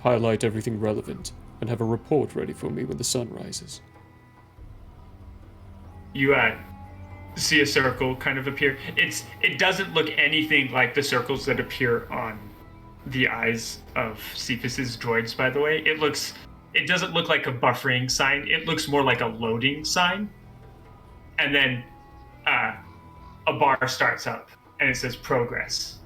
Speaker 2: highlight everything relevant, and have a report ready for me when the sun rises?
Speaker 1: You see a circle kind of appear. It doesn't look anything like the circles that appear on the eyes of Cephas's droids, by the way. It doesn't look like a buffering sign. It looks more like a loading sign. And then a bar starts up and it says progress.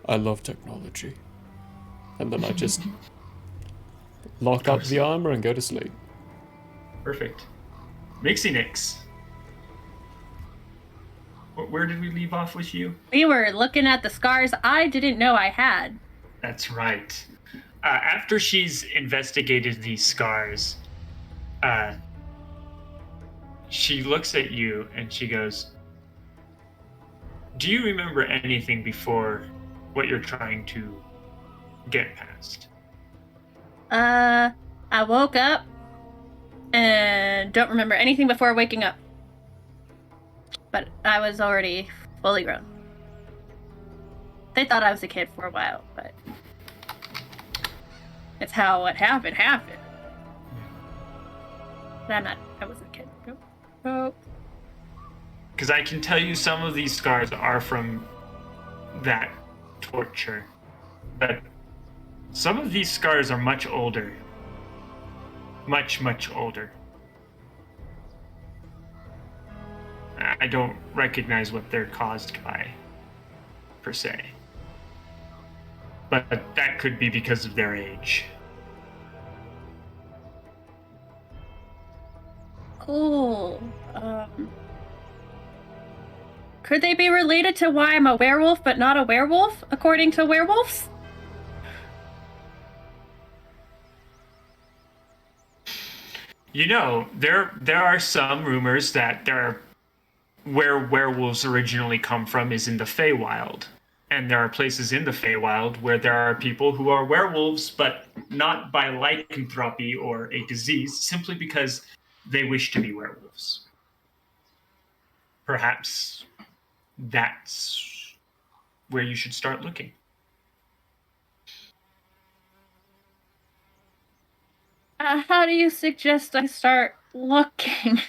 Speaker 2: I love technology. And then I just lock up the armor and go to sleep.
Speaker 1: Perfect. Mixie Nix. Where did we leave off with you?
Speaker 5: We were looking at the scars I didn't know I had.
Speaker 1: That's right. After she's investigated these scars, she looks at you and she goes, do you remember anything before what you're trying to get past?
Speaker 5: I woke up and don't remember anything before waking up. But I was already fully grown. They thought I was a kid for a while, but it's how what happened. But I wasn't a kid. Nope.
Speaker 1: Because I can tell you some of these scars are from that torture. But some of these scars are much older. Much, much older. I don't recognize what they're caused by, per se. But that could be because of their age.
Speaker 5: Cool. Could they be related to why I'm a werewolf but not a werewolf, according to werewolves?
Speaker 1: You know, there are some rumors that where werewolves originally come from is in the Feywild. And there are places in the Feywild where there are people who are werewolves, but not by lycanthropy or a disease, simply because they wish to be werewolves. Perhaps that's where you should start looking.
Speaker 5: How do you suggest I start looking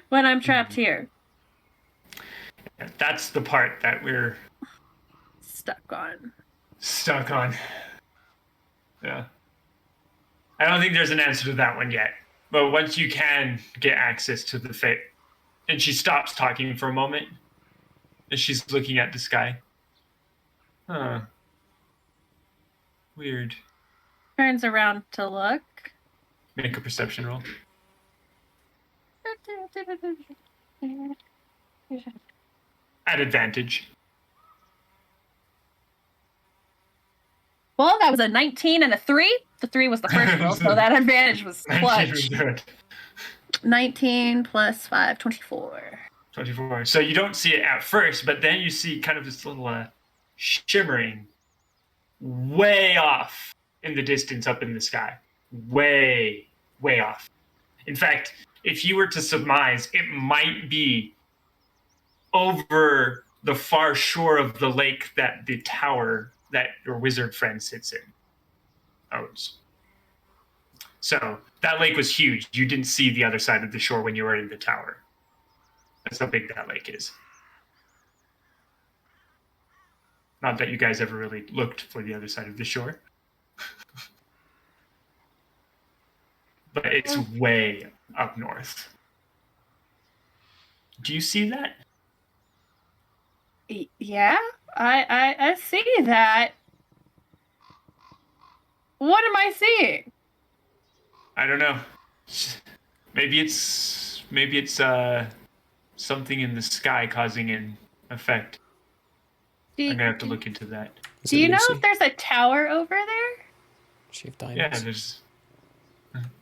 Speaker 5: when I'm trapped here?
Speaker 1: That's the part that we're
Speaker 5: Stuck on.
Speaker 1: Yeah. I don't think there's an answer to that one yet. But once you can get access to the fate, and she stops talking for a moment, and she's looking at the sky. Huh. Weird.
Speaker 5: Turns around to look.
Speaker 1: Make a perception roll. At advantage.
Speaker 5: Well, that was a 19 and a 3. The 3 was the first roll, so that advantage was clutch. 19 plus 5, 24.
Speaker 1: 24. So you don't see it at first, but then you see kind of this little shimmering way off in the distance up in the sky. Way, way off. In fact, if you were to surmise, it might be over the far shore of the lake that the tower that your wizard friend sits in owns. So that lake was huge. You didn't see the other side of the shore when you were in the tower. That's how big that lake is. Not that you guys ever really looked for the other side of the shore. But it's way up north. Do you see that?
Speaker 5: Yeah, I see that. What am I seeing?
Speaker 1: I don't know. Maybe it's something in the sky causing an effect. I'm gonna have to look into that.
Speaker 5: Do you know if there's a tower over there?
Speaker 2: She of
Speaker 1: Yeah,
Speaker 2: diamonds.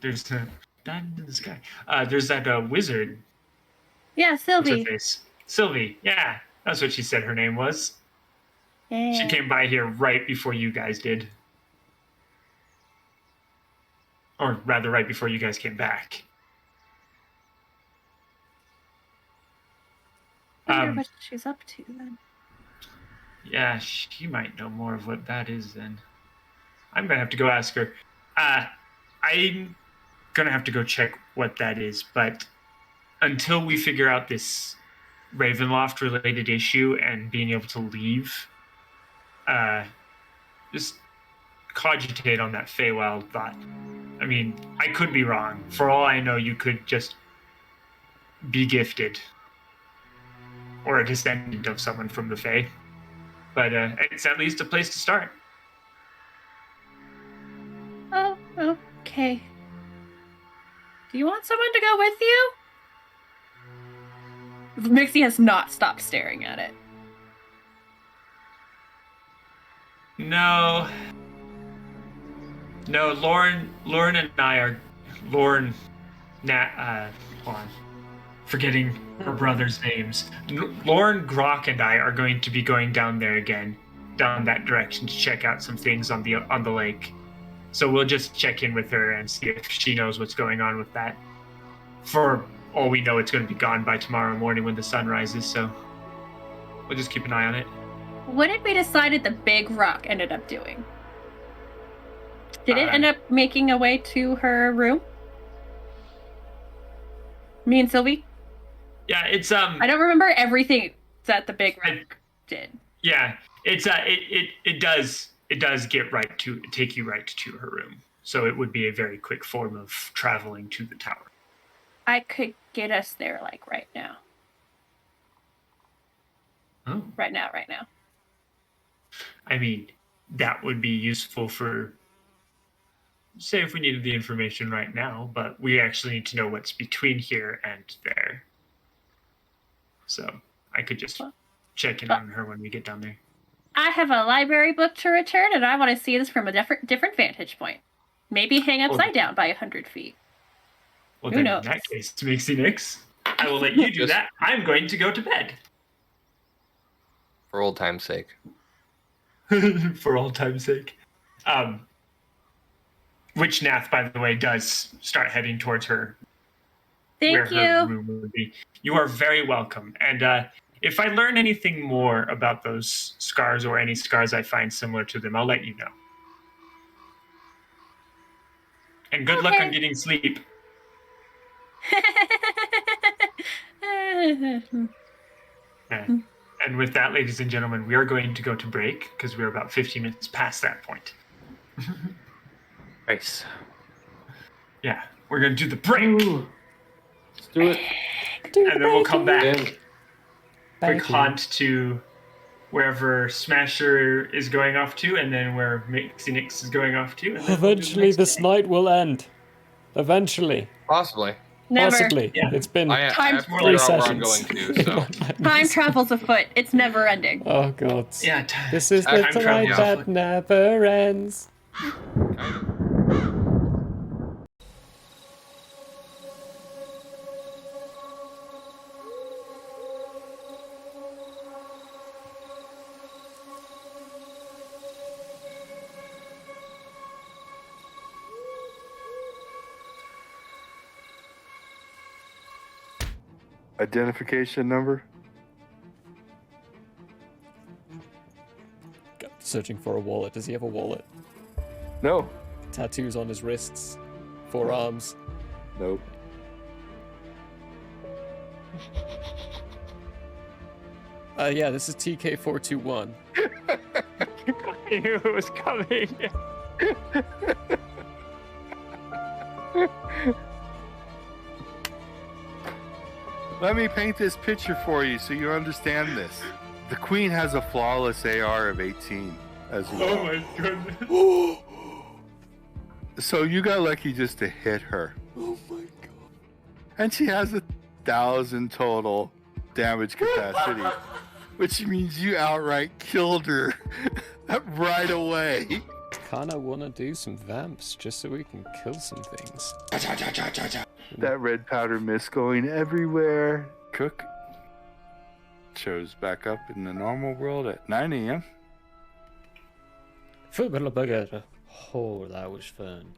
Speaker 1: there's a diamond in the sky. There's that wizard.
Speaker 5: Yeah,
Speaker 1: What's her
Speaker 5: Sylvie.
Speaker 1: face? Sylvie. Yeah, that's what she said her name was.
Speaker 5: Yeah.
Speaker 1: She came by here right before you guys did. Or rather, right before you guys came back.
Speaker 5: I wonder what she's up to then.
Speaker 1: Yeah, she might know more of what that is then. I'm gonna have to go ask her. I'm gonna have to go check what that is, but until we figure out this Ravenloft related issue and being able to leave, just cogitate on that Feywild thought. I mean, I could be wrong. For all I know, you could just be gifted or a descendant of someone from the Fey. But it's at least a place to start.
Speaker 5: Oh, okay. Do you want someone to go with you? Mixie has not stopped staring at it.
Speaker 1: No, Lauren and I are hold on, forgetting her brother's names. Lauren, Grok, and I are going to be going down there again, down that direction to check out some things on the lake. So we'll just check in with her and see if she knows what's going on with that. For all we know, it's going to be gone by tomorrow morning when the sun rises, so we'll just keep an eye on it.
Speaker 5: What did we decide the big rock ended up doing? Did it end up making a way to her room? Me and Sylvie?
Speaker 1: Yeah, it's
Speaker 5: I don't remember everything that the big rock did.
Speaker 1: Yeah, it's it does take you right to her room. So it would be a very quick form of traveling to the tower.
Speaker 5: I could get us there like right now.
Speaker 1: Oh.
Speaker 5: Right now.
Speaker 1: I mean, that would be useful for, say, if we needed the information right now, but we actually need to know what's between here and there. So I could just check in on her when we get down there.
Speaker 5: I have a library book to return, and I want to see this from a different vantage point. Maybe hang upside down by 100 feet.
Speaker 1: Well,
Speaker 5: Who
Speaker 1: then
Speaker 5: knows?
Speaker 1: in that case, Mixie Nix, I will let you do that. I'm going to go to bed.
Speaker 6: For old time's sake.
Speaker 1: For old time's sake. Which Nath, by the way, does start heading towards her.
Speaker 5: Thank
Speaker 1: Her
Speaker 5: you.
Speaker 1: room would be. You are very welcome. And if I learn anything more about those scars or any scars I find similar to them, I'll let you know. And good luck on getting sleep. And with that, ladies and gentlemen, we are going to go to break because we're about 15 minutes past that point.
Speaker 3: Nice.
Speaker 1: Yeah, we're going to do the break.
Speaker 3: Ooh. Let's do it.
Speaker 1: And then we'll come back.
Speaker 3: Yeah.
Speaker 1: Quick haunt to wherever Smasher is going off to, and then where Mixie Nix is going off to. And then
Speaker 2: Eventually, this night will end. Eventually.
Speaker 6: Possibly.
Speaker 5: Never.
Speaker 2: Possibly.
Speaker 1: Yeah.
Speaker 2: It's been
Speaker 6: I have to
Speaker 1: more
Speaker 6: figure
Speaker 1: like
Speaker 6: out where I'm going
Speaker 2: sessions.
Speaker 6: to, so.
Speaker 5: Time travels afoot. It's never ending.
Speaker 2: Oh, God.
Speaker 1: Yeah,
Speaker 2: This is the
Speaker 6: Time
Speaker 2: night
Speaker 6: travel.
Speaker 2: that never ends.
Speaker 6: Kind of.
Speaker 9: Identification number?
Speaker 2: Searching for a wallet. Does he have a wallet?
Speaker 9: No.
Speaker 2: Tattoos on his wrists. forearms.
Speaker 9: Nope.
Speaker 2: Yeah, this is TK421.
Speaker 1: I knew it was coming.
Speaker 9: Let me paint this picture for you so you understand this. The queen has a flawless AR of 18 as well.
Speaker 1: Oh my goodness.
Speaker 9: So you got lucky just to hit her.
Speaker 2: Oh my god.
Speaker 9: And she has 1,000 total damage capacity, which means you outright killed her right away.
Speaker 2: Kinda wanna do some vamps just so we can kill some things.
Speaker 9: That red powder mist going everywhere. Cook shows back up in the normal world at 9 a.m.
Speaker 2: Oh, that was fun.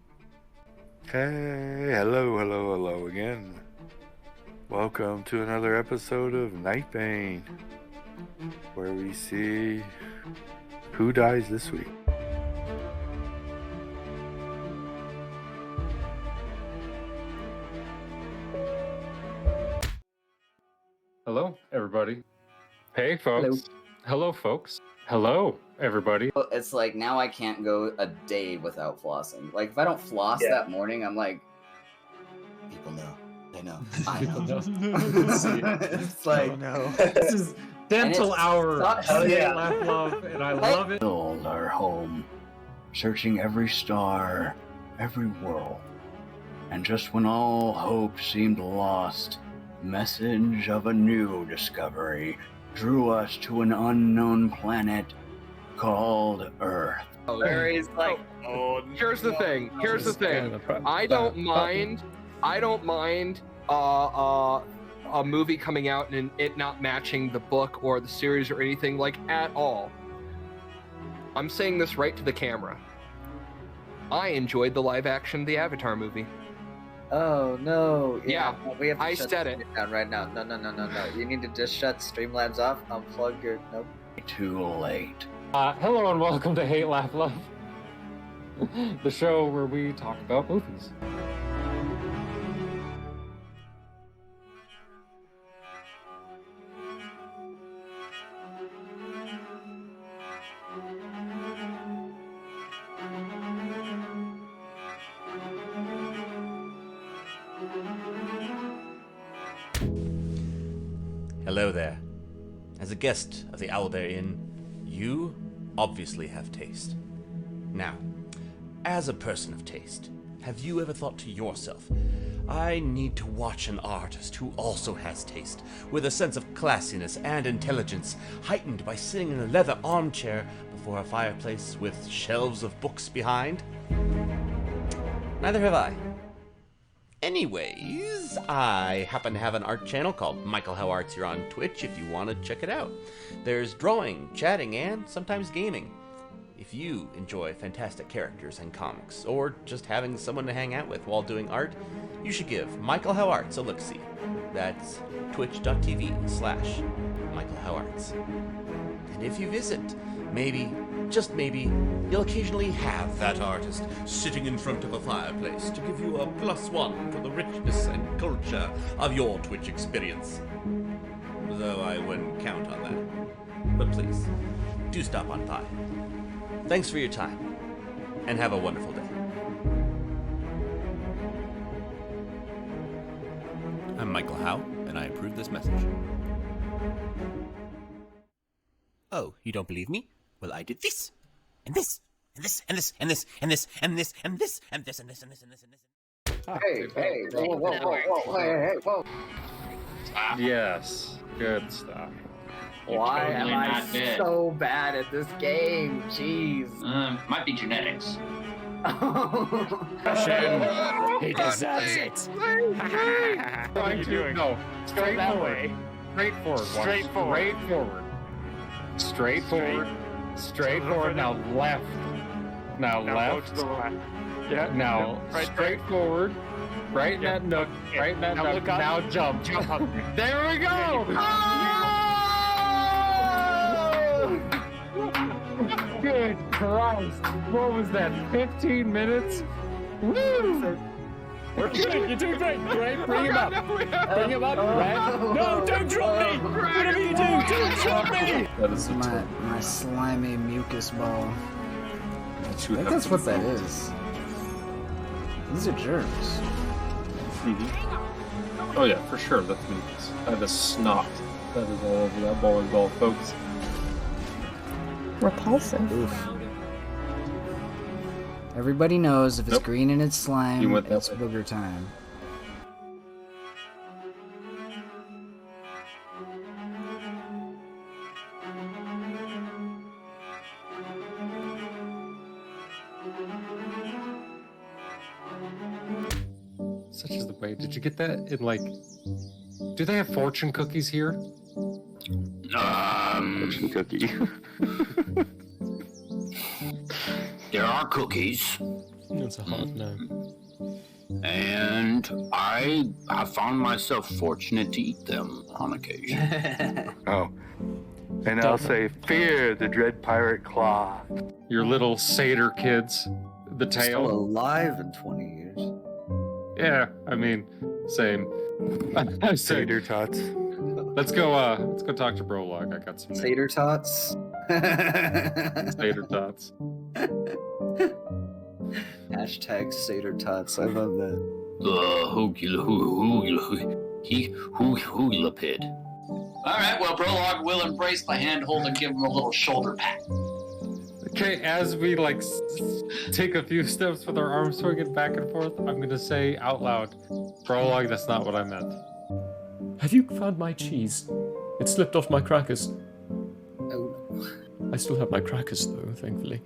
Speaker 9: Hey, hello again. Welcome to another episode of Nightbane, where we see who dies this week.
Speaker 3: Hello, everybody. Hey, folks. Hello, folks. Hello, everybody.
Speaker 10: Well, it's like now I can't go a day without flossing. Like if I don't floss that morning, I'm like, people know. They know. I know. It's like,
Speaker 11: Oh no.
Speaker 3: This is Dental Hour.
Speaker 10: Hell yeah.
Speaker 3: Laugh, love, and I love it.
Speaker 11: Build our home, searching every star, every world. And just when all hope seemed lost, message of a new discovery drew us to an unknown planet called Earth.
Speaker 10: where he's like,
Speaker 6: Here's the thing. I don't mind a movie coming out and it not matching the book or the series or anything like at all. I'm saying this right to the camera. I enjoyed the live action The Avatar movie.
Speaker 10: oh no.
Speaker 6: Yeah,
Speaker 10: we have to
Speaker 6: I
Speaker 10: shut
Speaker 6: said
Speaker 10: this
Speaker 6: it.
Speaker 10: down right now. No. You need to just shut Streamlabs off, unplug your nope.
Speaker 11: Too late.
Speaker 3: Hello and welcome to Hate, Laugh, Love, the show where we talk about movies.
Speaker 12: Hello there. As a guest of the Owlbear Inn, you obviously have taste. Now, as a person of taste, have you ever thought to yourself, I need to watch an artist who also has taste, with a sense of classiness and intelligence, heightened by sitting in a leather armchair before a fireplace with shelves of books behind? Neither have I. Anyways, I happen to have an art channel called Michael How Arts here on Twitch if you want to check it out. There's drawing, chatting, and sometimes gaming. If you enjoy fantastic characters and comics, or just having someone to hang out with while doing art, you should give Michael How Arts a look-see. That's twitch.tv/Michael How Arts. And if you visit, maybe, just maybe, you'll occasionally have that artist sitting in front of a fireplace to give you a +1 for the richness and culture of your Twitch experience. Though I wouldn't count on that. But please, do stop on by. Thanks for your time, and have a wonderful day.
Speaker 13: I'm Michael Howe, and I approve this message. Oh, you don't believe me? Well, I did this, and this, and this, and this, and this, and this, and this, and this, and this, and this, and this, and this, and this.
Speaker 10: Hey, whoa.
Speaker 3: Yes, good stuff.
Speaker 10: Why am I so bad at this game? Jeez.
Speaker 14: Might be genetics.
Speaker 2: He deserves it.
Speaker 1: What are you doing?
Speaker 3: No,
Speaker 1: Straight that way.
Speaker 3: Straightforward. Now left. Now
Speaker 1: Now
Speaker 3: left.
Speaker 1: go to the left. Yeah.
Speaker 3: Now
Speaker 1: right
Speaker 3: straight forward. Right in that nook.
Speaker 1: Yeah.
Speaker 3: Right in that
Speaker 1: Now
Speaker 3: nook.
Speaker 1: look up.
Speaker 3: Now jump.
Speaker 1: Jump up.
Speaker 3: There we go. Good Christ. What was that? 15 minutes? Woo!
Speaker 2: Good, you're doing great. Great, bring him up. Bring him up, Red. No, don't drop me! Whatever you do, don't drop me!
Speaker 3: That is a
Speaker 15: My slimy mucus ball. I
Speaker 3: you
Speaker 15: think
Speaker 3: have
Speaker 15: that's
Speaker 3: to
Speaker 15: what that
Speaker 3: vote.
Speaker 15: is. These are germs.
Speaker 3: Oh yeah, for sure. That's mucus. That is snot. That is all over that bowling ball, folks.
Speaker 16: Repulsive.
Speaker 15: Oof. Everybody knows if it's
Speaker 3: Nope.
Speaker 15: green and it's slime,
Speaker 3: You went that
Speaker 15: it's
Speaker 3: way.
Speaker 15: booger time.
Speaker 3: Such is the way. Did you get that in like? Do they have fortune cookies here?
Speaker 11: Fortune cookie. There are cookies,
Speaker 2: That's a hard no.
Speaker 11: and I have found myself fortunate to eat them on occasion.
Speaker 9: Oh. And I'll say, fear the dread pirate claw.
Speaker 3: Your little satyr kids. The
Speaker 10: Still
Speaker 3: tail.
Speaker 10: alive in 20 years.
Speaker 3: Yeah, I mean, same. I say,
Speaker 9: Tater tots.
Speaker 3: let's go talk to Brolog. I got some
Speaker 10: Tater tots.
Speaker 3: satyr tots.
Speaker 10: Hashtag Satyr tots. I love that.
Speaker 11: Hula pit.
Speaker 14: All right, well, Prologue will embrace the handhold and give him a little shoulder pat.
Speaker 3: Okay, as we like take a few steps with our arms swinging back and forth, I'm gonna say out loud, Prologue, that's not what I meant.
Speaker 2: Have you found my cheese? It slipped off my crackers.
Speaker 10: Oh.
Speaker 2: I still have my crackers though, thankfully.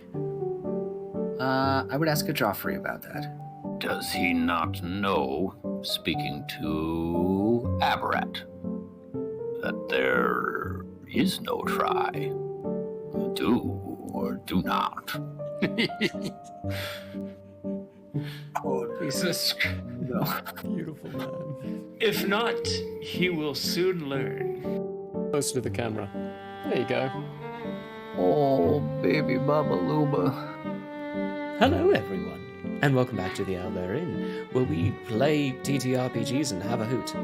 Speaker 10: I would ask a Joffrey about that.
Speaker 11: Does he not know, speaking to Aberrat, that there is no try? Do or do not.
Speaker 10: Oh,
Speaker 3: Jesus.
Speaker 10: No.
Speaker 2: Beautiful man.
Speaker 1: If not, he will soon learn.
Speaker 2: Close to the camera. There you go.
Speaker 10: Oh, baby Baba Luba.
Speaker 2: Hello, everyone, and welcome back to the Owlbear Inn, where we play TTRPGs and have a hoot.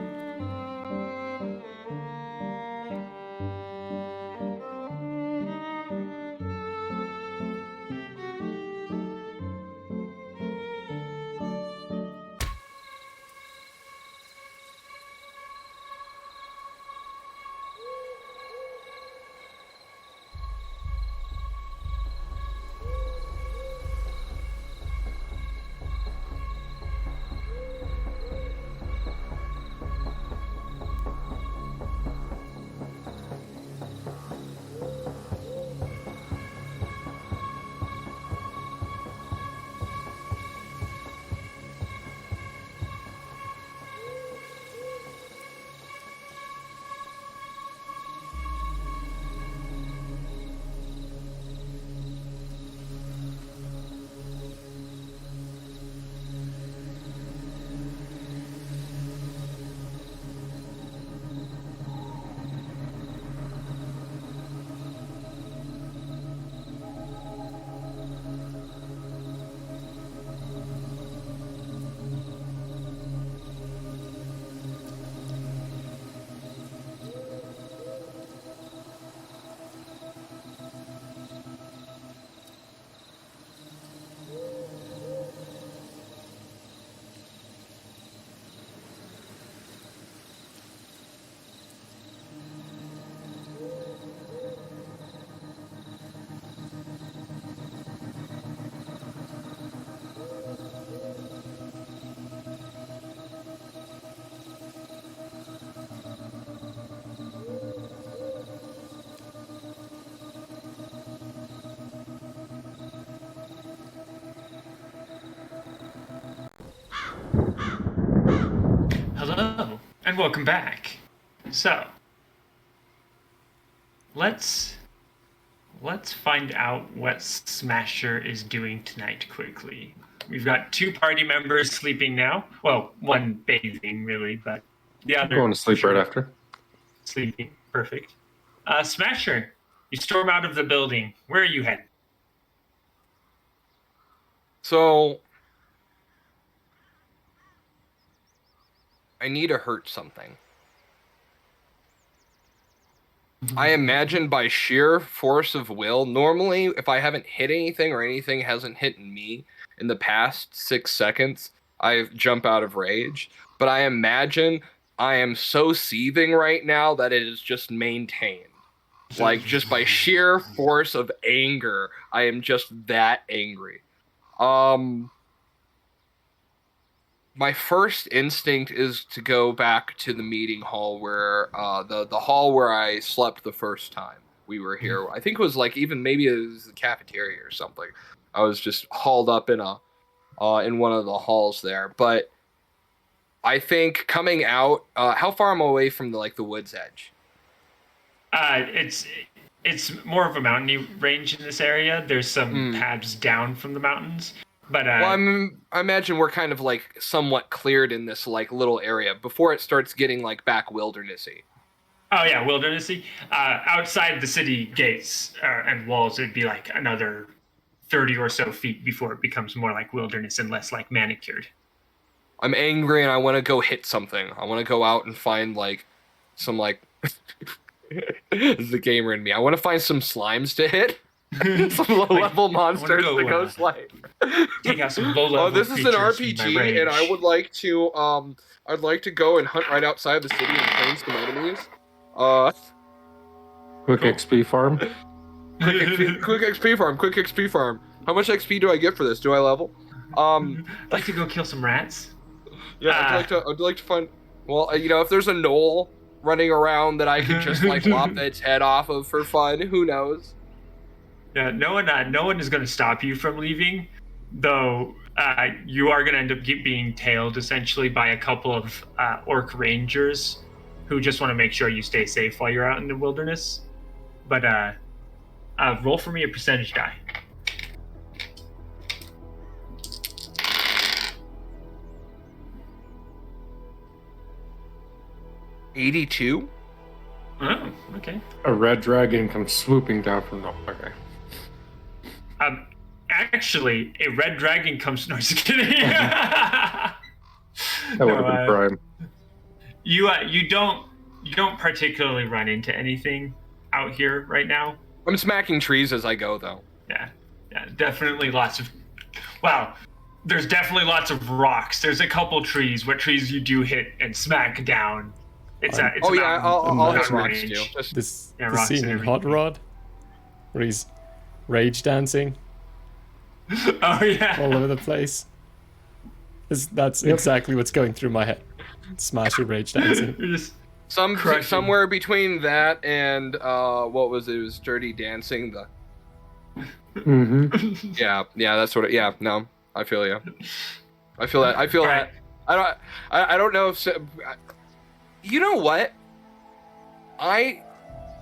Speaker 1: Hello, and welcome back. So, let's find out what Smasher is doing tonight quickly. We've got 2 party members sleeping now. Well, one bathing, really, but the other...
Speaker 3: Going to sleep right after.
Speaker 1: Sleeping. Perfect. Smasher, you storm out of the building. Where are you headed?
Speaker 6: So I need to hurt something. I imagine by sheer force of will, normally if I haven't hit anything or anything hasn't hit me in the past 6 seconds, I jump out of rage. But I imagine I am so seething right now that it is just maintained. Like, just by sheer force of anger, I am just that angry. My first instinct is to go back to the meeting hall where the hall where I slept the first time we were here. I think it was like even maybe it was the cafeteria or something. I was just hauled up in in one of the halls there. But I think coming out, how far am I away from the woods edge?
Speaker 1: It's more of a mountainy range in this area. There's some paths down from the mountains. But
Speaker 6: well, I imagine we're kind of like somewhat cleared in this like little area before it starts getting like back wildernessy.
Speaker 1: Oh yeah, wildernessy. Outside the city gates and walls, it'd be like another 30 or so feet before it becomes more like wilderness and less like manicured.
Speaker 6: I'm angry and I want to go hit something. I want to go out and find like some like this is the gamer in me. I want to find some slimes to hit. Some low-level monsters to go slay.
Speaker 1: Take out some low-level
Speaker 6: this is an RPG, and I would like to I'd like to go and hunt right outside the city and train some enemies.
Speaker 3: Quick XP farm.
Speaker 6: Quick XP farm. How much XP do I get for this? Do I level?
Speaker 1: I'd like to go kill some rats.
Speaker 6: Yeah, I'd like to find. Well, if there's a knoll running around that I could just like lop its head off of for fun, who knows?
Speaker 1: Yeah, no one is going to stop you from leaving, though. You are going to end up being tailed essentially by a couple of orc rangers who just want to make sure you stay safe while you're out in the wilderness. But roll for me a percentage die.
Speaker 6: $82.
Speaker 1: Oh, okay.
Speaker 3: A red dragon comes swooping down from the. Okay.
Speaker 1: Actually, a red dragon comes. No, just kidding.
Speaker 3: That would have been prime.
Speaker 1: You don't particularly run into anything out here right now.
Speaker 6: I'm smacking trees as I go, though.
Speaker 1: Yeah, definitely lots of. Well, there's definitely lots of rocks. There's a couple trees. What trees you do hit and smack down?
Speaker 6: I'll hit rocks too.
Speaker 2: This scene in Hot Rod, where he's rage dancing.
Speaker 1: Oh yeah,
Speaker 2: all over the place. That's exactly what's going through my head. Smash your rage dancing.
Speaker 6: Somewhere between that and what was it? It was Dirty Dancing. Yeah, that's what. No, I feel you. I feel that. I don't know if. You know what? I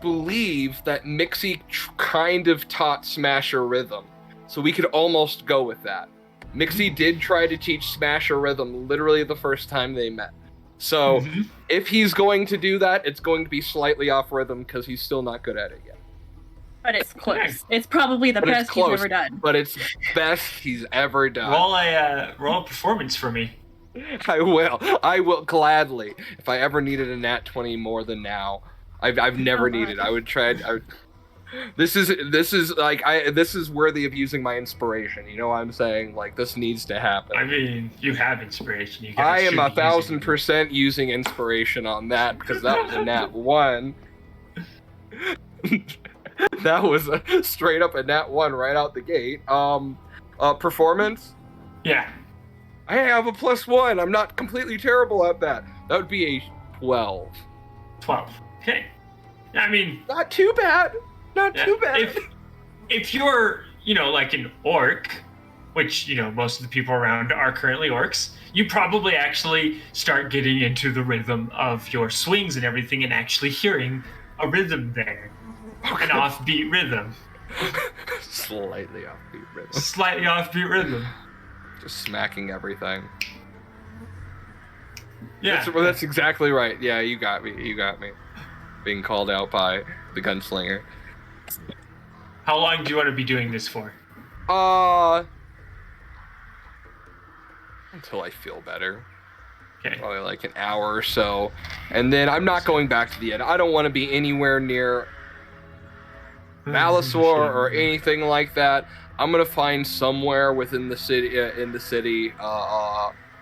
Speaker 6: believe that Mixie kind of taught Smasher rhythm, so we could almost go with that. Mixie did try to teach Smasher rhythm literally the first time they met. So if he's going to do that, it's going to be slightly off rhythm because he's still not good at it yet.
Speaker 5: But it's close. It's probably the best he's ever done.
Speaker 6: But it's best he's ever done.
Speaker 1: Roll a performance for me.
Speaker 6: I will gladly. If I ever needed a nat 20 more than now, I've never needed. I would try. This is worthy of using my inspiration. You know what I'm saying? Like, this needs to happen.
Speaker 1: I mean, you have inspiration.
Speaker 6: I am 1,000% using inspiration on that because that was a nat 1. That was a straight up a nat 1 right out the gate. Performance?
Speaker 1: Yeah.
Speaker 6: I have a +1. I'm not completely terrible at that. That would be a 12.
Speaker 1: 12. Okay. I mean,
Speaker 6: not too bad. Not too bad.
Speaker 1: If you're, like an orc, which, most of the people around are currently orcs, you probably actually start getting into the rhythm of your swings and everything and actually hearing a rhythm there. Okay. An offbeat rhythm.
Speaker 6: Slightly offbeat rhythm.
Speaker 1: Slightly offbeat rhythm.
Speaker 6: Just smacking everything.
Speaker 1: Yeah.
Speaker 6: That's exactly right. Yeah, you got me. Being called out by the gunslinger.
Speaker 1: How long do you want to be doing this for?
Speaker 6: Until I feel better.
Speaker 1: Okay.
Speaker 6: Probably like an hour or so. And then I'm not going back to the inn. I don't want to be anywhere near Valisor or anything like that. I'm gonna find somewhere within the city,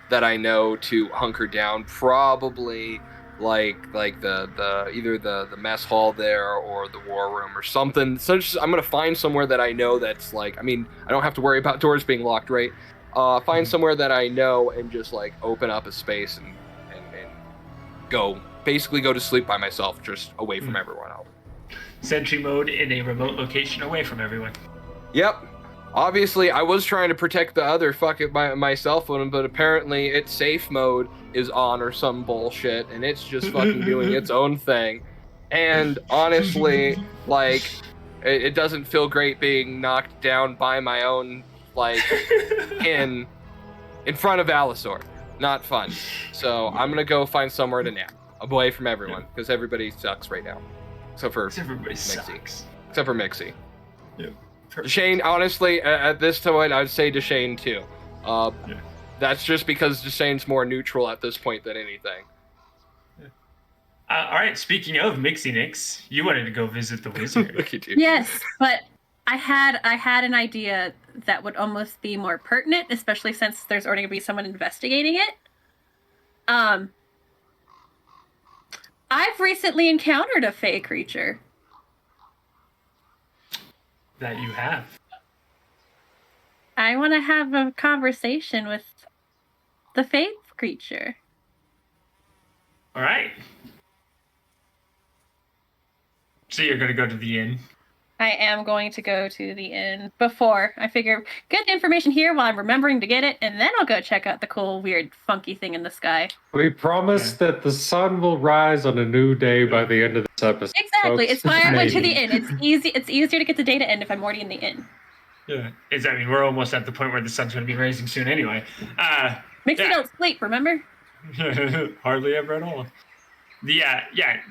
Speaker 6: that I know to hunker down. Probably like the either the mess hall there or the war room or something. So I'm gonna find somewhere that I know that's like. I mean, I don't have to worry about doors being locked, right? Find somewhere that I know and just like open up a space and go to sleep by myself, just away from everyone else.
Speaker 1: Sentry mode in a remote location away from everyone.
Speaker 6: Yep. Obviously, I was trying to protect the other my cell phone, but apparently its safe mode is on or some bullshit, and it's just fucking doing its own thing. And honestly, like, it doesn't feel great being knocked down by my own, like, in front of Alisor. Not fun. So I'm gonna go find somewhere to nap, away from everyone, because everybody sucks right now. Except for Mixie. Except for Mixie.
Speaker 1: Yeah.
Speaker 6: Deshane, honestly, at this point, I'd say Deshane too. That's just because Deshane's more neutral at this point than anything.
Speaker 1: All right, speaking of Mixie Nix, you wanted to go visit the wizard.
Speaker 6: Look at you.
Speaker 5: Yes, but I had an idea that would almost be more pertinent, especially since there's already going to be someone investigating it. I've recently encountered a fey creature.
Speaker 1: That you have.
Speaker 5: I want to have a conversation with the fey creature.
Speaker 1: All right. So you're going to go to the inn?
Speaker 5: I am going to go to the inn before. I figure get the information here while I'm remembering to get it, and then I'll go check out the cool, weird, funky thing in the sky.
Speaker 3: We promise that the sun will rise on a new day by the end of this episode.
Speaker 5: Exactly.
Speaker 3: folks.
Speaker 5: It's why I went to the
Speaker 3: Maybe.
Speaker 5: inn. It's easy. It's easier to get the data in if I'm already in the inn.
Speaker 1: Yeah. I mean, we're almost at the point where the sun's going to be rising soon anyway.
Speaker 5: Makes me don't sleep, remember?
Speaker 1: Hardly ever at all. Yeah.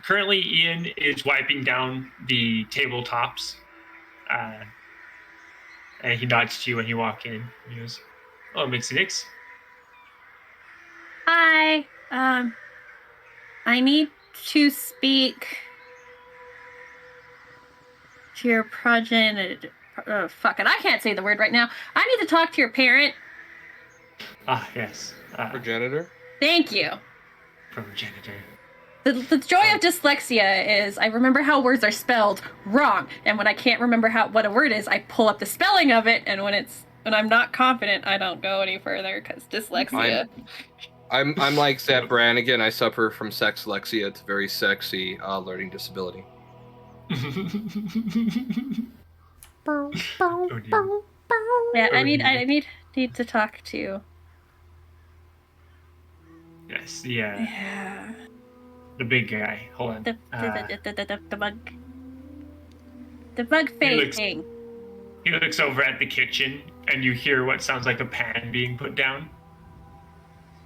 Speaker 1: Currently, Ian is wiping down the tabletops. And he nods to you when you walk in. He goes, "Oh, Mixie Nix."
Speaker 5: Hi. I need to speak to your progenitor. Fuck it. I can't say the word right now. I need to talk to your parent.
Speaker 1: Ah, yes.
Speaker 6: Progenitor?
Speaker 5: Thank you.
Speaker 1: Progenitor.
Speaker 5: The joy of dyslexia is I remember how words are spelled wrong, and when I can't remember what a word is, I pull up the spelling of it, and when I'm not confident, I don't go any further because dyslexia.
Speaker 6: I'm like Zeb Brannigan. I suffer from sexlexia. It's a very sexy learning disability.
Speaker 5: Yeah, I need to talk to.
Speaker 1: Yes, the big guy. Hold on.
Speaker 5: The bug. The bug face thing.
Speaker 1: He looks over at the kitchen, and you hear what sounds like a pan being put down.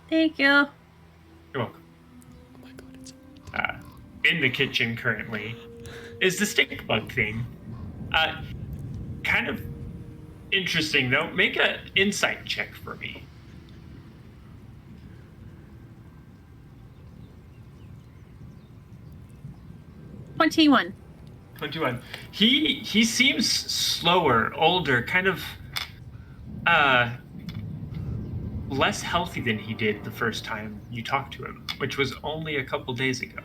Speaker 5: Thank you.
Speaker 1: You're welcome. Oh my god, in the kitchen currently is the stink bug thing. Kind of interesting though. Make an insight check for me.
Speaker 5: 21.
Speaker 1: 21. He seems slower, older, kind of less healthy than he did the first time you talked to him, which was only a couple days ago.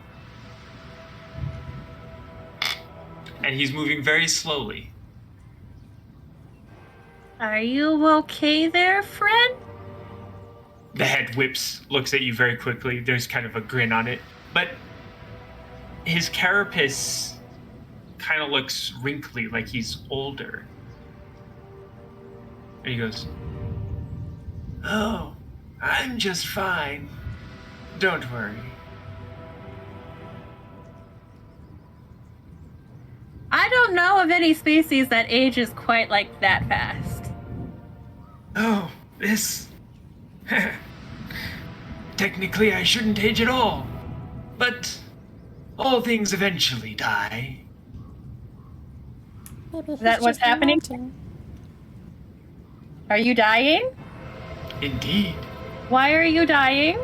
Speaker 1: And he's moving very slowly.
Speaker 5: Are you okay there, friend?
Speaker 1: The head whips, looks at you very quickly. There's kind of a grin on it. But his carapace kind of looks wrinkly, like he's older. And he goes, "Oh, I'm just fine. Don't worry."
Speaker 5: I don't know of any species that ages quite like that fast.
Speaker 1: Oh, this... Technically, I shouldn't age at all. But all things eventually die.
Speaker 5: Is that what's happening? Are you dying?
Speaker 1: Indeed.
Speaker 5: Why are you dying?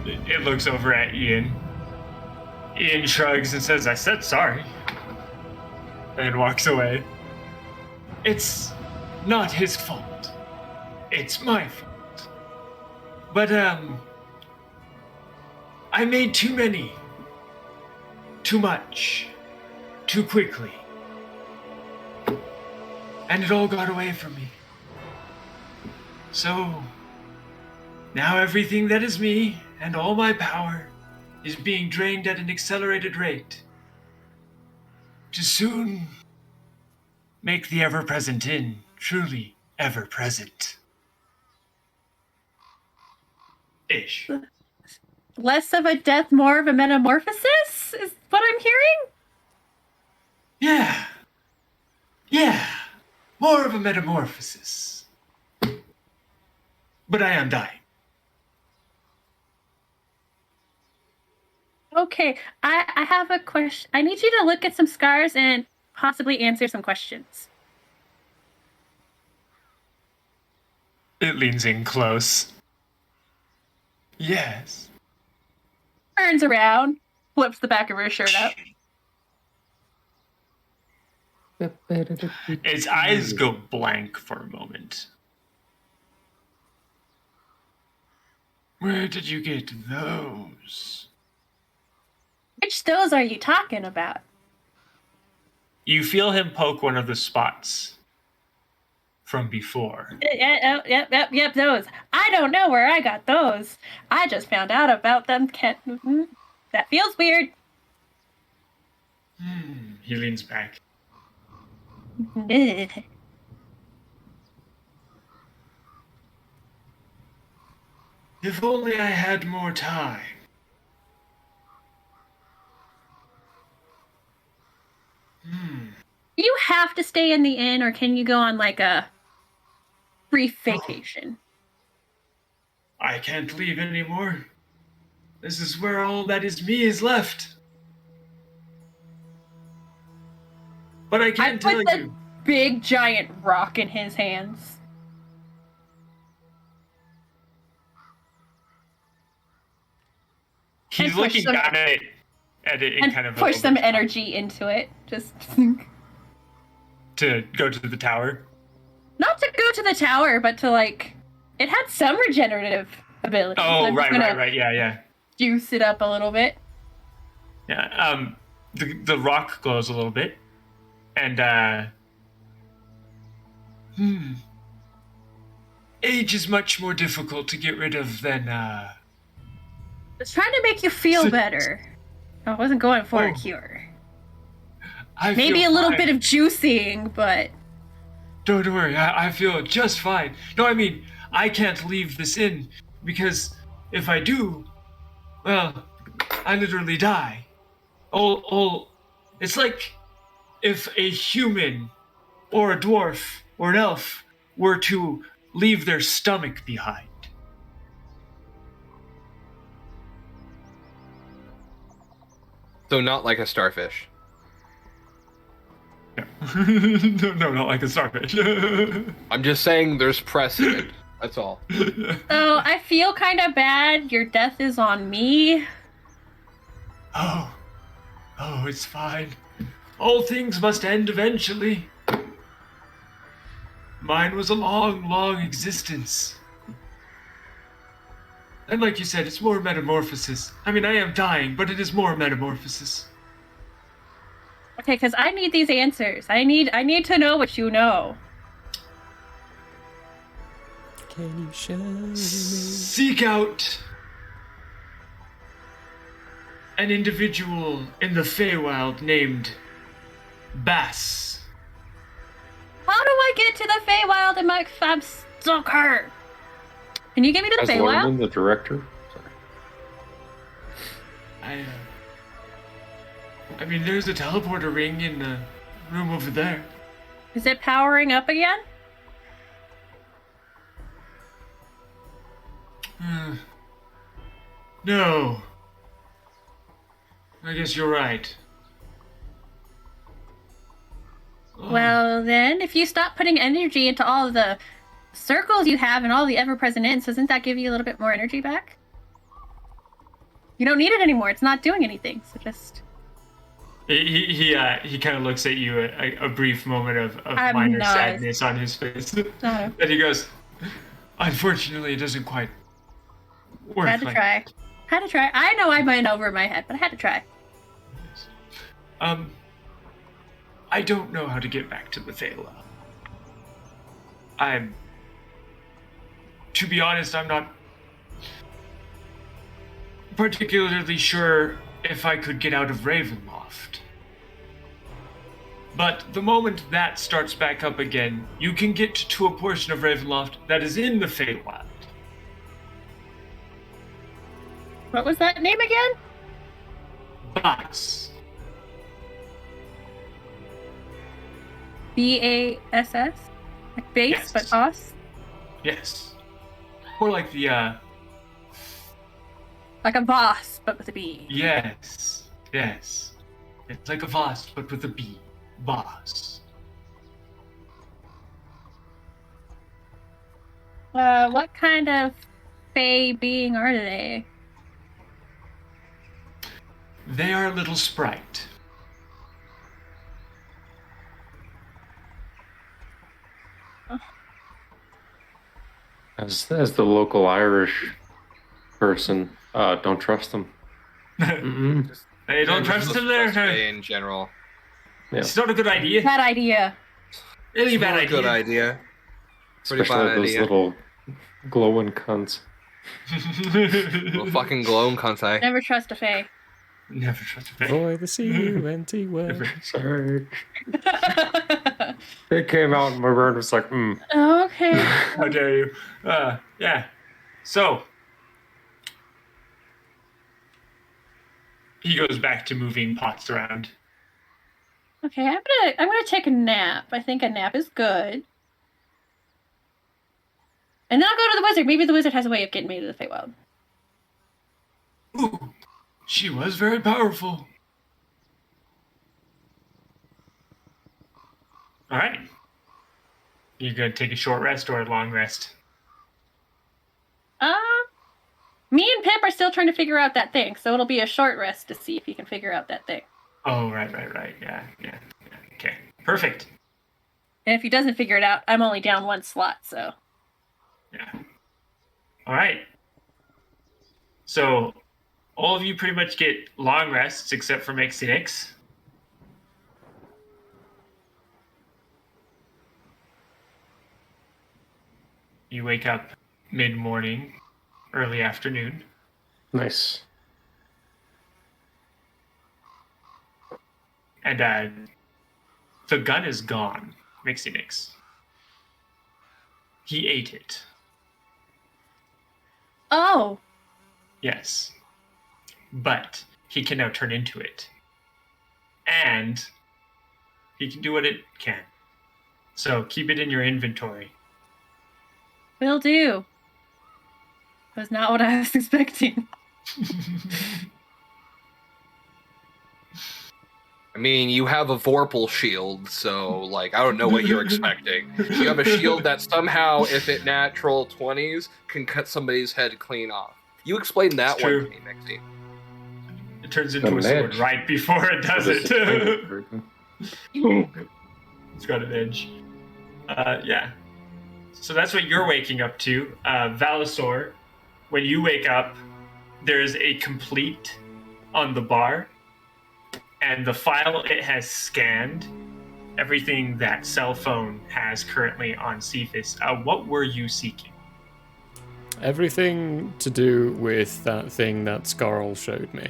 Speaker 1: it looks over at Ian. Ian shrugs and says, "I said sorry," and walks away. It's not his fault. It's my fault. But, I made too many. Too much. Too quickly. And it all got away from me. So, now everything that is me and all my power is being drained at an accelerated rate to soon make the ever-present inn truly ever-present. Ish.
Speaker 5: Less of a death, more of a metamorphosis is what I'm hearing?
Speaker 1: Yeah. More of a metamorphosis. But I am dying.
Speaker 5: Okay, I have a question. I need you to look at some scars and possibly answer some questions.
Speaker 1: It leans in close. Yes.
Speaker 5: Turns around, flips the back of her shirt up.
Speaker 1: Its eyes go blank for a moment. Where did you get those?
Speaker 5: Which those are you talking about?
Speaker 1: You feel him poke one of the spots from before.
Speaker 5: Yep, those. I don't know where I got those. I just found out about them. That feels weird.
Speaker 1: He leans back. If only I had more time.
Speaker 5: You have to stay in the inn, or can you go on like a brief vacation?
Speaker 1: I can't leave anymore. This is where all that is me is left. But I can't tell
Speaker 5: put the
Speaker 1: you.
Speaker 5: Big giant rock in his hands.
Speaker 1: He's looking down at it in kind of
Speaker 5: push some energy into it. Just
Speaker 1: to go to the tower.
Speaker 5: Not to go to the tower, but to it had some regenerative ability.
Speaker 1: Oh, right. Yeah.
Speaker 5: Juice it up a little bit.
Speaker 1: Yeah. The rock glows a little bit, and age is much more difficult to get rid of than
Speaker 5: It's trying to make you feel better. I wasn't going for a cure. Maybe a little bit of juicing, but
Speaker 1: don't worry. I feel just fine. No, I mean I can't leave this inn because if I do, well, I literally die. It's like if a human or a dwarf or an elf were to leave their stomach behind.
Speaker 6: So not like a starfish.
Speaker 1: No, not like a starfish.
Speaker 6: I'm just saying there's precedent. That's all.
Speaker 5: So I feel kind of bad. Your death is on me.
Speaker 1: Oh, it's fine. All things must end eventually. Mine was a long, long existence. And like you said, it's more metamorphosis. I mean, I am dying, but it is more metamorphosis.
Speaker 5: Okay, because I need these answers. I need to know what you know.
Speaker 2: Can you show me?
Speaker 1: Seek out an individual in the Feywild named Bass.
Speaker 5: How do I get to the Feywild and I'm stuck her? Can you get me to the Feywild?
Speaker 3: Lorman, the director.
Speaker 1: Sorry. I mean, there's a teleporter ring in the room over there.
Speaker 5: Is it powering up again?
Speaker 1: No. I guess you're right.
Speaker 5: Well, then, if you stop putting energy into all the circles you have and all the ever-present inns, doesn't that give you a little bit more energy back? You don't need it anymore. It's not doing anything. So just.
Speaker 1: He kind of looks at you, a brief moment of
Speaker 5: I'm
Speaker 1: minor
Speaker 5: not-
Speaker 1: sadness on his face. And he goes, unfortunately, it doesn't quite work.
Speaker 5: Had to try. Had to try. I know I went over my head, but I had to try.
Speaker 1: I don't know how to get back to the Thela. To be honest, I'm not particularly sure if I could get out of Ravenloft. But the moment that starts back up again, you can get to a portion of Ravenloft that is in the Feywild.
Speaker 5: What was that name again?
Speaker 1: Bass.
Speaker 5: BASS? Like base,
Speaker 1: Yes.
Speaker 5: but os?
Speaker 1: Yes. More like the,
Speaker 5: Like a boss, but with a B.
Speaker 1: Yes. Yes. It's like a Voss, but with a B. Boss.
Speaker 5: What kind of Fey being are they?
Speaker 1: They are a little sprite.
Speaker 3: As the local Irish person, don't trust them.
Speaker 1: Hey, don't trust him there.
Speaker 6: In general.
Speaker 3: Yeah.
Speaker 1: It's not a good idea.
Speaker 5: Bad idea.
Speaker 1: Really
Speaker 6: It's
Speaker 1: bad
Speaker 6: not a
Speaker 1: idea.
Speaker 6: good idea. Pretty
Speaker 3: Especially
Speaker 6: bad
Speaker 3: those
Speaker 6: idea.
Speaker 3: little glowing cunts.
Speaker 6: Little fucking glowing cunts, eh?
Speaker 5: Never trust a Fey.
Speaker 1: Never trust a Fey.
Speaker 2: Boy, the C-U-N-T word.
Speaker 3: Sorry. It came out and my brain was like,
Speaker 5: Okay.
Speaker 1: How dare you? Yeah. So he goes back to moving pots around.
Speaker 5: Okay, I'm gonna take a nap. I think a nap is good. And then I'll go to the wizard. Maybe the wizard has a way of getting me to the Feywild.
Speaker 1: Ooh, she was very powerful. All right. You gonna take a short rest or a long rest?
Speaker 5: Me and Pip are still trying to figure out that thing, so it'll be a short rest to see if he can figure out that thing.
Speaker 1: Oh, right. Yeah. Okay, perfect.
Speaker 5: And if he doesn't figure it out, I'm only down one slot, so.
Speaker 1: Yeah. All right. So, all of you pretty much get long rests except for Mexinix. You wake up mid-morning, early afternoon.
Speaker 3: nice.
Speaker 1: And the gun is gone, Mixinix. He ate it.
Speaker 5: Oh!
Speaker 1: Yes. But he can now turn into it. And he can do what it can. So keep it in your inventory.
Speaker 5: Will do. Was not what I was expecting.
Speaker 6: I mean, you have a Vorpal shield, so, like, I don't know what you're expecting. You have a shield that somehow, if it natural 20s, can cut somebody's head clean off. You explained that
Speaker 1: It's
Speaker 6: one
Speaker 1: true.
Speaker 6: to me, Mixie.
Speaker 1: It turns into
Speaker 3: Got
Speaker 1: a
Speaker 3: an
Speaker 1: sword
Speaker 3: edge.
Speaker 1: right before it does
Speaker 3: This
Speaker 1: it.
Speaker 3: is-
Speaker 1: It's got an edge. Yeah. So that's what you're waking up to. Valisor, when you wake up, there's a complete on the bar, and the file it has scanned, everything that cell phone has currently on Cephas. What were you seeking?
Speaker 2: Everything to do with that thing that Scarl showed me.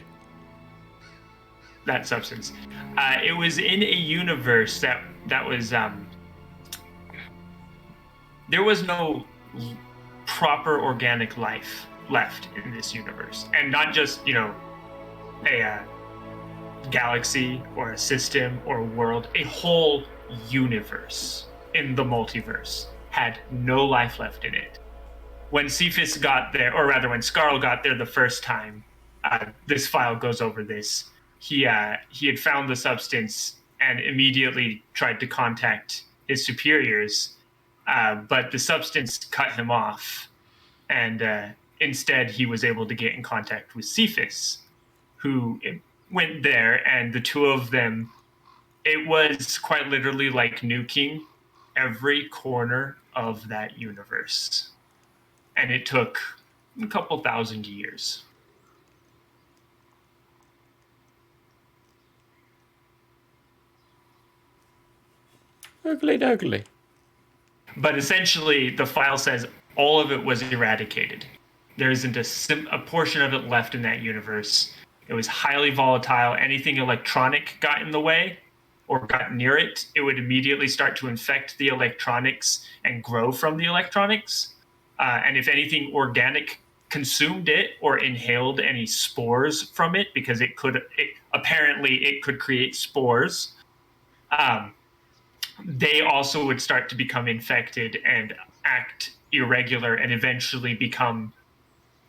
Speaker 1: That substance. It was in a universe that was there was no proper organic life left in this universe, and not just a galaxy or a system or a world. A whole universe in the multiverse had no life left in it. When Cephas got there, or rather when Scarl got there the first time, this file goes over this. He had found the substance and immediately tried to contact his superiors, but the substance cut him off, and instead, he was able to get in contact with Cephas, who went there, and the two of them, it was quite literally like nuking every corner of that universe. And it took a couple thousand years.
Speaker 2: Oogly doogly.
Speaker 1: But essentially, the file says all of it was eradicated. There isn't a portion of it left in that universe. It was highly volatile. Anything electronic got in the way or got near it, it would immediately start to infect the electronics and grow from the electronics. And if anything organic consumed it or inhaled any spores from it, because apparently it could create spores, they also would start to become infected and act irregular and eventually become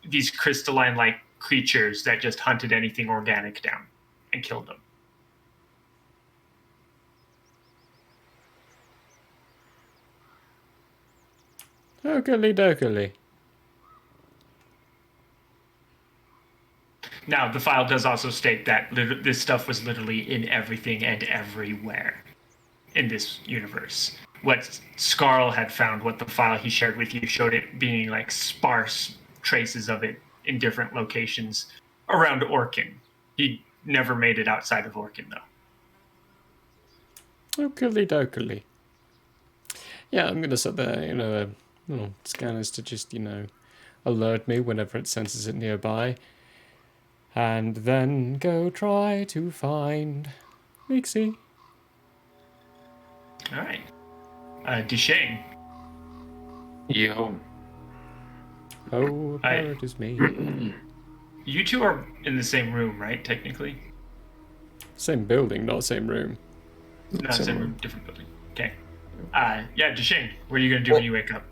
Speaker 1: these crystalline-like creatures that just hunted anything organic down and killed them.
Speaker 2: Oogly doogly.
Speaker 1: Now, the file does also state that this stuff was literally in everything and everywhere in this universe. What Scarl had found, what the file he shared with you showed it being like sparse traces of it in different locations around Orkin. He never made it outside of Orkin, though.
Speaker 2: Oogly doogly. Yeah, I'm gonna set the little scanners to just alert me whenever it senses it nearby, and then go try to find Mixie.
Speaker 1: All right. Duchesne.
Speaker 3: Yo.
Speaker 2: Oh, there it is me.
Speaker 1: You two are in the same room, right? Technically.
Speaker 2: Same building, not same room.
Speaker 1: Not same room, different building. Okay. Yeah, Duchesne, what are you gonna do when you wake up?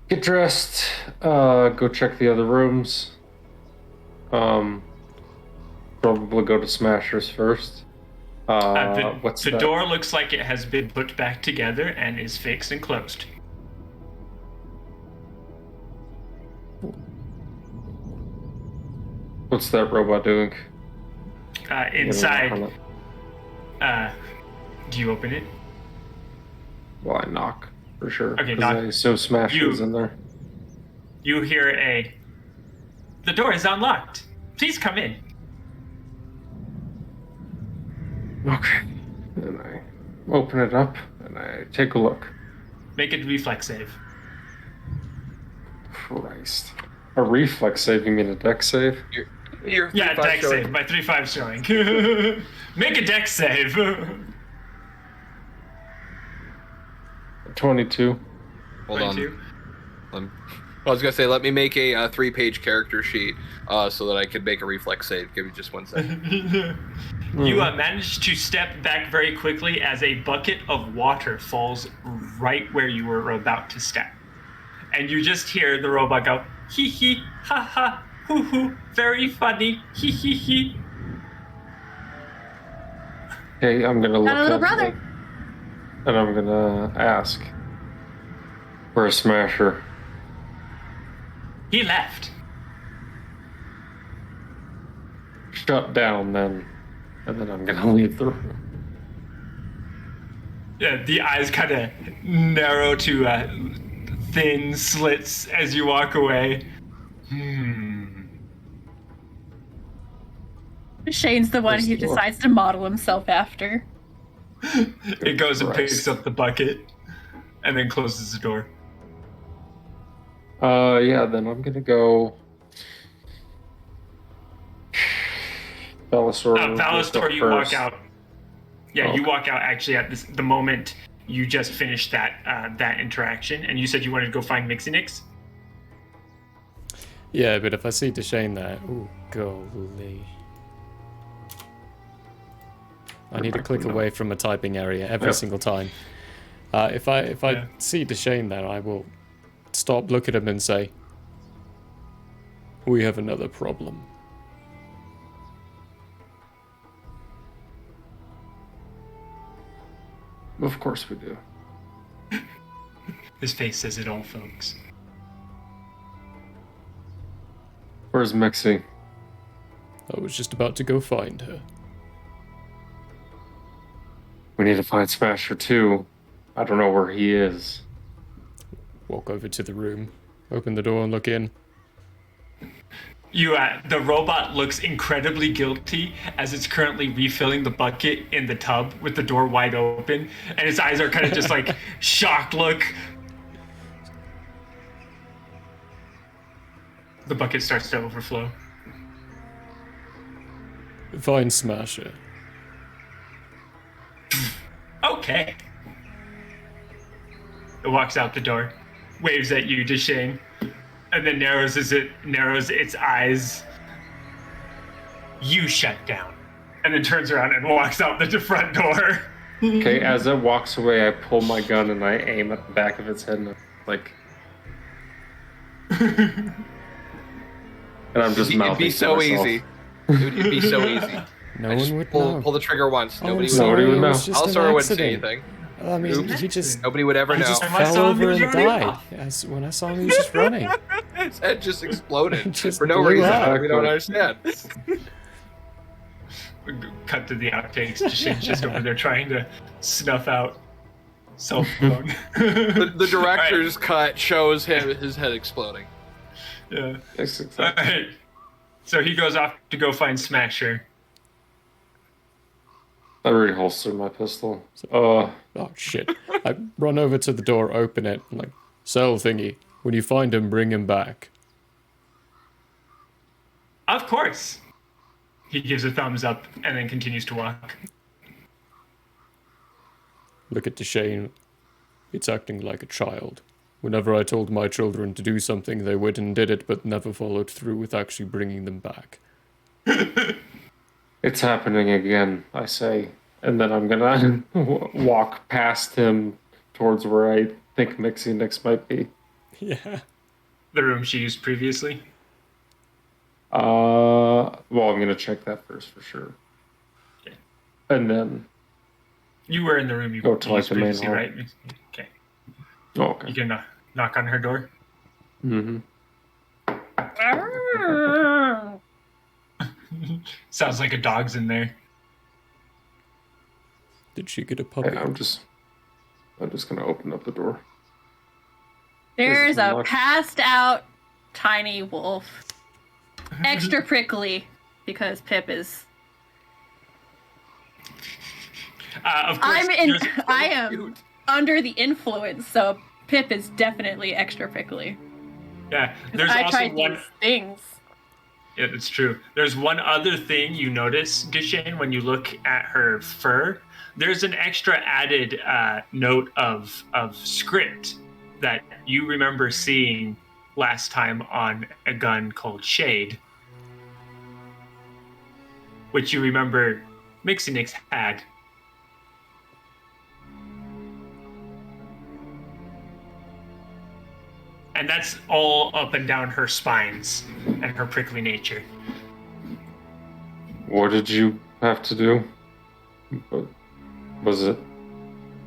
Speaker 3: Get dressed. Go check the other rooms. Probably go to Smashers first. What's
Speaker 1: the
Speaker 3: that?
Speaker 1: door looks like it has been put back together and is fixed and closed.
Speaker 3: What's that robot doing?
Speaker 1: Inside. Do you open it?
Speaker 3: Well, I knock for sure.
Speaker 1: Okay,
Speaker 3: 'cause
Speaker 1: knock.
Speaker 3: I assume Smashers in there.
Speaker 1: You hear the door is unlocked. Please come in.
Speaker 3: Okay. And I open it up and I take a look.
Speaker 1: Make a reflex save.
Speaker 3: Christ. A reflex save? You mean a dex save?
Speaker 1: Yeah, dex save. My 3-5 showing. Make a dex save.
Speaker 3: 22.
Speaker 6: Hold on. I was gonna say, let me make a 3-page character sheet so that I could make a reflex save. Give me just 1 second.
Speaker 1: You managed to step back very quickly as a bucket of water falls right where you were about to step. And you just hear the robot go, hee hee, ha ha, hoo hoo, very funny, hee hee hee.
Speaker 3: Okay, I'm gonna look
Speaker 5: Got a little
Speaker 3: at
Speaker 5: brother.
Speaker 3: it, and I'm gonna ask. Where's Smasher?
Speaker 1: He left.
Speaker 3: Shut down then. And then I'm gonna leave the room.
Speaker 1: Yeah, the eyes kind of narrow to thin slits as you walk away.
Speaker 5: Shane's the one
Speaker 1: Where's
Speaker 5: who
Speaker 1: the door?
Speaker 5: decides to model himself after.
Speaker 1: It goes and
Speaker 3: Christ.
Speaker 1: picks up the bucket and then closes the door.
Speaker 3: Yeah, then I'm gonna go. Balastor.
Speaker 1: Balastor, you walk out. Yeah,
Speaker 3: Oh,
Speaker 1: you
Speaker 3: okay.
Speaker 1: walk out actually at the moment you just finished that interaction, and you said you wanted to go find Mixinix.
Speaker 2: Yeah, but if I see Duchesne there, ooh, golly. I need to click away from a typing area every
Speaker 3: Yep.
Speaker 2: single time. If I see Duchesne there, I will stop, look at him, and say, "We have another problem."
Speaker 3: Of course we do.
Speaker 1: His face says it all, folks.
Speaker 3: Where's Mixie?
Speaker 2: I was just about to go find her.
Speaker 3: We need to find Smasher too. I don't know where he is.
Speaker 2: Walk over to the room, open the door and look in.
Speaker 1: The robot looks incredibly guilty as it's currently refilling the bucket in the tub with the door wide open, and its eyes are kind of just like shocked look. The bucket starts to overflow.
Speaker 2: Find Smasher.
Speaker 1: Okay. It walks out the door, waves at you, Deshane, and then narrows its eyes. You shut down, and then turns around and walks out the front door.
Speaker 3: Okay, as it walks away, I pull my gun and I aim at the back of its head and like. And I'm just mouthing.
Speaker 6: It'd be
Speaker 3: to
Speaker 6: so
Speaker 3: myself.
Speaker 6: easy. It'd be so easy.
Speaker 2: No
Speaker 6: I just
Speaker 2: one would
Speaker 6: pull,
Speaker 2: know.
Speaker 6: pull the trigger once.
Speaker 2: Oh,
Speaker 6: Nobody
Speaker 2: I'm
Speaker 6: would
Speaker 2: sorry,
Speaker 3: would
Speaker 2: it
Speaker 3: know.
Speaker 2: was just an
Speaker 6: Alstor wouldn't say
Speaker 2: accident.
Speaker 6: anything.
Speaker 2: I mean,
Speaker 6: Oops.
Speaker 2: he just
Speaker 6: Nobody would ever know.
Speaker 2: just fell over and died. When I saw him, he was just running.
Speaker 6: His head just exploded
Speaker 2: Just
Speaker 6: for no
Speaker 2: blew
Speaker 6: reason.
Speaker 2: up.
Speaker 6: We don't understand.
Speaker 1: Cut to the outtakes. Deshane's just over there trying to snuff out cell phone.
Speaker 6: The director's cut shows his head exploding.
Speaker 1: Yeah.
Speaker 3: Yes,
Speaker 1: All right. So he goes off to go find Smasher.
Speaker 3: I reholstered my pistol.
Speaker 2: Oh shit. I run over to the door, open it, I'm like, cell thingy. When you find him, bring him back.
Speaker 1: Of course. He gives a thumbs up and then continues to walk.
Speaker 2: Look at Deshane. It's acting like a child. Whenever I told my children to do something, they went and did it, but never followed through with actually bringing them back.
Speaker 3: It's happening again, I say. And then I'm gonna walk past him towards where I think Mixie Nix might be.
Speaker 2: Yeah.
Speaker 1: The room she used previously.
Speaker 3: Well, I'm gonna check that first for sure.
Speaker 1: Okay.
Speaker 3: And then
Speaker 1: You were in the room you
Speaker 3: go to like
Speaker 1: used
Speaker 3: the main
Speaker 1: previously,
Speaker 3: hall.
Speaker 1: right? Okay.
Speaker 3: Oh, okay.
Speaker 1: You can knock on her door.
Speaker 3: Mm-hmm.
Speaker 1: Sounds like a dog's in there.
Speaker 2: Did she get a puppy?
Speaker 3: Yeah, I'm just gonna open up the door.
Speaker 5: There's a
Speaker 3: Look.
Speaker 5: passed out tiny wolf. Extra prickly because Pip is.
Speaker 1: Of course,
Speaker 5: I am under the influence, so Pip is definitely extra prickly.
Speaker 1: Yeah, there's
Speaker 5: I
Speaker 1: also
Speaker 5: tried
Speaker 1: one.
Speaker 5: these things.
Speaker 1: Yeah, it's true. There's one other thing you notice, Deshane, when you look at her fur. There's an extra added note of script that you remember seeing last time on a gun called Shade, which you remember Mixinix had. And that's all up and down her spines and her prickly nature.
Speaker 3: What did you have to do? Was it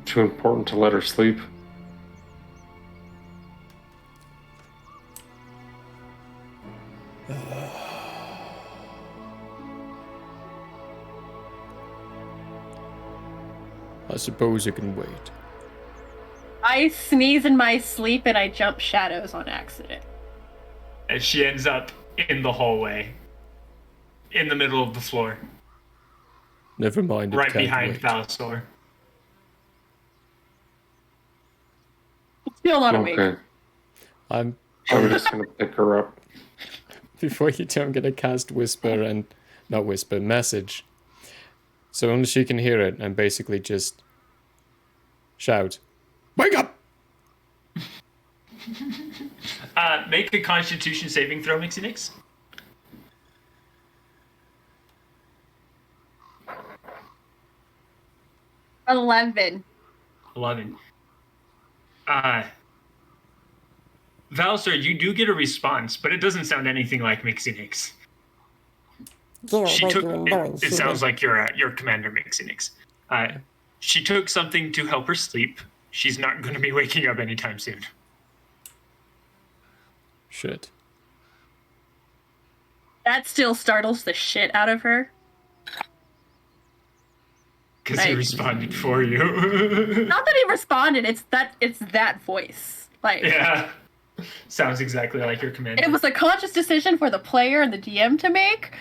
Speaker 3: too important to let her sleep?
Speaker 2: I suppose it can wait.
Speaker 5: I sneeze in my sleep and I jump shadows on accident.
Speaker 1: And she ends up in the hallway, in the middle of the floor,
Speaker 2: Never mind. It
Speaker 1: right
Speaker 2: can't
Speaker 1: behind
Speaker 2: wait.
Speaker 1: Valasor.
Speaker 5: Still not awake.
Speaker 3: Okay.
Speaker 2: I'm
Speaker 3: just gonna pick her up.
Speaker 2: Before you do, I'm gonna cast Whisper and not Whisper, Message. So only she can hear it and basically just shout, "Wake up!"
Speaker 1: Make a Constitution saving throw, Mixinix.
Speaker 5: $11.
Speaker 1: 11. Valasor, you do get a response, but it doesn't sound anything like Mixinix. It sounds like your Commander Mixinix. She took something to help her sleep. she's not going to be waking up anytime soon.
Speaker 2: Shit.
Speaker 5: That still startles the shit out of her.
Speaker 1: Because he responded for you.
Speaker 5: Not that he responded, it's that voice. Like,
Speaker 1: yeah. Sounds exactly like your commander.
Speaker 5: it was a conscious decision for the player and the DM to make,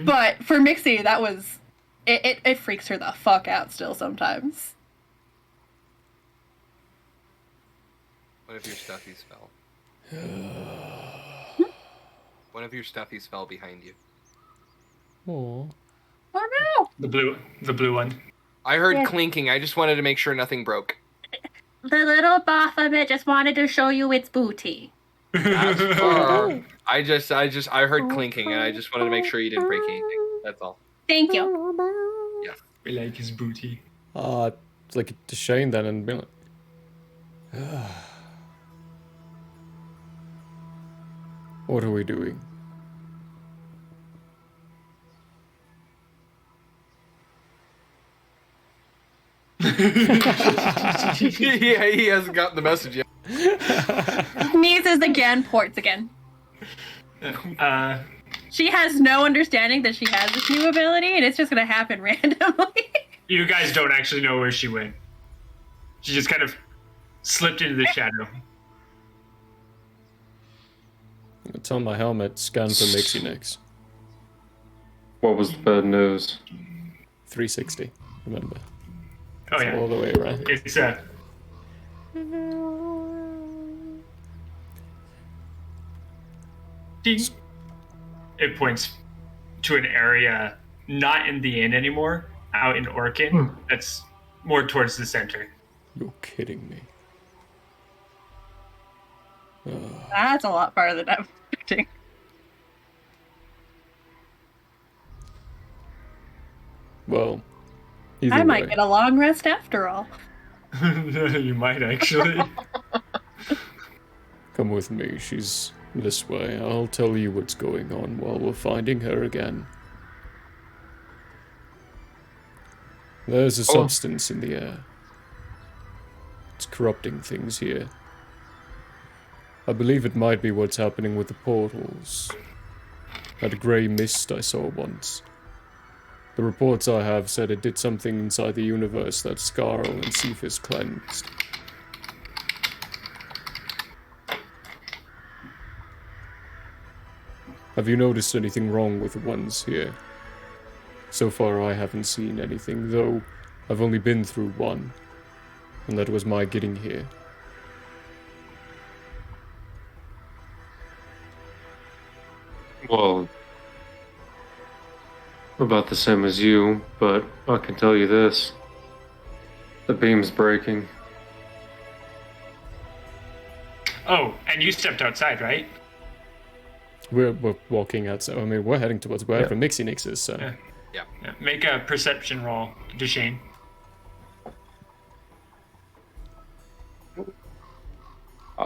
Speaker 5: but for Mixie, that was... It freaks her the fuck out still sometimes.
Speaker 6: One of your stuffies fell. One of your stuffies fell behind you.
Speaker 2: Oh.
Speaker 5: Oh no!
Speaker 1: The blue one.
Speaker 6: I heard
Speaker 5: Yeah.
Speaker 6: clinking. I just wanted to make sure nothing broke.
Speaker 5: The little Baphomet just wanted to show you its booty.
Speaker 6: That's I heard clinking, and I just wanted to make sure you didn't break anything. That's all.
Speaker 5: Thank you.
Speaker 6: Yeah.
Speaker 1: We like his booty.
Speaker 2: It's like to Shane then and be like, what are we doing?
Speaker 6: Yeah, he hasn't gotten the message yet.
Speaker 5: Sneezes again, ports again. She has no understanding that she has this new ability, and it's just gonna happen randomly.
Speaker 1: You guys don't actually know where she went. She just kind of slipped into the shadow.
Speaker 2: It's on my helmet, scan for Mixie Nix.
Speaker 3: What was the bad news?
Speaker 2: 360, remember.
Speaker 1: Oh
Speaker 2: It's
Speaker 1: yeah.
Speaker 2: all the way around.
Speaker 1: It's Ding. It points to an area not in the inn anymore, out in Orkin. That's more towards the center.
Speaker 2: You're kidding me.
Speaker 5: That's a lot farther than I was expecting.
Speaker 2: Well,
Speaker 5: I might get a long rest after all.
Speaker 1: You might actually.
Speaker 2: Come with me, she's this way. I'll tell you what's going on while we're finding her again. There's a substance in the air. It's corrupting things here. I believe it might be what's happening with the portals. That grey mist I saw once. The reports I have said it did something inside the universe that Scarl and Cephas cleansed. Have you noticed anything wrong with the ones here? So far I haven't seen anything, though I've only been through one, and that was my getting here.
Speaker 3: Well, about the same as you, but I can tell you this. The beam's breaking.
Speaker 1: Oh, and you stepped outside, right?
Speaker 2: We're walking outside. I mean, we're heading towards wherever Mixie Nix is, so...
Speaker 1: Yeah. Make a perception roll, Deshane.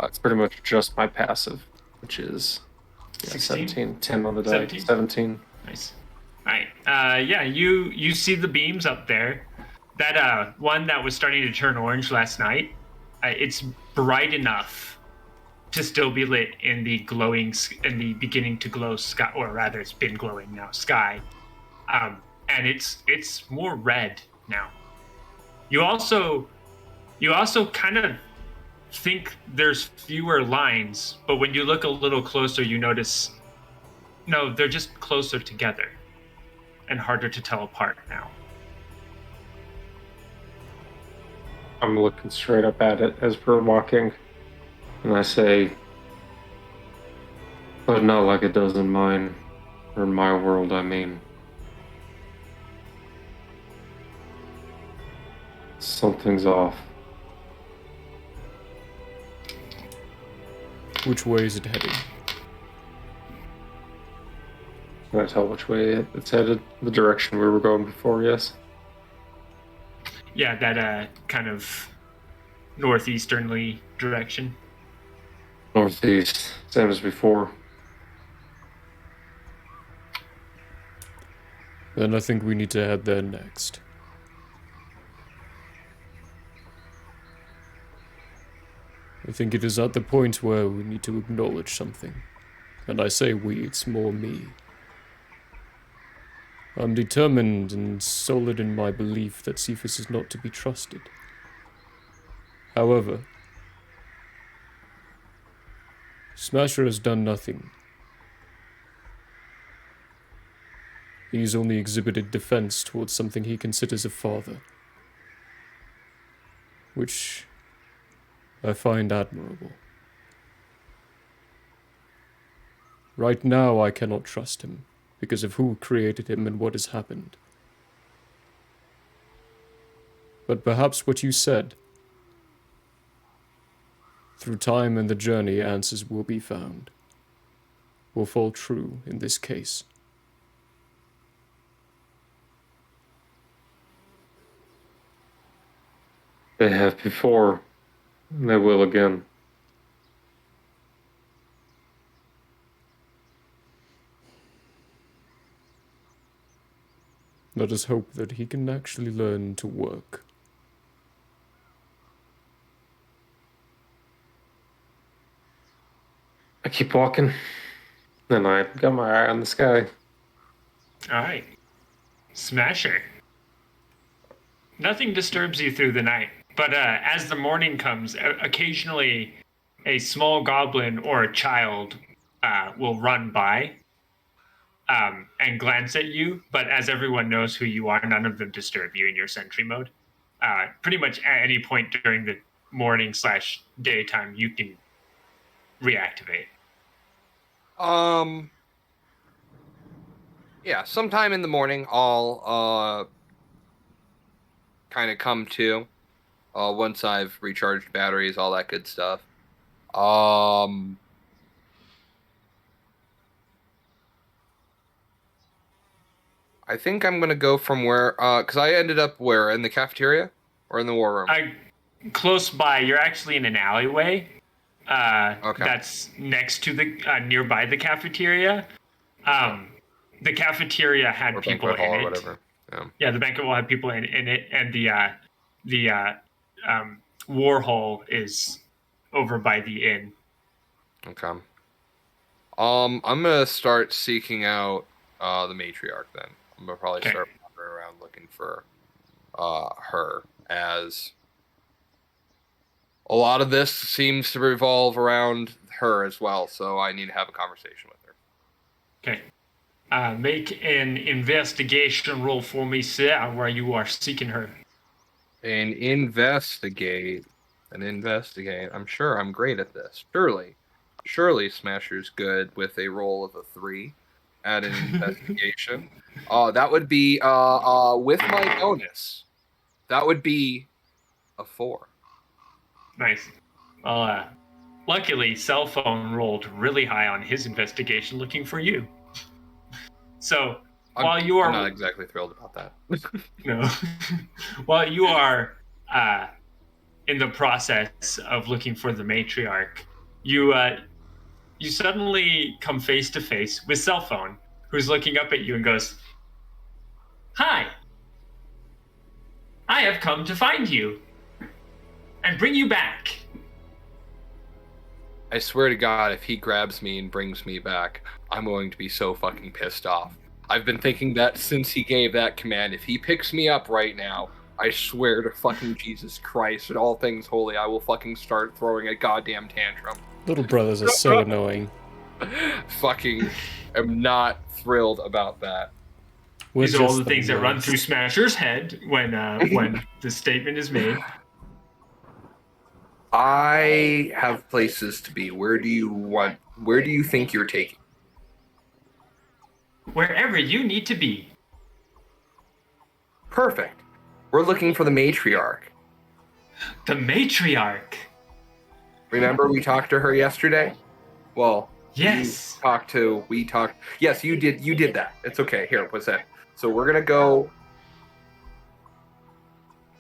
Speaker 3: It's pretty much just my passive, which is
Speaker 1: 16?
Speaker 3: 17. 10 on the die.
Speaker 1: 17?
Speaker 3: 17.
Speaker 1: Nice. Alright. Yeah, you see the beams up there. That one that was starting to turn orange last night, it's bright enough to still be lit in the beginning to glow sky, or rather it's been glowing now, sky. And it's more red now. You also kind of think there's fewer lines, but when you look a little closer, you notice, no, they're just closer together and harder to tell apart now.
Speaker 3: I'm looking straight up at it as we're walking, and I say, but not like it does in mine, or in my world, I mean. Something's off.
Speaker 2: Which way is it heading?
Speaker 3: Can I tell which way it's headed? The direction we were going before, yes?
Speaker 1: Yeah, that kind of northeasternly direction.
Speaker 3: Northeast, same as before.
Speaker 2: Then I think we need to head there next. I think it is at the point where we need to acknowledge something. And I say we, it's more me. I'm determined and solid in my belief that Cephas is not to be trusted. However, Smasher has done nothing. He's only exhibited defense towards something he considers a father, which I find admirable. Right now, I cannot trust him, because of who created him and what has happened. But perhaps what you said, through time and the journey, answers will be found, will fall true in this case.
Speaker 3: They have before, and they will again.
Speaker 2: Let us hope that he can actually learn to work.
Speaker 3: I keep walking, and I got my eye on the sky.
Speaker 1: Alright. Smasher. Nothing disturbs you through the night, but as the morning comes, occasionally a small goblin or a child will run by and glance at you, but as everyone knows who you are, none of them disturb you in your sentry mode. Pretty much at any point during the morning/daytime, you can reactivate.
Speaker 6: Yeah, sometime in the morning, I'll kind of come to once I've recharged batteries, all that good stuff. I think I'm gonna go from where, because I ended up where, in the cafeteria or in the war room?
Speaker 1: Close by. You're actually in an alleyway.
Speaker 6: Okay.
Speaker 1: That's next to the nearby the cafeteria. The cafeteria had
Speaker 6: Or
Speaker 1: people
Speaker 6: banquet hall
Speaker 1: in
Speaker 6: or
Speaker 1: it.
Speaker 6: whatever.
Speaker 1: Yeah, the banquet hall had people in it, and the war hall is over by the inn.
Speaker 6: Okay. I'm gonna start seeking out the matriarch then. I'm gonna probably start wandering around looking for her, as a lot of this seems to revolve around her as well, so I need to have a conversation with her.
Speaker 1: Okay. Make an investigation roll for me, sir, where you are seeking her.
Speaker 6: And investigate. I'm sure I'm great at this. Surely Smasher's good with a roll of a 3 at an investigation. That would be with my bonus. That would be a 4.
Speaker 1: Nice. Well, luckily, Cell Phone rolled really high on his investigation looking for you. So, while you are...
Speaker 6: I'm not exactly thrilled about that.
Speaker 1: No. While you are in the process of looking for the matriarch, you suddenly come face to face with Cell Phone, who's looking up at you and goes, "Hi. I have come to find you and bring you back."
Speaker 6: I swear to God, if he grabs me and brings me back, I'm going to be so fucking pissed off. I've been thinking that since he gave that command. If he picks me up right now, I swear to fucking Jesus Christ and all things holy, I will fucking start throwing a goddamn tantrum.
Speaker 2: Little brothers are so annoying.
Speaker 6: Fucking am not thrilled about that.
Speaker 1: These are all the things that run through Smasher's head when the statement is made.
Speaker 6: I have places to be. Where do you think you're taking?
Speaker 1: Wherever you need to be.
Speaker 6: Perfect. We're looking for the matriarch.
Speaker 1: The matriarch?
Speaker 6: Remember we talked to her yesterday? Well,
Speaker 1: yes.
Speaker 6: We talked. Yes, you did that. It's okay. Here, what's that? So we're going to go.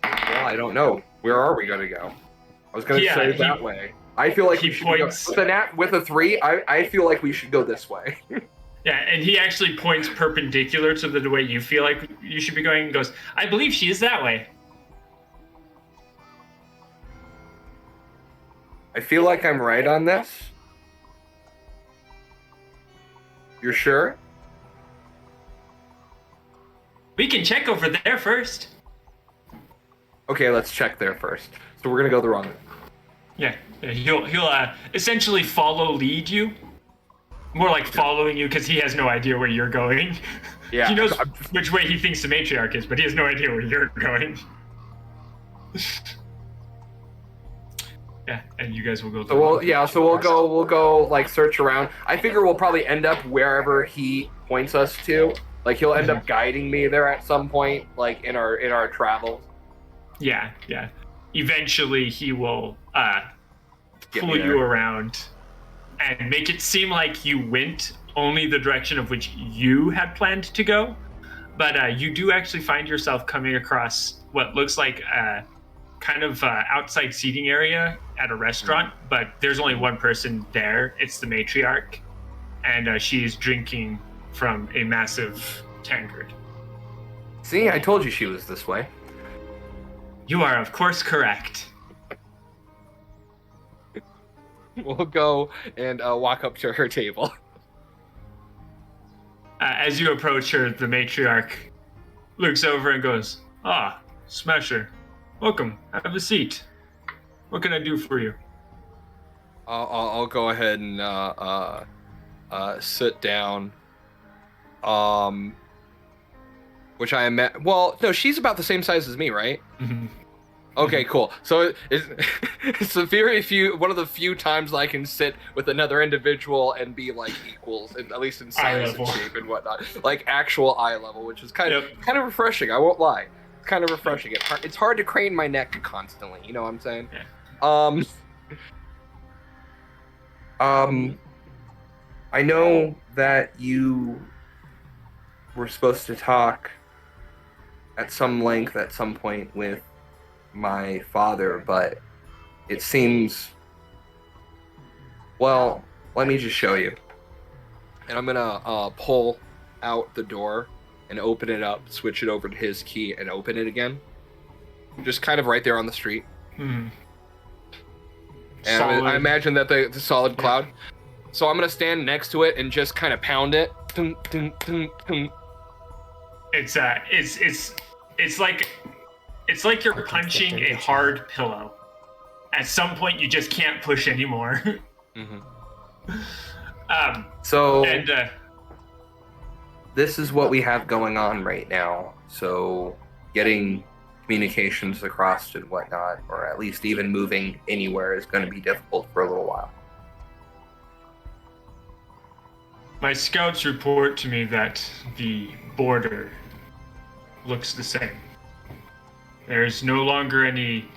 Speaker 6: Well, I don't know. Where are we going to go? I was going to say that way. I feel like we should go with a 3. I feel like we should go this way.
Speaker 1: Yeah, and he actually points perpendicular to the way you feel like you should be going and goes, "I believe she is that way."
Speaker 8: I feel like I'm right on this. You're sure?
Speaker 1: We can check over there first.
Speaker 8: Okay, let's check there first. So we're gonna go the wrong way.
Speaker 1: Yeah, he'll essentially lead you. More like following you because he has no idea where you're going.
Speaker 8: Yeah.
Speaker 1: He knows which way he thinks the matriarch is, but he has no idea where you're going. Yeah, and you guys will go.
Speaker 8: So we'll go like search around. I figure we'll probably end up wherever he points us to. Like he'll end up guiding me there at some point, like in our travels.
Speaker 1: Yeah. Eventually, he will pull
Speaker 8: there.
Speaker 1: you around and make it seem like you went only the direction of which you had planned to go. But you do actually find yourself coming across what looks like a kind of outside seating area at a restaurant, but there's only one person there. It's the matriarch, and she is drinking from a massive tankard.
Speaker 8: See, I told you she was this way.
Speaker 1: You are, of course, correct.
Speaker 8: We'll go and walk up to her table.
Speaker 1: As you approach her, the matriarch looks over and goes, "Ah, Smasher, welcome. Have a seat. What can I do for you?"
Speaker 8: I'll go ahead and sit down. Which I am. Well, no, she's about the same size as me, right?
Speaker 1: Mm-hmm.
Speaker 8: Okay, cool. So it's one of the few times I can sit with another individual and be like equals, at least in size and shape and whatnot, like actual eye level, which is kind of refreshing. I won't lie, it's kind of refreshing. It's hard to crane my neck constantly. You know what I'm saying?
Speaker 1: Yeah.
Speaker 8: I know that you were supposed to talk at some length at some point with my father, but it seems, well, let me just show you. And I'm gonna pull out the door and open it up, switch it over to his key, and open it again. Just kind of right there on the street.
Speaker 1: Hmm.
Speaker 8: And I imagine that the solid cloud. So I'm gonna stand next to it and just kind of pound it. Dun, dun, dun, dun.
Speaker 1: It's like you're punching a hard pillow. At some point, you just can't push anymore.
Speaker 8: This is what we have going on right now. So getting communications across and whatnot, or at least even moving anywhere, is going to be difficult for a little while.
Speaker 1: My scouts report to me that the border looks the same. There's no longer any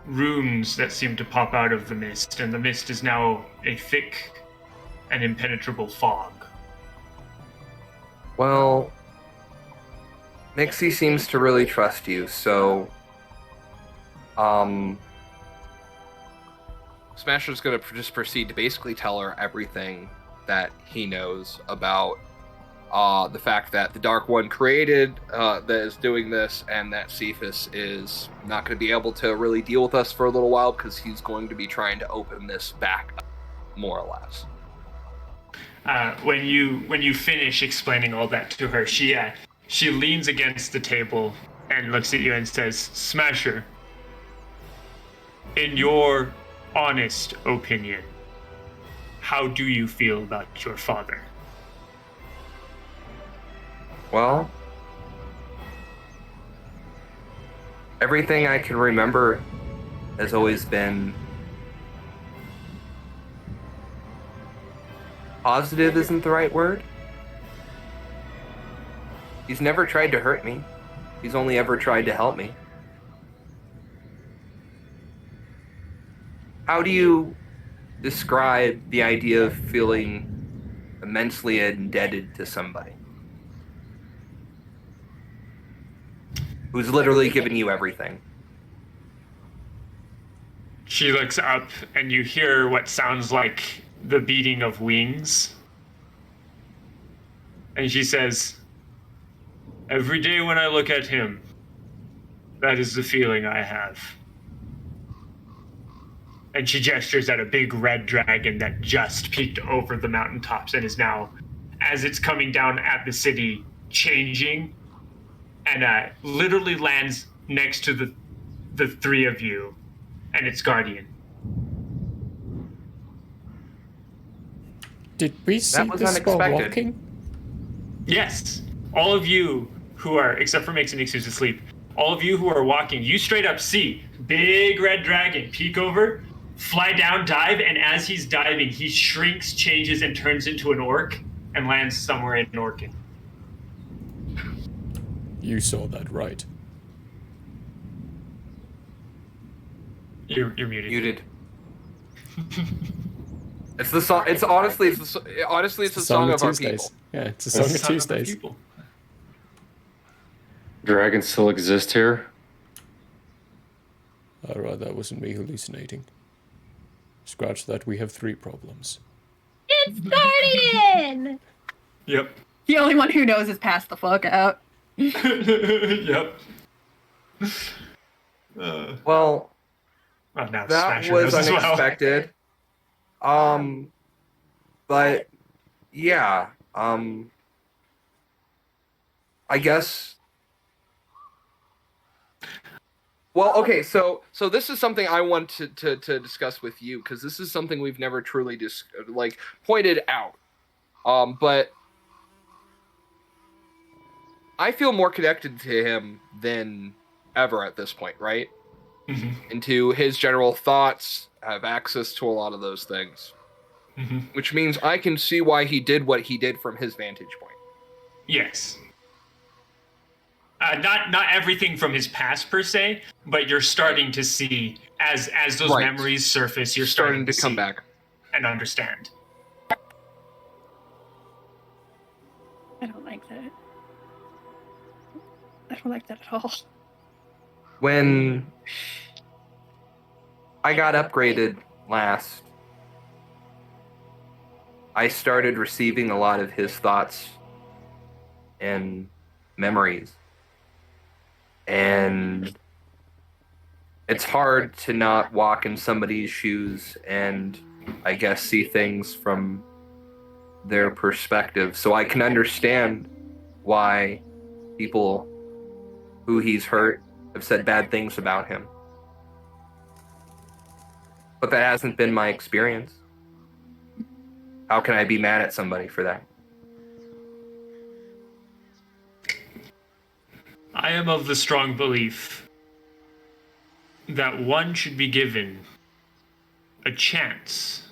Speaker 1: runes that seem to pop out of the mist, and the mist is now a thick and impenetrable fog.
Speaker 8: Well, Nixie seems to really trust you, so Smasher's gonna just proceed to basically tell her everything that he knows about the fact that the Dark One created that is doing this, and that Cephas is not going to be able to really deal with us for a little while because he's going to be trying to open this back up, more or less.
Speaker 1: When you finish explaining all that to her, she leans against the table and looks at you and says, "Smasher, in your honest opinion, how do you feel about your father?"
Speaker 8: Well, everything I can remember has always been positive. Isn't the right word? He's never tried to hurt me. He's only ever tried to help me. How do you describe the idea of feeling immensely indebted to somebody who's literally given you everything?
Speaker 1: She looks up and you hear what sounds like the beating of wings. And she says, "Every day when I look at him, that is the feeling I have." And she gestures at a big red dragon that just peeked over the mountaintops and is now, as it's coming down at the city, changing, and literally lands next to the three of you and its guardian.
Speaker 2: Did we see
Speaker 8: was
Speaker 2: this while
Speaker 8: unexpected.
Speaker 2: walking?
Speaker 1: Yes. All of you who are, except for Mix and Nix who's asleep, all of you who are walking, you straight up see big red dragon peek over, fly down, dive, and as he's diving, he shrinks, changes, and turns into an orc and lands somewhere in Orkin.
Speaker 2: You saw that, right?
Speaker 1: You're muted.
Speaker 6: Muted. It's the song. It's honestly, it's the song of our people.
Speaker 2: Yeah, it's a song of Tuesdays.
Speaker 3: Dragons still exist here?
Speaker 2: Alright, that wasn't me hallucinating. Scratch that, we have 3 problems.
Speaker 5: It's Guardian!
Speaker 1: Yep.
Speaker 5: The only one who knows is pass the fuck out.
Speaker 1: Yep.
Speaker 6: Well,
Speaker 1: now
Speaker 6: that
Speaker 1: Smasher
Speaker 6: was
Speaker 1: knows as well.
Speaker 6: unexpected. But yeah, I guess. Well, okay, so this is something I want to discuss with you, because this is something we've never truly pointed out. But I feel more connected to him than ever at this point, right?
Speaker 1: Mm-hmm.
Speaker 6: Into his general thoughts, have access to a lot of those things.
Speaker 1: Mm-hmm.
Speaker 6: Which means I can see why he did what he did from his vantage point.
Speaker 1: Yes. Not everything from his past per se, but you're starting to see as those
Speaker 6: Right.
Speaker 1: memories surface. You're
Speaker 6: Starting to come
Speaker 1: see
Speaker 6: back
Speaker 1: and understand.
Speaker 5: I don't like that. I don't like that at all.
Speaker 6: When I got upgraded last, I started receiving a lot of his thoughts and memories. And it's hard to not walk in somebody's shoes and, I guess, see things from their perspective. So I can understand why people who he's hurt have said bad things about him. But that hasn't been my experience. How can I be mad at somebody for that?
Speaker 1: I am of the strong belief that one should be given a chance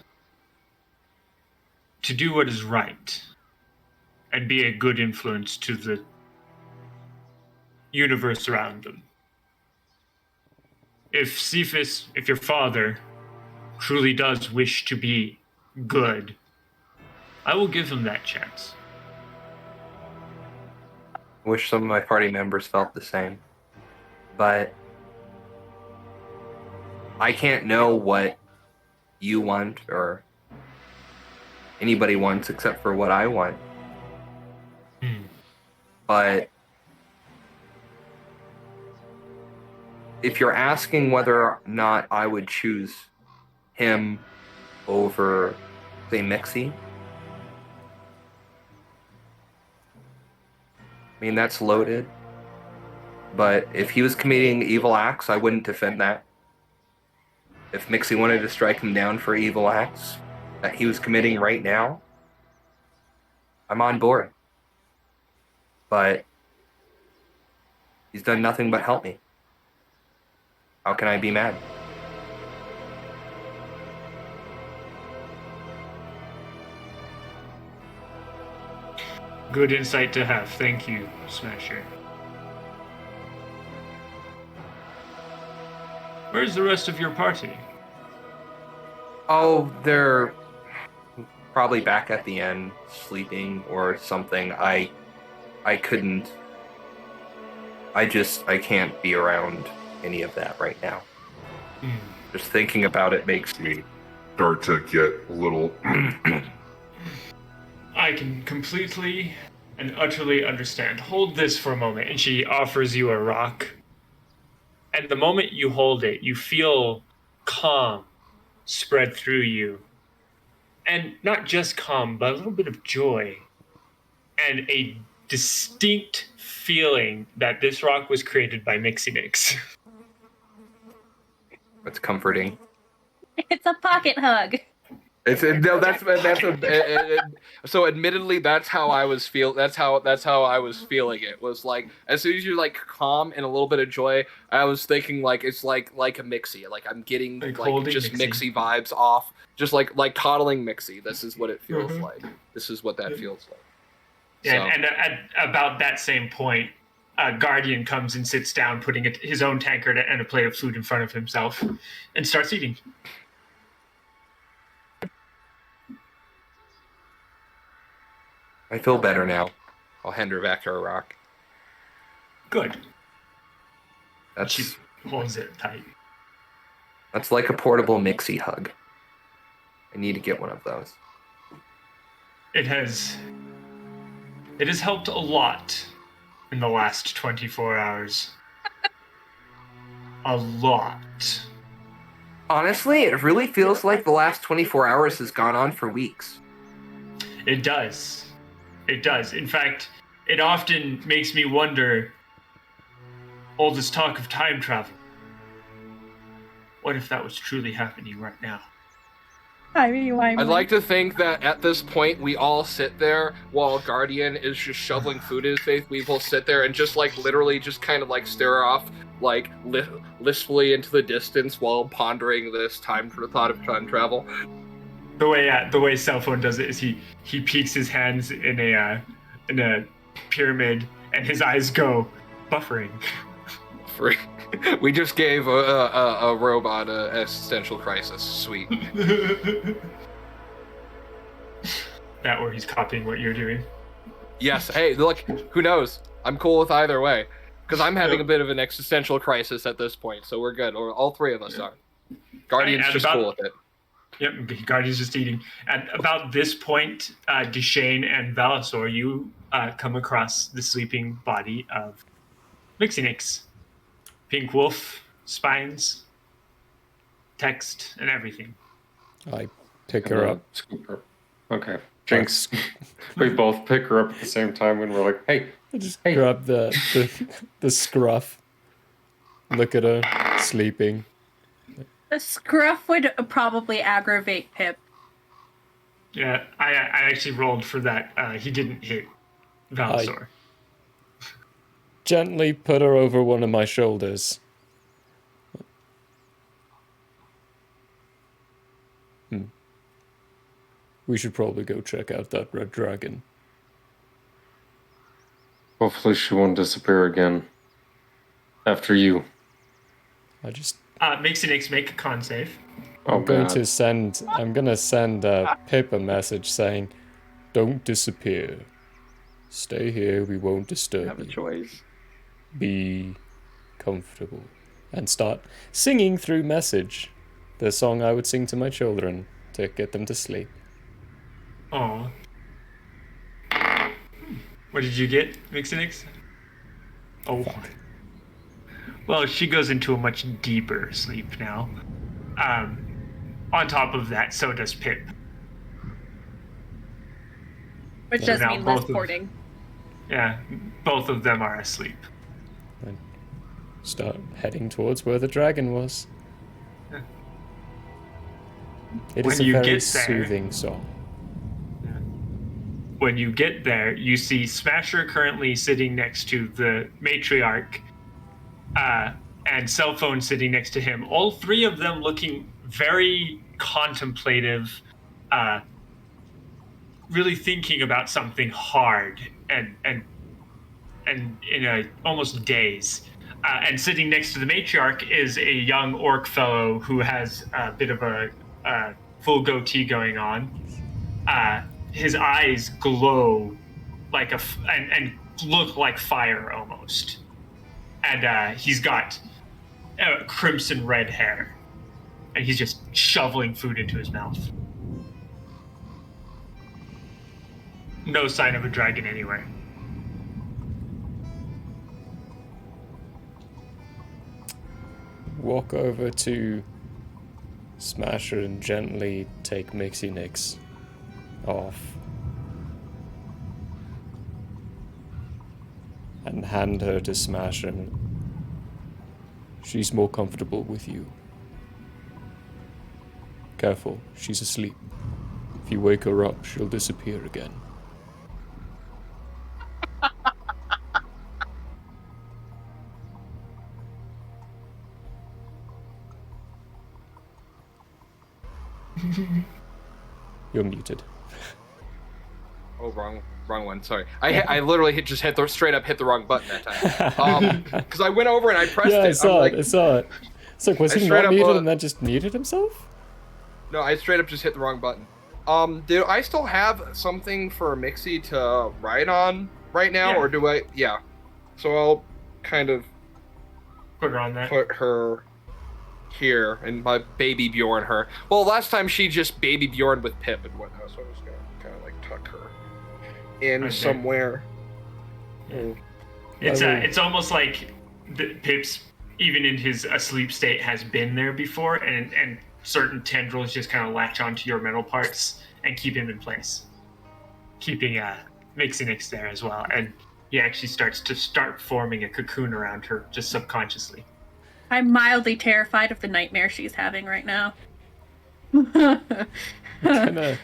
Speaker 1: to do what is right and be a good influence to the universe around them. If Cephas, if your father truly does wish to be good, I will give him that chance.
Speaker 6: I wish some of my party members felt the same. But I can't know what you want or anybody wants except for what I want. But if you're asking whether or not I would choose him over, say, Mixie, I mean, that's loaded. But if he was committing evil acts, I wouldn't defend that. If Mixie wanted to strike him down for evil acts that he was committing right now, I'm on board. But he's done nothing but help me. How can I be mad?
Speaker 1: Good insight to have. Thank you, Smasher. Where's the rest of your party?
Speaker 6: Oh, they're probably back at the end, sleeping or something. I couldn't. I can't be around any of that right now. Just thinking about it makes me
Speaker 7: start to get a little.
Speaker 1: I can completely and utterly understand. Hold this for a moment. And she offers you a rock. And the moment you hold it, you feel calm spread through you. And not just calm, but a little bit of joy. And a distinct feeling that this rock was created by Mixinix.
Speaker 8: That's comforting.
Speaker 5: It's a pocket hug.
Speaker 6: So admittedly, that's how I was That's how I was feeling it. Was like as soon as you're like calm and a little bit of joy, I was thinking like it's like a Mixie. Like I'm getting like just Mixie vibes off, just like coddling Mixie. This is what it feels like. This is what that feels like.
Speaker 1: Yeah,
Speaker 6: So.
Speaker 1: and at about that same point, Guardian comes and sits down, putting his own tankard and a plate of food in front of himself, and starts eating.
Speaker 8: I feel better now. I'll hand her back her rock.
Speaker 1: Good.
Speaker 8: She
Speaker 1: holds it tight.
Speaker 8: That's like a portable Mixie hug. I need to get one of those.
Speaker 1: It has helped a lot in the last 24 hours. A lot.
Speaker 8: Honestly, it really feels like the last 24 hours has gone on for weeks.
Speaker 1: It does. It does. In fact, it often makes me wonder, all this talk of time travel. What if that was truly happening right now?
Speaker 6: I'd like to think that at this point we all sit there while Guardian is just shoveling food in his face. We will sit there and just like literally just kind of like stare off like listfully into the distance while pondering this thought of time travel.
Speaker 1: The way cell phone does it is he peeks his hands in a pyramid and his eyes go buffering.
Speaker 6: We just gave a robot an existential crisis. Sweet.
Speaker 1: That where he's copying what you're doing.
Speaker 6: Yes. Hey, look. Who knows? I'm cool with either way, because I'm having a bit of an existential crisis at this point. So we're good. Or all three of us are. Guardian's just cool with it.
Speaker 1: Yep, Guardian's just eating. At about this point, Deshane and Valisor, you come across the sleeping body of Mixinix. Pink wolf, spines, text, and everything.
Speaker 2: I pick her up.
Speaker 3: Scoop her. Okay. Jinx. We both pick her up at the same time when we're like, hey.
Speaker 2: I just grab the scruff. Look at her, sleeping.
Speaker 5: The scruff would probably aggravate Pip.
Speaker 1: Yeah, I actually rolled for that. He didn't hit Valisor.
Speaker 2: Gently put her over one of my shoulders. We should probably go check out that red dragon.
Speaker 3: Hopefully she won't disappear again. After you.
Speaker 1: Mixinix, make a con save.
Speaker 2: I'm going to send Pip a message saying, "Don't disappear. Stay here. We won't disturb you.
Speaker 8: Have a choice.
Speaker 2: Be comfortable." And start singing through message, the song I would sing to my children to get them to sleep.
Speaker 1: Aw. What did you get, Mixinix? Oh. Well, she goes into a much deeper sleep now. On top of that, so does Pip.
Speaker 5: Which does mean less porting.
Speaker 1: Yeah, both of them are asleep.
Speaker 2: And start heading towards where the dragon was.
Speaker 1: Yeah.
Speaker 2: It is a very soothing song.
Speaker 1: When you get there, you see Smasher currently sitting next to the matriarch, and Cell Phone sitting next to him. All three of them looking very contemplative, really thinking about something hard and in a almost daze. And sitting next to the matriarch is a young orc fellow who has a bit of a full goatee going on. His eyes glow like and look like fire almost. And he's got crimson red hair. And he's just shoveling food into his mouth. No sign of a dragon anywhere.
Speaker 2: Walk over to smash her and gently take Mixie Nix off. And hand her to Smash, and she's more comfortable with you. Careful, she's asleep. If you wake her up, she'll disappear again. You're muted.
Speaker 6: Oh, wrong one. Sorry. I literally straight up hit the wrong button that time. Because I went over and I pressed it.
Speaker 2: I saw it. It's like, was he not muted and then just muted himself?
Speaker 6: No, I straight up just hit the wrong button. Do I still have something for Mixie to ride on right now, or do I? Yeah. So I'll kind of
Speaker 1: put her on that.
Speaker 6: Put her here and my baby Bjorn her. Well, last time she just baby Bjorn with Pip and whatnot, so I'm just gonna kind of like tuck her in somewhere.
Speaker 1: It's almost like Pip's, even in his asleep state, has been there before, and certain tendrils just kind of latch onto your metal parts and keep him in place, keeping Mixinix there as well. And he actually starts forming a cocoon around her just subconsciously.
Speaker 5: I'm mildly terrified of the nightmare she's having right now.
Speaker 2: Gonna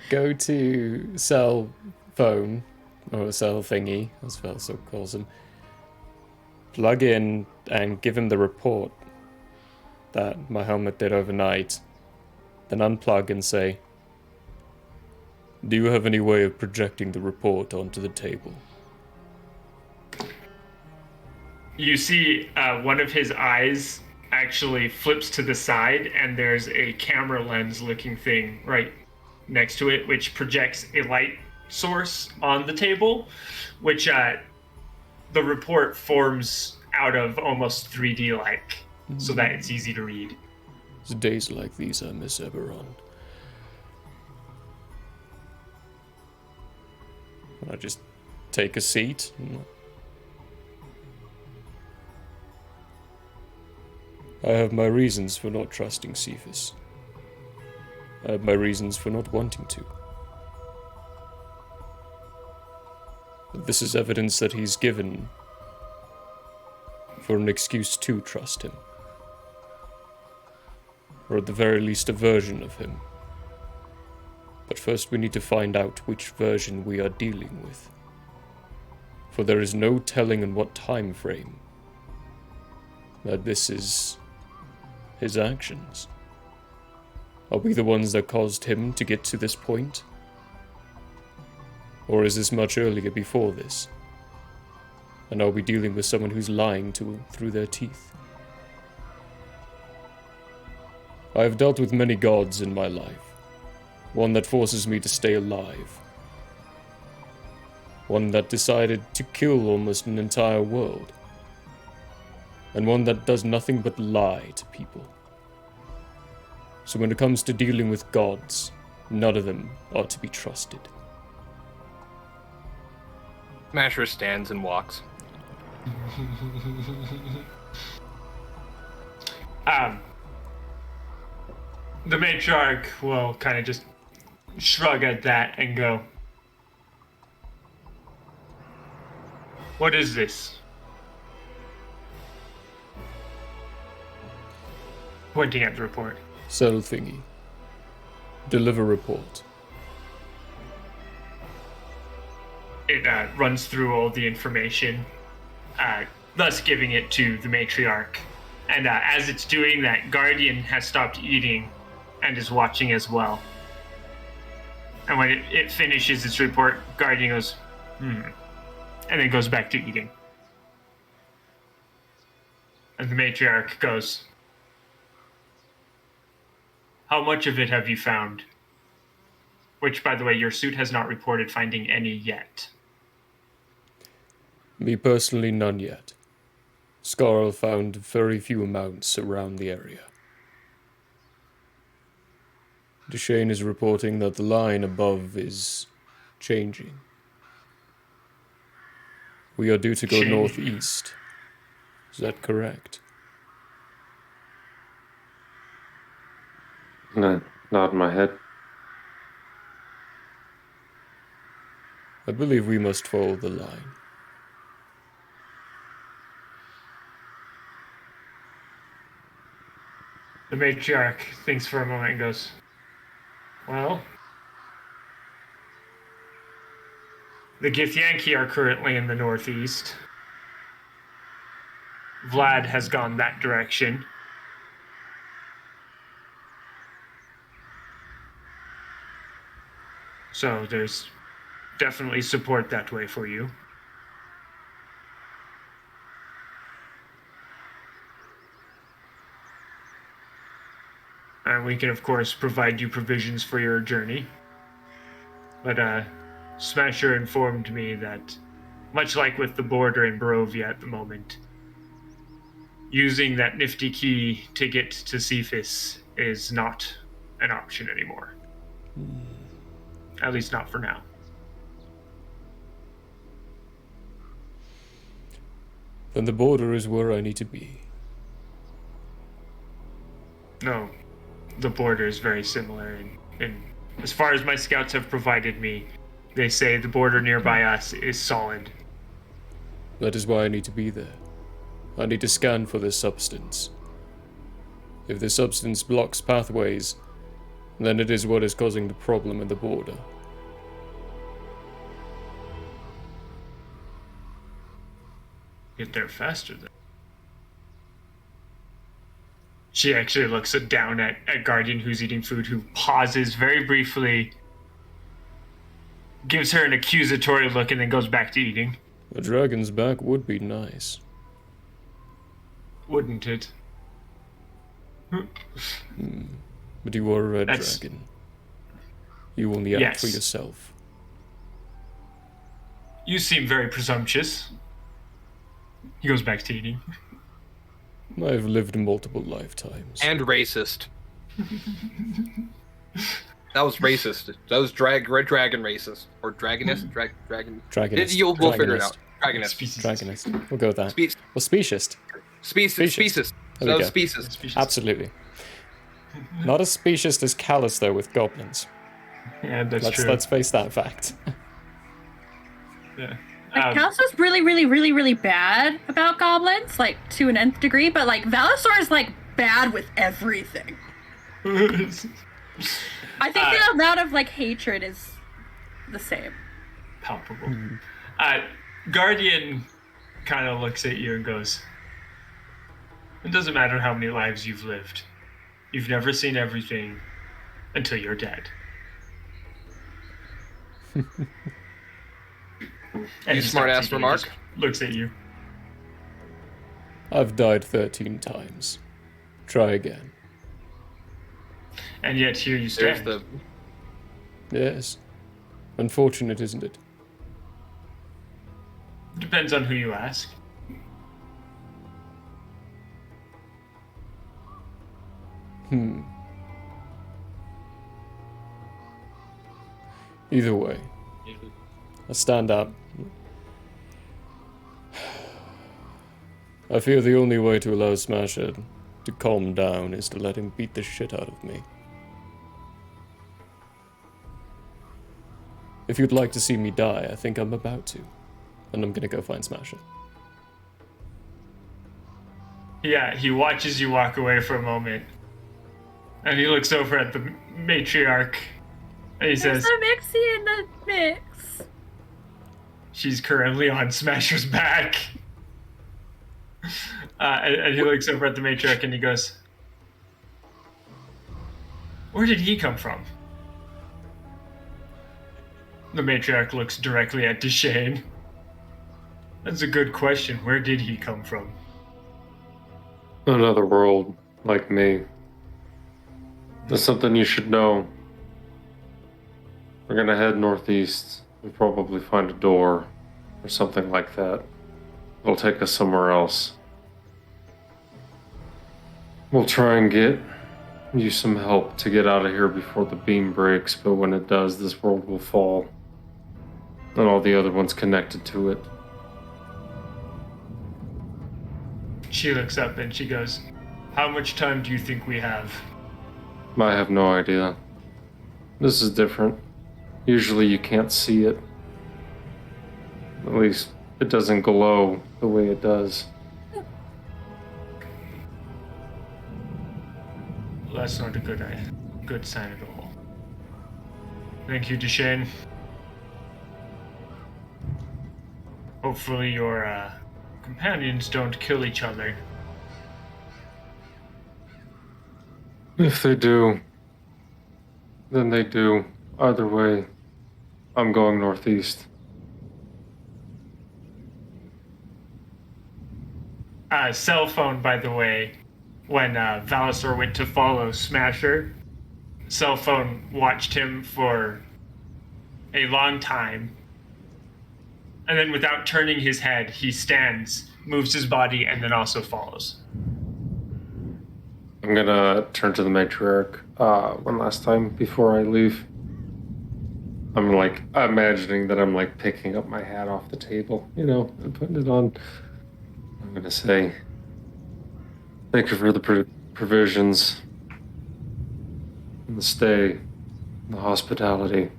Speaker 2: go to cell phone, or cell thingy, as Velso calls him, plug in and give him the report that my helmet did overnight, then unplug and say, "Do you have any way of projecting the report onto the table?"
Speaker 1: You see one of his eyes actually flips to the side, and there's a camera lens looking thing right next to it, which projects a light source on the table, which the report forms out of almost 3D like, so that it's easy to read.
Speaker 2: It's days like these I miss Eberron. I just take a seat. I have my reasons for not trusting Cephas. I have my reasons for not wanting to. But this is evidence that he's given for an excuse to trust him. Or at the very least a version of him. But first we need to find out which version we are dealing with. For there is no telling in what time frame that this is his actions. Are we the ones that caused him to get to this point? Or is this much earlier before this? And are we dealing with someone who's lying through their teeth? I have dealt with many gods in my life. One that forces me to stay alive. One that decided to kill almost an entire world. And one that does nothing but lie to people. So when it comes to dealing with gods, none of them are to be trusted.
Speaker 6: Masher stands and walks.
Speaker 1: The matriarch will kind of just shrug at that and go, "What is this?" Pointing at the report.
Speaker 2: Cell thingy. Deliver report.
Speaker 1: It runs through all the information, thus giving it to the matriarch. And as it's doing that, Guardian has stopped eating and is watching as well. And when it finishes its report, Guardian goes, and then goes back to eating. And the matriarch goes, "How much of it have you found?" Which, by the way, your suit has not reported finding any yet.
Speaker 2: Me personally, none yet. Scarl found very few amounts around the area. Deshane is reporting that the line above is changing. We are due to go northeast. Is that correct?
Speaker 3: And I nod my head.
Speaker 2: I believe we must follow the line.
Speaker 1: The matriarch thinks for a moment and goes, well, the Githyanki are currently in the northeast. Vlad has gone that direction. So there's definitely support that way for you. And we can, of course, provide you provisions for your journey. But Smasher informed me that, much like with the border in Barovia at the moment, using that nifty key to get to Cephas is not an option anymore. At least not for now.
Speaker 2: Then the border is where I need to be.
Speaker 1: No, the border is very similar, and as far as my scouts have provided me, they say the border nearby us is solid.
Speaker 2: That is why I need to be there. I need to scan for this substance. If this substance blocks pathways, then it is what is causing the problem at the border.
Speaker 1: Get there faster then. She actually looks down at Guardian, who's eating food, who pauses very briefly, gives her an accusatory look, and then goes back to eating.
Speaker 2: A dragon's back would be nice.
Speaker 1: Wouldn't it?
Speaker 2: But you are a red dragon. You only act for yourself.
Speaker 1: You seem very presumptuous. He goes back to eating.
Speaker 2: I've lived multiple lifetimes.
Speaker 6: And racist. That was racist. That was red dragon racist. Or dragonist? Dragon.
Speaker 2: Dragonist.
Speaker 6: We'll figure it out. Dragonist.
Speaker 2: Dragonist. We'll go with that. Well, speciest.
Speaker 6: Species.
Speaker 2: There we go.
Speaker 6: Species.
Speaker 2: Absolutely. Not as speciest as Callus, though, with goblins.
Speaker 1: Yeah, that's true.
Speaker 2: Let's face that fact.
Speaker 1: Yeah.
Speaker 5: Like, Callus was really, really, really, really bad about goblins, like, to an nth degree, but, like, Valisor is, like, bad with everything. I think the amount of, like, hatred is the same.
Speaker 1: Palpable. Guardian kind of looks at you and goes, it doesn't matter how many lives you've lived. You've never seen everything until you're dead. And
Speaker 6: you smart-ass remark.
Speaker 1: Looks at you.
Speaker 2: I've died 13 times. Try again.
Speaker 1: And yet here you stand.
Speaker 2: Yes. Unfortunate, isn't it?
Speaker 1: Depends on who you ask.
Speaker 2: Either way, I stand up. I feel the only way to allow Smasher to calm down is to let him beat the shit out of me. If you'd like to see me die, I think I'm about to. And I'm gonna go find Smasher.
Speaker 1: Yeah, he watches you walk away for a moment. And he looks over at the matriarch. And he says,
Speaker 5: There's a Mixie in the mix.
Speaker 1: She's currently on Smasher's back. And he looks over at the matriarch and he goes, where did he come from? The matriarch looks directly at Deshane. That's a good question. Where did he come from?
Speaker 3: Another world, like me. There's something you should know. We're gonna head northeast. We'll probably find a door or something like that. It'll take us somewhere else. We'll try and get you some help to get out of here before the beam breaks, but when it does, this world will fall. And all the other ones connected to it.
Speaker 1: She looks up and she goes, how much time do you think we have?
Speaker 3: I have no idea. This is different. Usually you can't see it. At least it doesn't glow the way it does.
Speaker 1: That's not a good sign at all. Thank you, Duchesne. Hopefully your companions don't kill each other.
Speaker 3: If they do, then they do. Either way, I'm going northeast.
Speaker 1: Cell phone, by the way, when Valisor went to follow Smasher, cell phone watched him for a long time. And then without turning his head, he stands, moves his body, and then also follows.
Speaker 3: I'm gonna turn to the matriarch one last time before I leave. I'm like imagining that I'm like picking up my hat off the table, and putting it on. I'm gonna say, thank you for the provisions, and the stay, and the hospitality.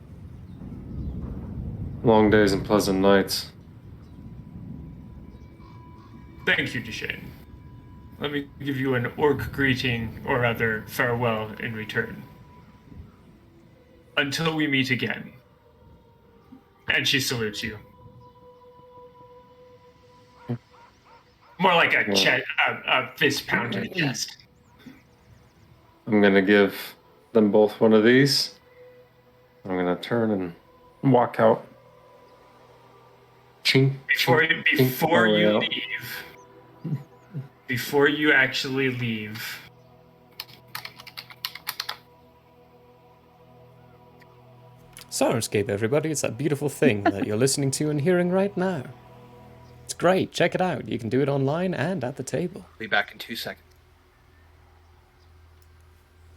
Speaker 3: Long days and pleasant nights.
Speaker 1: Thank you, Duchesne. Let me give you an orc greeting, or rather, farewell in return. Until we meet again. And she salutes you. More like a fist pound to the chest.
Speaker 3: I'm gonna give them both one of these. I'm gonna turn and walk out. Ching,
Speaker 1: Before
Speaker 3: ching,
Speaker 1: you
Speaker 3: out.
Speaker 1: leave, before you actually leave,
Speaker 2: Syrinscape, everybody, it's that beautiful thing that you're listening to and hearing right now. It's great, check it out. You can do it online and at the table.
Speaker 6: Be back in 2 seconds.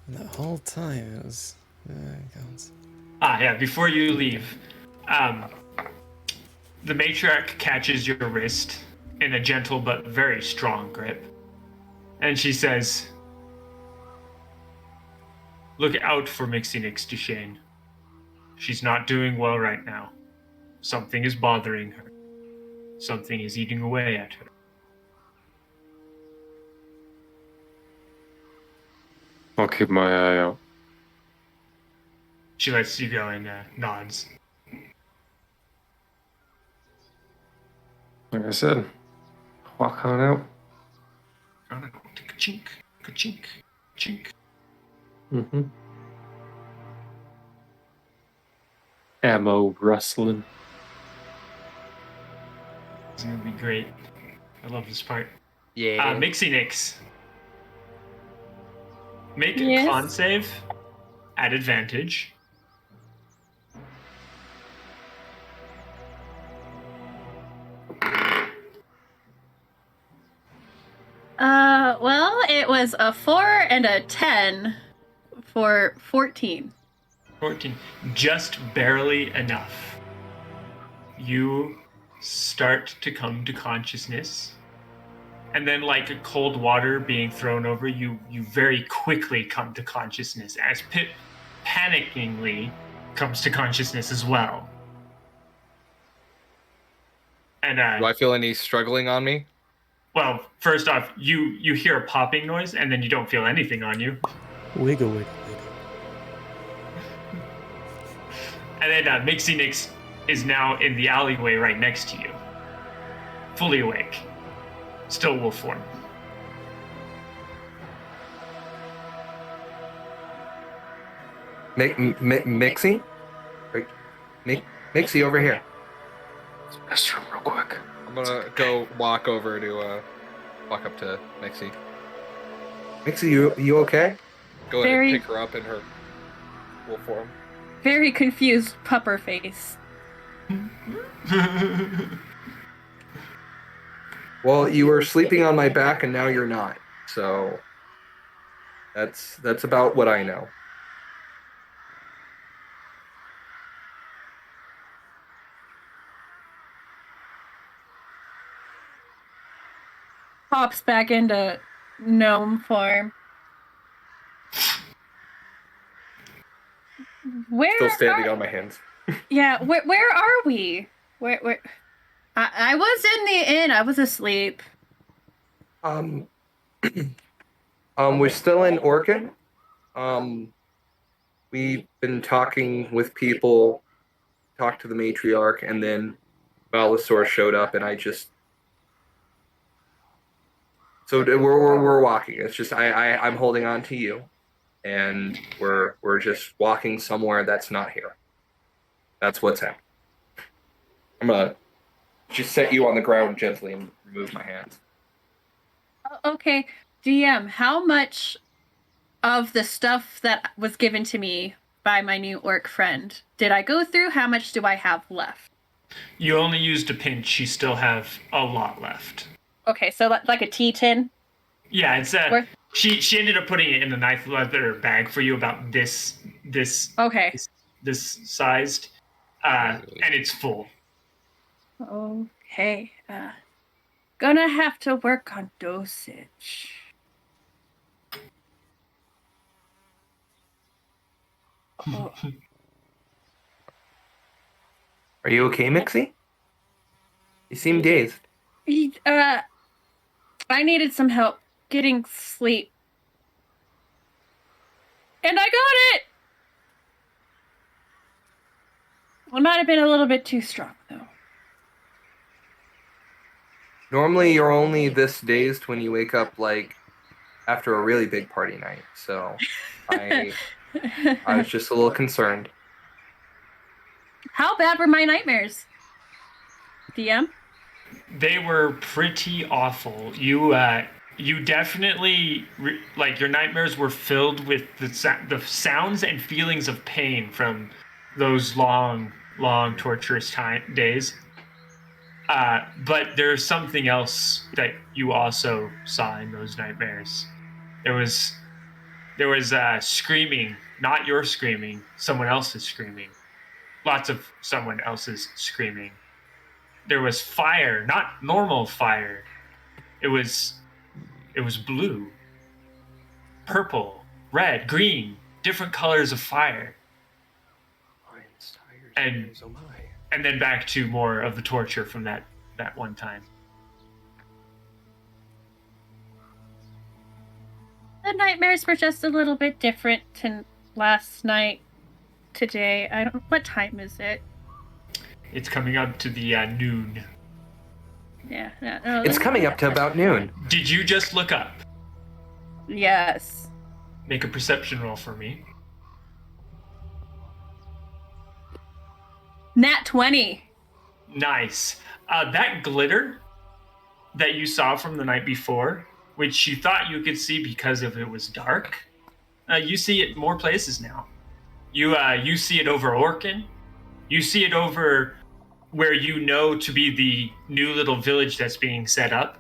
Speaker 2: And the whole time it was...
Speaker 1: before you leave, the matriarch catches your wrist in a gentle but very strong grip. And she says, look out for Mixinix, Duchesne. She's not doing well right now. Something is bothering her. Something is eating away at her.
Speaker 3: I'll keep my eye out.
Speaker 1: She lets you go and nods.
Speaker 3: Like I said, walk on out.
Speaker 1: Ka-chink, ka-chink, chink.
Speaker 3: Mm-hmm. Ammo rustling.
Speaker 1: It's gonna be great. I love this part.
Speaker 6: Yeah.
Speaker 1: Mixinix. Make
Speaker 5: Yes?
Speaker 1: a con save at advantage.
Speaker 5: Well, it was a 4 and a 10 for 14.
Speaker 1: 14. Just barely enough. You start to come to consciousness. And then, like a cold water being thrown over you, you very quickly come to consciousness as Pip panickingly comes to consciousness as well. And
Speaker 6: do I feel any struggling on me?
Speaker 1: Well, first off, you hear a popping noise, and then you don't feel anything on you.
Speaker 2: Wiggle, wiggle, wiggle.
Speaker 1: And then Mixinix is now in the alleyway right next to you. Fully awake. Still wolf form.
Speaker 8: Mixie? Mixie, over here.
Speaker 3: Restroom real quick.
Speaker 6: I'm gonna go walk over to, walk up to Mixie.
Speaker 8: Mixie, you okay?
Speaker 6: Go ahead
Speaker 5: Very-
Speaker 6: and pick her up in her wolf form.
Speaker 5: Very confused pupper face.
Speaker 8: Well, you were sleeping on my back and now you're not. So that's about what I know.
Speaker 5: Pops back into gnome form. Where
Speaker 8: Still standing
Speaker 5: are...
Speaker 8: on my hands.
Speaker 5: Yeah, where are we? Where? I was in the inn. I was asleep.
Speaker 8: We're still in Orkin. We've been talking with people, talked to the matriarch, and then Balasor showed up, and I just. So we're walking. It's just I'm holding on to you, and we're just walking somewhere that's not here. That's what's happening. I'm gonna just set you on the ground gently and remove my hands.
Speaker 5: Okay, DM, how much of the stuff that was given to me by my new orc friend did I go through? How much do I have left?
Speaker 1: You only used a pinch. You still have a lot left.
Speaker 5: Okay, so like a T10?
Speaker 1: Yeah, it's she ended up putting it in a knife leather bag for you about this
Speaker 5: okay.
Speaker 1: this sized, and it's full.
Speaker 5: Okay, gonna have to work on dosage. Oh.
Speaker 8: Are you okay, Mixie? You seem dazed.
Speaker 5: I needed some help getting sleep. And I got it! I might have been a little bit too strong, though.
Speaker 8: Normally, you're only this dazed when you wake up, like, after a really big party night. So, I was just a little concerned.
Speaker 5: How bad were my nightmares? DM?
Speaker 1: They were pretty awful. You definitely like your nightmares were filled with the sounds and feelings of pain from those long torturous days. But there's something else that you also saw in those nightmares. There was screaming, not your screaming, someone else's screaming. Lots of someone else's screaming. There was fire, not normal fire. It was blue, purple, red, green, different colors of fire. And then back to more of the torture from that one time.
Speaker 5: The nightmares were just a little bit different than last night. Today, what time is it?
Speaker 1: It's coming up to the noon.
Speaker 5: Yeah. No,
Speaker 8: It's coming up to about noon.
Speaker 1: Did you just look up?
Speaker 5: Yes.
Speaker 1: Make a perception roll for me.
Speaker 5: Nat 20.
Speaker 1: Nice. That glitter that you saw from the night before, which you thought you could see because of it was dark, you see it more places now. You see it over Orkin. You see it over where you know to be the new little village that's being set up.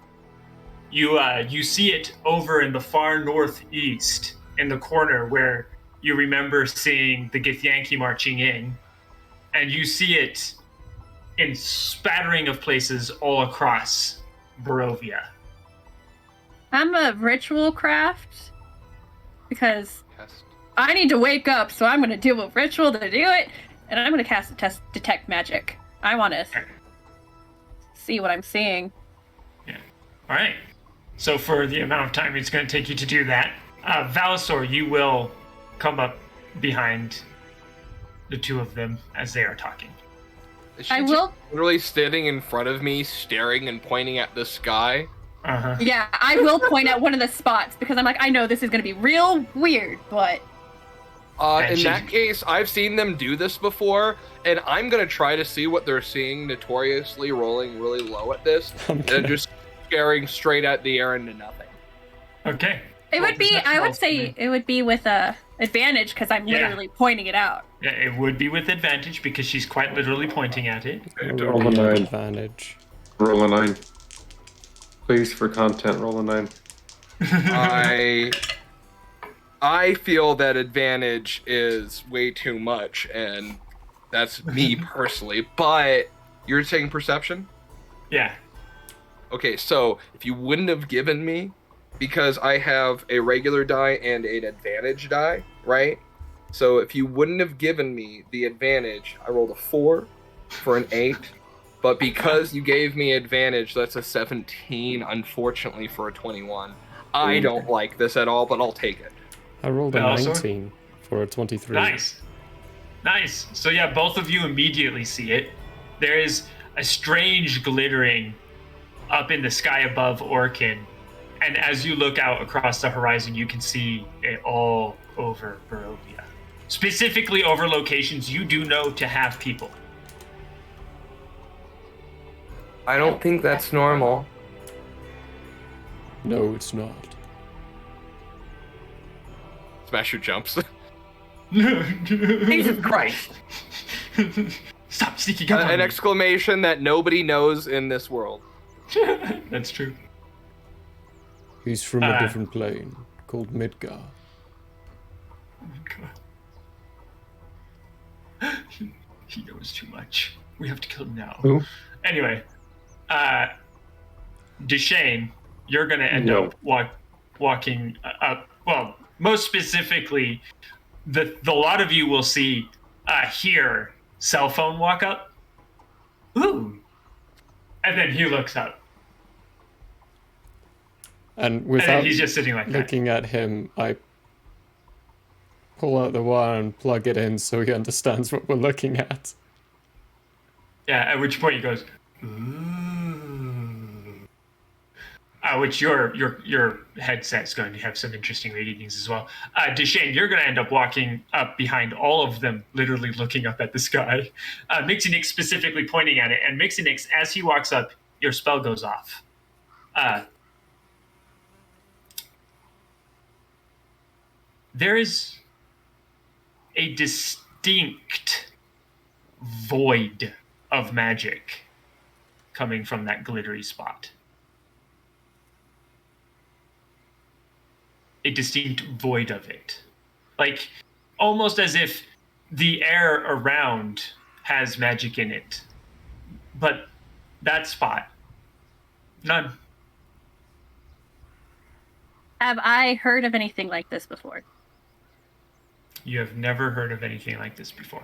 Speaker 1: You see it over in the far northeast, in the corner where you remember seeing the Githyanki marching in, and you see it in spattering of places all across Barovia.
Speaker 5: I'm a ritual craft because I need to wake up, so I'm going to do a ritual to do it, and I'm going to cast a detect magic. I want to see what I'm seeing.
Speaker 1: Yeah. All right. So for the amount of time it's going to take you to do that, Valasor, you will come up behind the two of them as they are talking.
Speaker 6: Is she literally standing in front of me, staring and pointing at the sky?
Speaker 1: Uh-huh.
Speaker 5: Yeah, I will point at one of the spots because I'm like, I know this is going to be real weird, but...
Speaker 6: In that case, I've seen them do this before, and I'm going to try to see what they're seeing, notoriously rolling really low at this, and just staring straight at the air into nothing.
Speaker 1: Okay.
Speaker 5: It would be, I would say it would be with a advantage because I'm literally pointing it out.
Speaker 1: Yeah, it would be with advantage because she's quite literally pointing at it.
Speaker 3: Roll a 9.
Speaker 2: Advantage.
Speaker 3: Roll a 9. Please, for content, roll a 9.
Speaker 6: I feel that advantage is way too much, and that's me personally, but you're saying perception?
Speaker 1: Yeah.
Speaker 6: Okay, so if you wouldn't have given me, because I have a regular die and an advantage die, right? So if you wouldn't have given me the advantage, I rolled a 4 for an 8. But because you gave me advantage, that's a 17, unfortunately, for a 21. I don't like this at all, but I'll take it.
Speaker 2: I rolled a
Speaker 1: Velasor?
Speaker 2: 19 for a 23.
Speaker 1: Nice. So yeah, both of you immediately see it. There is a strange glittering up in the sky above Orkin. And as you look out across the horizon, you can see it all over Barovia. Specifically over locations you do know to have people.
Speaker 6: I don't think that's normal.
Speaker 2: No, it's not.
Speaker 6: Smasher jumps.
Speaker 8: Jesus Christ!
Speaker 1: Stop sneaking up on
Speaker 6: An
Speaker 1: me.
Speaker 6: exclamation that nobody knows in this world.
Speaker 1: That's true.
Speaker 2: He's from a different plane called Midgar.
Speaker 1: He knows too much. We have to kill him now.
Speaker 3: Who?
Speaker 1: Anyway, Deshane, you're gonna end
Speaker 3: No.
Speaker 1: up walking up. Well, most specifically, the lot of you will see hear cell phone walk up. Ooh, and then he looks up,
Speaker 2: And
Speaker 1: and
Speaker 2: without
Speaker 1: then he's just sitting like that.
Speaker 2: looking at him, I pull out the wire and plug it in so he understands what we're looking at.
Speaker 1: Yeah, at which point he goes, ooh. Which your headset's going to have some interesting readings as well. Deshane, you're going to end up walking up behind all of them, literally looking up at the sky. Mixionix specifically pointing at it, and Mixionix, as he walks up, your spell goes off. There is a distinct void of magic coming from that glittery spot. A distinct void of it. Like, almost as if the air around has magic in it. But that spot, none.
Speaker 5: Have I heard of anything like this before?
Speaker 1: You have never heard of anything like this before.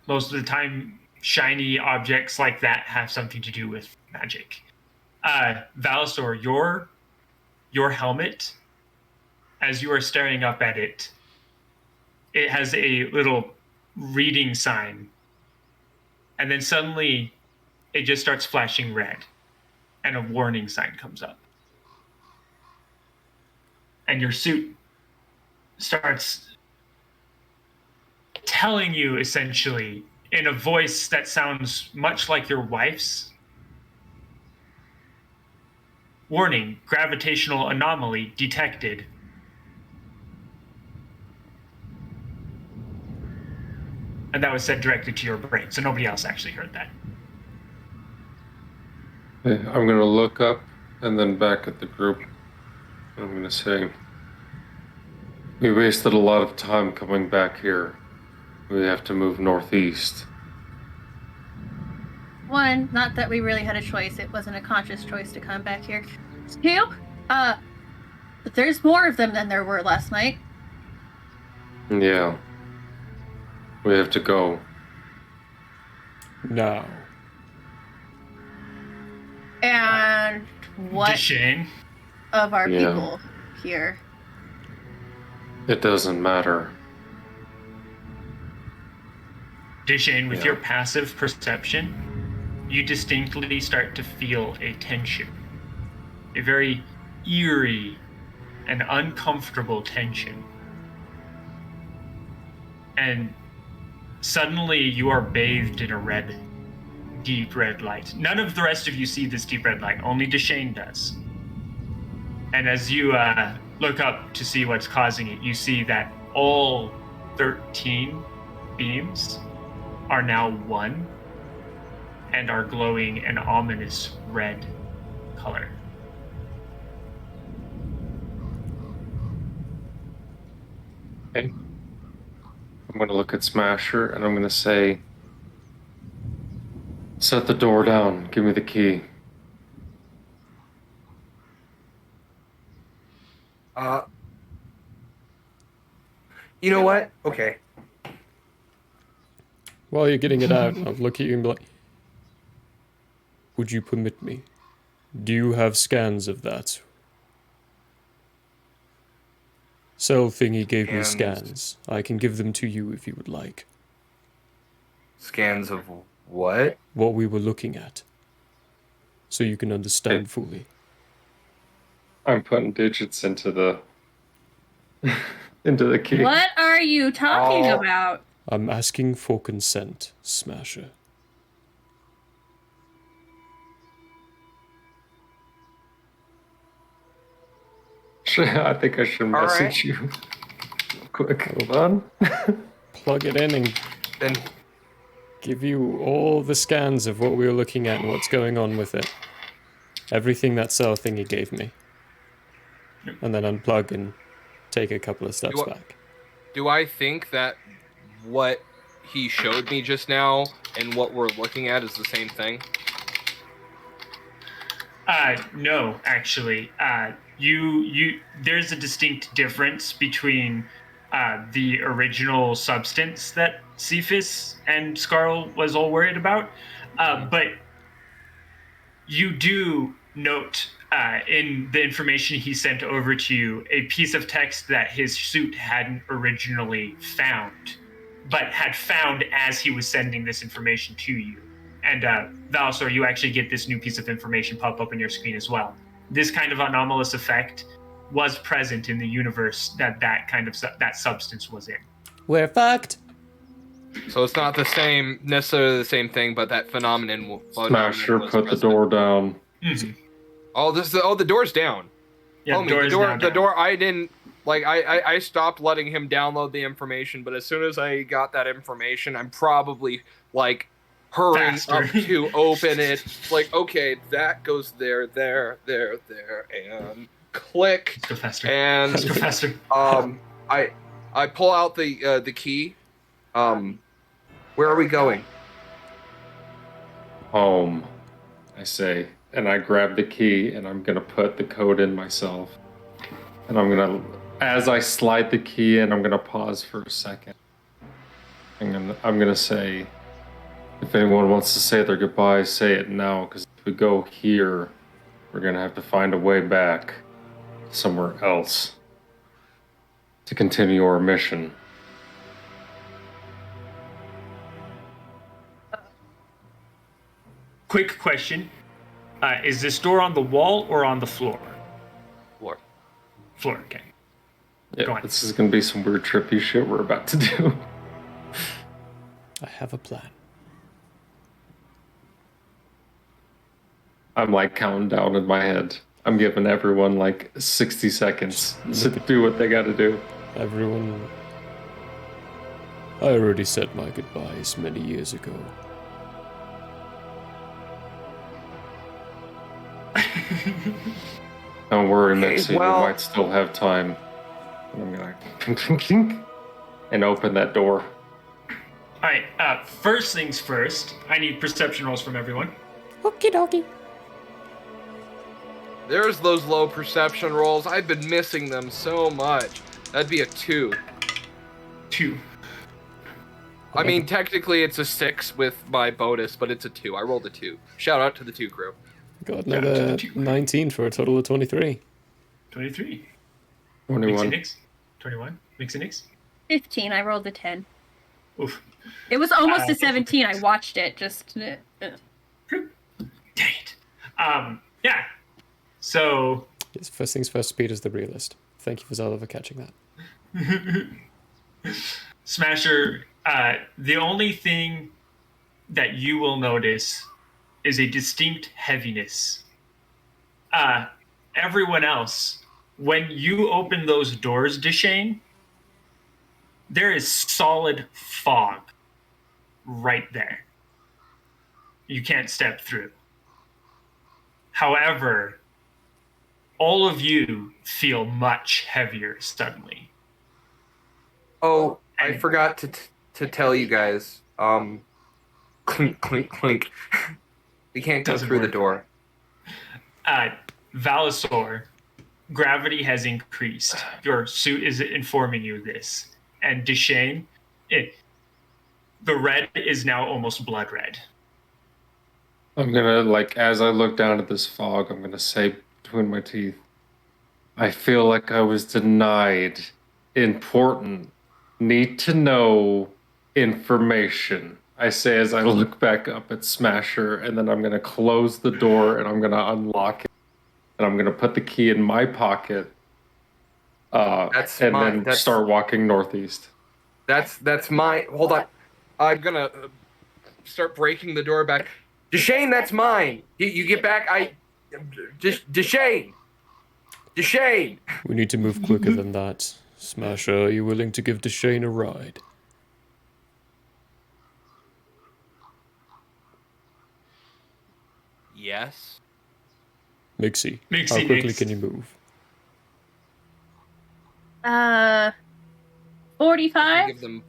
Speaker 1: Most of the time, shiny objects like that have something to do with magic. Valasor, your helmet, as you are staring up at it, it has a little reading sign. And then suddenly, it just starts flashing red. And a warning sign comes up. And your suit starts telling you, essentially, in a voice that sounds much like your wife's, warning, gravitational anomaly detected. And that was said directly to your brain, so nobody else actually heard that.
Speaker 3: Okay, I'm going to look up and then back at the group. I'm going to say, we wasted a lot of time coming back here. We have to move northeast.
Speaker 5: One, not that we really had a choice. It wasn't a conscious choice to come back here. Two, there's more of them than there were last night.
Speaker 3: Yeah. We have to go.
Speaker 2: No.
Speaker 5: And what
Speaker 1: Deshane?
Speaker 5: of our
Speaker 3: Yeah.
Speaker 5: people here?
Speaker 3: It doesn't matter.
Speaker 1: Deshane, with
Speaker 3: Yeah.
Speaker 1: your passive perception, you distinctly start to feel a tension. A very eerie and uncomfortable tension. And suddenly you are bathed in a red, deep red light. None of the rest of you see this deep red light, only Deshane does. And as you look up to see what's causing it, you see that all 13 beams are now one and are glowing an ominous red color.
Speaker 3: Okay. I'm going to look at Smasher and I'm going to say, set the door down. Give me the key.
Speaker 8: You know what? Okay.
Speaker 2: While you're getting it out, I'll look at you and be like, would you permit me? Do you have scans of that? Cell thingy gave me scans. I can give them to you if you would like.
Speaker 8: Scans of what?
Speaker 2: What we were looking at. So you can understand fully.
Speaker 3: I'm putting digits into the into the key.
Speaker 5: What are you talking about?
Speaker 2: I'm asking for consent, Smasher.
Speaker 3: I think I should message you. Quick, hold on.
Speaker 2: Plug it in and
Speaker 8: then
Speaker 2: give you all the scans of what we were looking at and what's going on with it. Everything that cell thingy gave me. And then unplug and take a couple of steps back.
Speaker 6: Do I think that what he showed me just now and what we're looking at is the same thing?
Speaker 1: No, actually. There's a distinct difference between the original substance that Cephas and Scarl was all worried about. But you do note in the information he sent over to you a piece of text that his suit hadn't originally found, but had found as he was sending this information to you. And Valsor, you actually get this new piece of information pop up on your screen as well. This kind of anomalous effect was present in the universe that that substance was in.
Speaker 2: We're fucked.
Speaker 6: So it's not necessarily the same thing, but that phenomenon.
Speaker 3: Smasher, put the door down.
Speaker 1: Mm-hmm.
Speaker 6: Oh, the door's down.
Speaker 1: Yeah,
Speaker 6: Homie, the door. I didn't like. I stopped letting him download the information, but as soon as I got that information, I'm probably like hurrying up to open it. Like, okay, that goes there, and click.
Speaker 1: Let's go faster.
Speaker 6: And
Speaker 1: Let's go faster.
Speaker 6: I pull out the key. Where are we going?
Speaker 3: Home, I say, and I grab the key and I'm gonna put the code in myself. And as I slide the key in, I'm gonna pause for a second. I'm gonna say, if anyone wants to say their goodbyes, say it now, because if we go here, we're gonna have to find a way back somewhere else to continue our mission.
Speaker 1: Quick question. Is this door on the wall or on the floor?
Speaker 6: Floor.
Speaker 1: Floor, okay.
Speaker 3: Yeah, this is gonna be some weird trippy shit we're about to do.
Speaker 2: I have a plan.
Speaker 3: I'm like counting down in my head. I'm giving everyone like 60 seconds to do what they gotta do.
Speaker 2: Everyone... I already said my goodbyes many years ago.
Speaker 3: Don't worry, Mixie, we might still have time. I'm gonna clink, clink, clink, and open that door.
Speaker 1: Alright, first things first, I need perception rolls from everyone.
Speaker 2: Okie dokie.
Speaker 6: There's those low perception rolls. I've been missing them so much. That'd be a 2.
Speaker 1: 2.
Speaker 6: I mean, technically it's a 6 with my bonus, but it's a 2. I rolled a 2. Shout out to the 2 crew.
Speaker 2: Got another 19 for a total of 23.
Speaker 1: 23.
Speaker 3: 21.
Speaker 1: 21. Mix and Nix?
Speaker 5: 15. I rolled a 10.
Speaker 1: Oof.
Speaker 5: It was almost a 17. I watched it. Just.
Speaker 1: Dang it. Yeah. So.
Speaker 2: Yes, first things first, Speed is the realist. Thank you for Zelda for catching that.
Speaker 1: Smasher, the only thing that you will notice is a distinct heaviness. Everyone else, when you open those doors, Deshane, there is solid fog right there. You can't step through. However, all of you feel much heavier suddenly.
Speaker 8: Oh, I forgot to tell you guys. Clink, clink, clink. We can't go through the door.
Speaker 1: Valisor, gravity has increased. Your suit is informing you this. and Deshane, the red is now almost blood red.
Speaker 3: I'm gonna, like, as I look down at this fog, I'm gonna say between my teeth, I feel like I was denied important, need to know information. I say as I look back up at Smasher, and then I'm gonna close the door and I'm gonna unlock it, and I'm gonna put the key in my pocket, then start walking northeast.
Speaker 8: That's my. Hold on. I'm gonna start breaking the door back. Deshane, that's mine. You get back. Deshane. Deshane.
Speaker 2: We need to move quicker than that. Smasher, are you willing to give Deshane a ride?
Speaker 6: Yes.
Speaker 2: Mixie, how quickly can you move?
Speaker 5: 45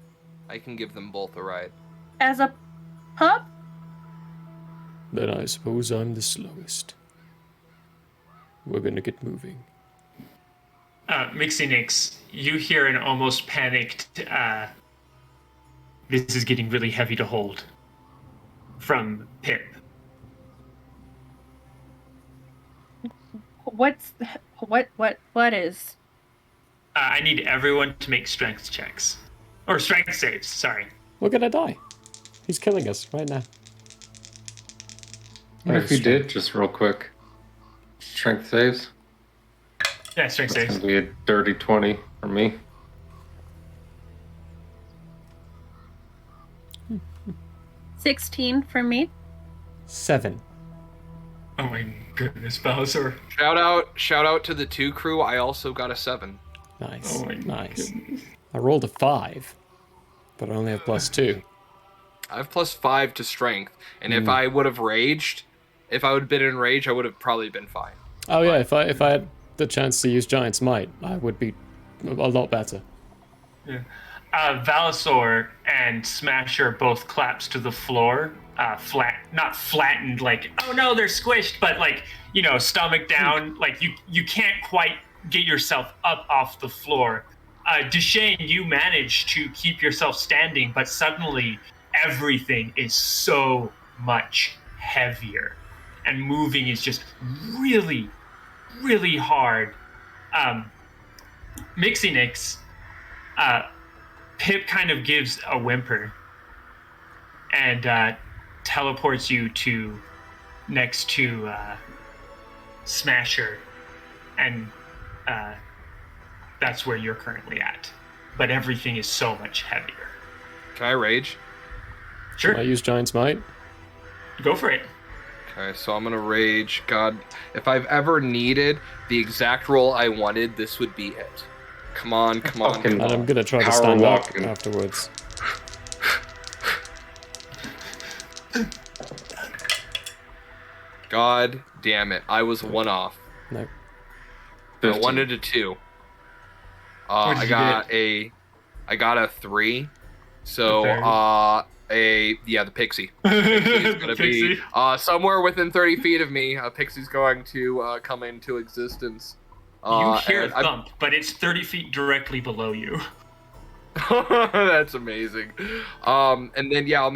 Speaker 6: I can give them both a ride.
Speaker 5: as a pup.
Speaker 2: Then I suppose I'm the slowest. We're gonna get moving.
Speaker 1: Mixie Nix, you hear an almost panicked, this is getting really heavy to hold, from Pip.
Speaker 5: What is?
Speaker 1: I need everyone to make strength checks. Or strength saves, sorry.
Speaker 2: We're gonna die. He's killing us right now.
Speaker 3: What if you did, just real quick? Strength saves?
Speaker 1: Yeah, strength saves.
Speaker 3: It's gonna be a dirty 20 for me.
Speaker 5: – 16 for me.
Speaker 2: 7.
Speaker 1: Oh my goodness, Bowser.
Speaker 6: Shout out to the 2 crew. I also got a 7.
Speaker 2: Nice.
Speaker 1: Oh my
Speaker 2: nice.
Speaker 1: goodness.
Speaker 2: I rolled a 5, but I only have +2.
Speaker 6: I have +5 to strength, and if I would have raged, if I would have been in rage, I would have probably been fine.
Speaker 2: Oh yeah, if I had the chance to use Giant's Might, I would be a lot better.
Speaker 1: Yeah. Valisor and Smasher both collapse to the floor, not flattened, like, oh no, they're squished, but like, stomach down, like you can't quite get yourself up off the floor. Deshane, you manage to keep yourself standing, but suddenly everything is so much heavier, and moving is just really, really hard. Mixie Nix, Pip kind of gives a whimper and teleports you to next to Smasher, and that's where you're currently at. But everything is so much heavier.
Speaker 6: Can I rage?
Speaker 1: Sure.
Speaker 2: Can I use Giant's Might?
Speaker 1: Go for it.
Speaker 6: Okay, so I'm gonna rage. God, if I've ever needed the exact roll I wanted, this would be it. Come on.
Speaker 2: And I'm gonna try to stand up afterwards.
Speaker 6: God damn it! I was 1 off.
Speaker 2: No.
Speaker 6: I wanted a 2. I got a 3. So the pixie. Pixie is gonna be somewhere within 30 feet of me. Pixie's going to come into existence.
Speaker 1: You hear a thump, but it's 30 feet directly below you.
Speaker 6: That's amazing. And then I'll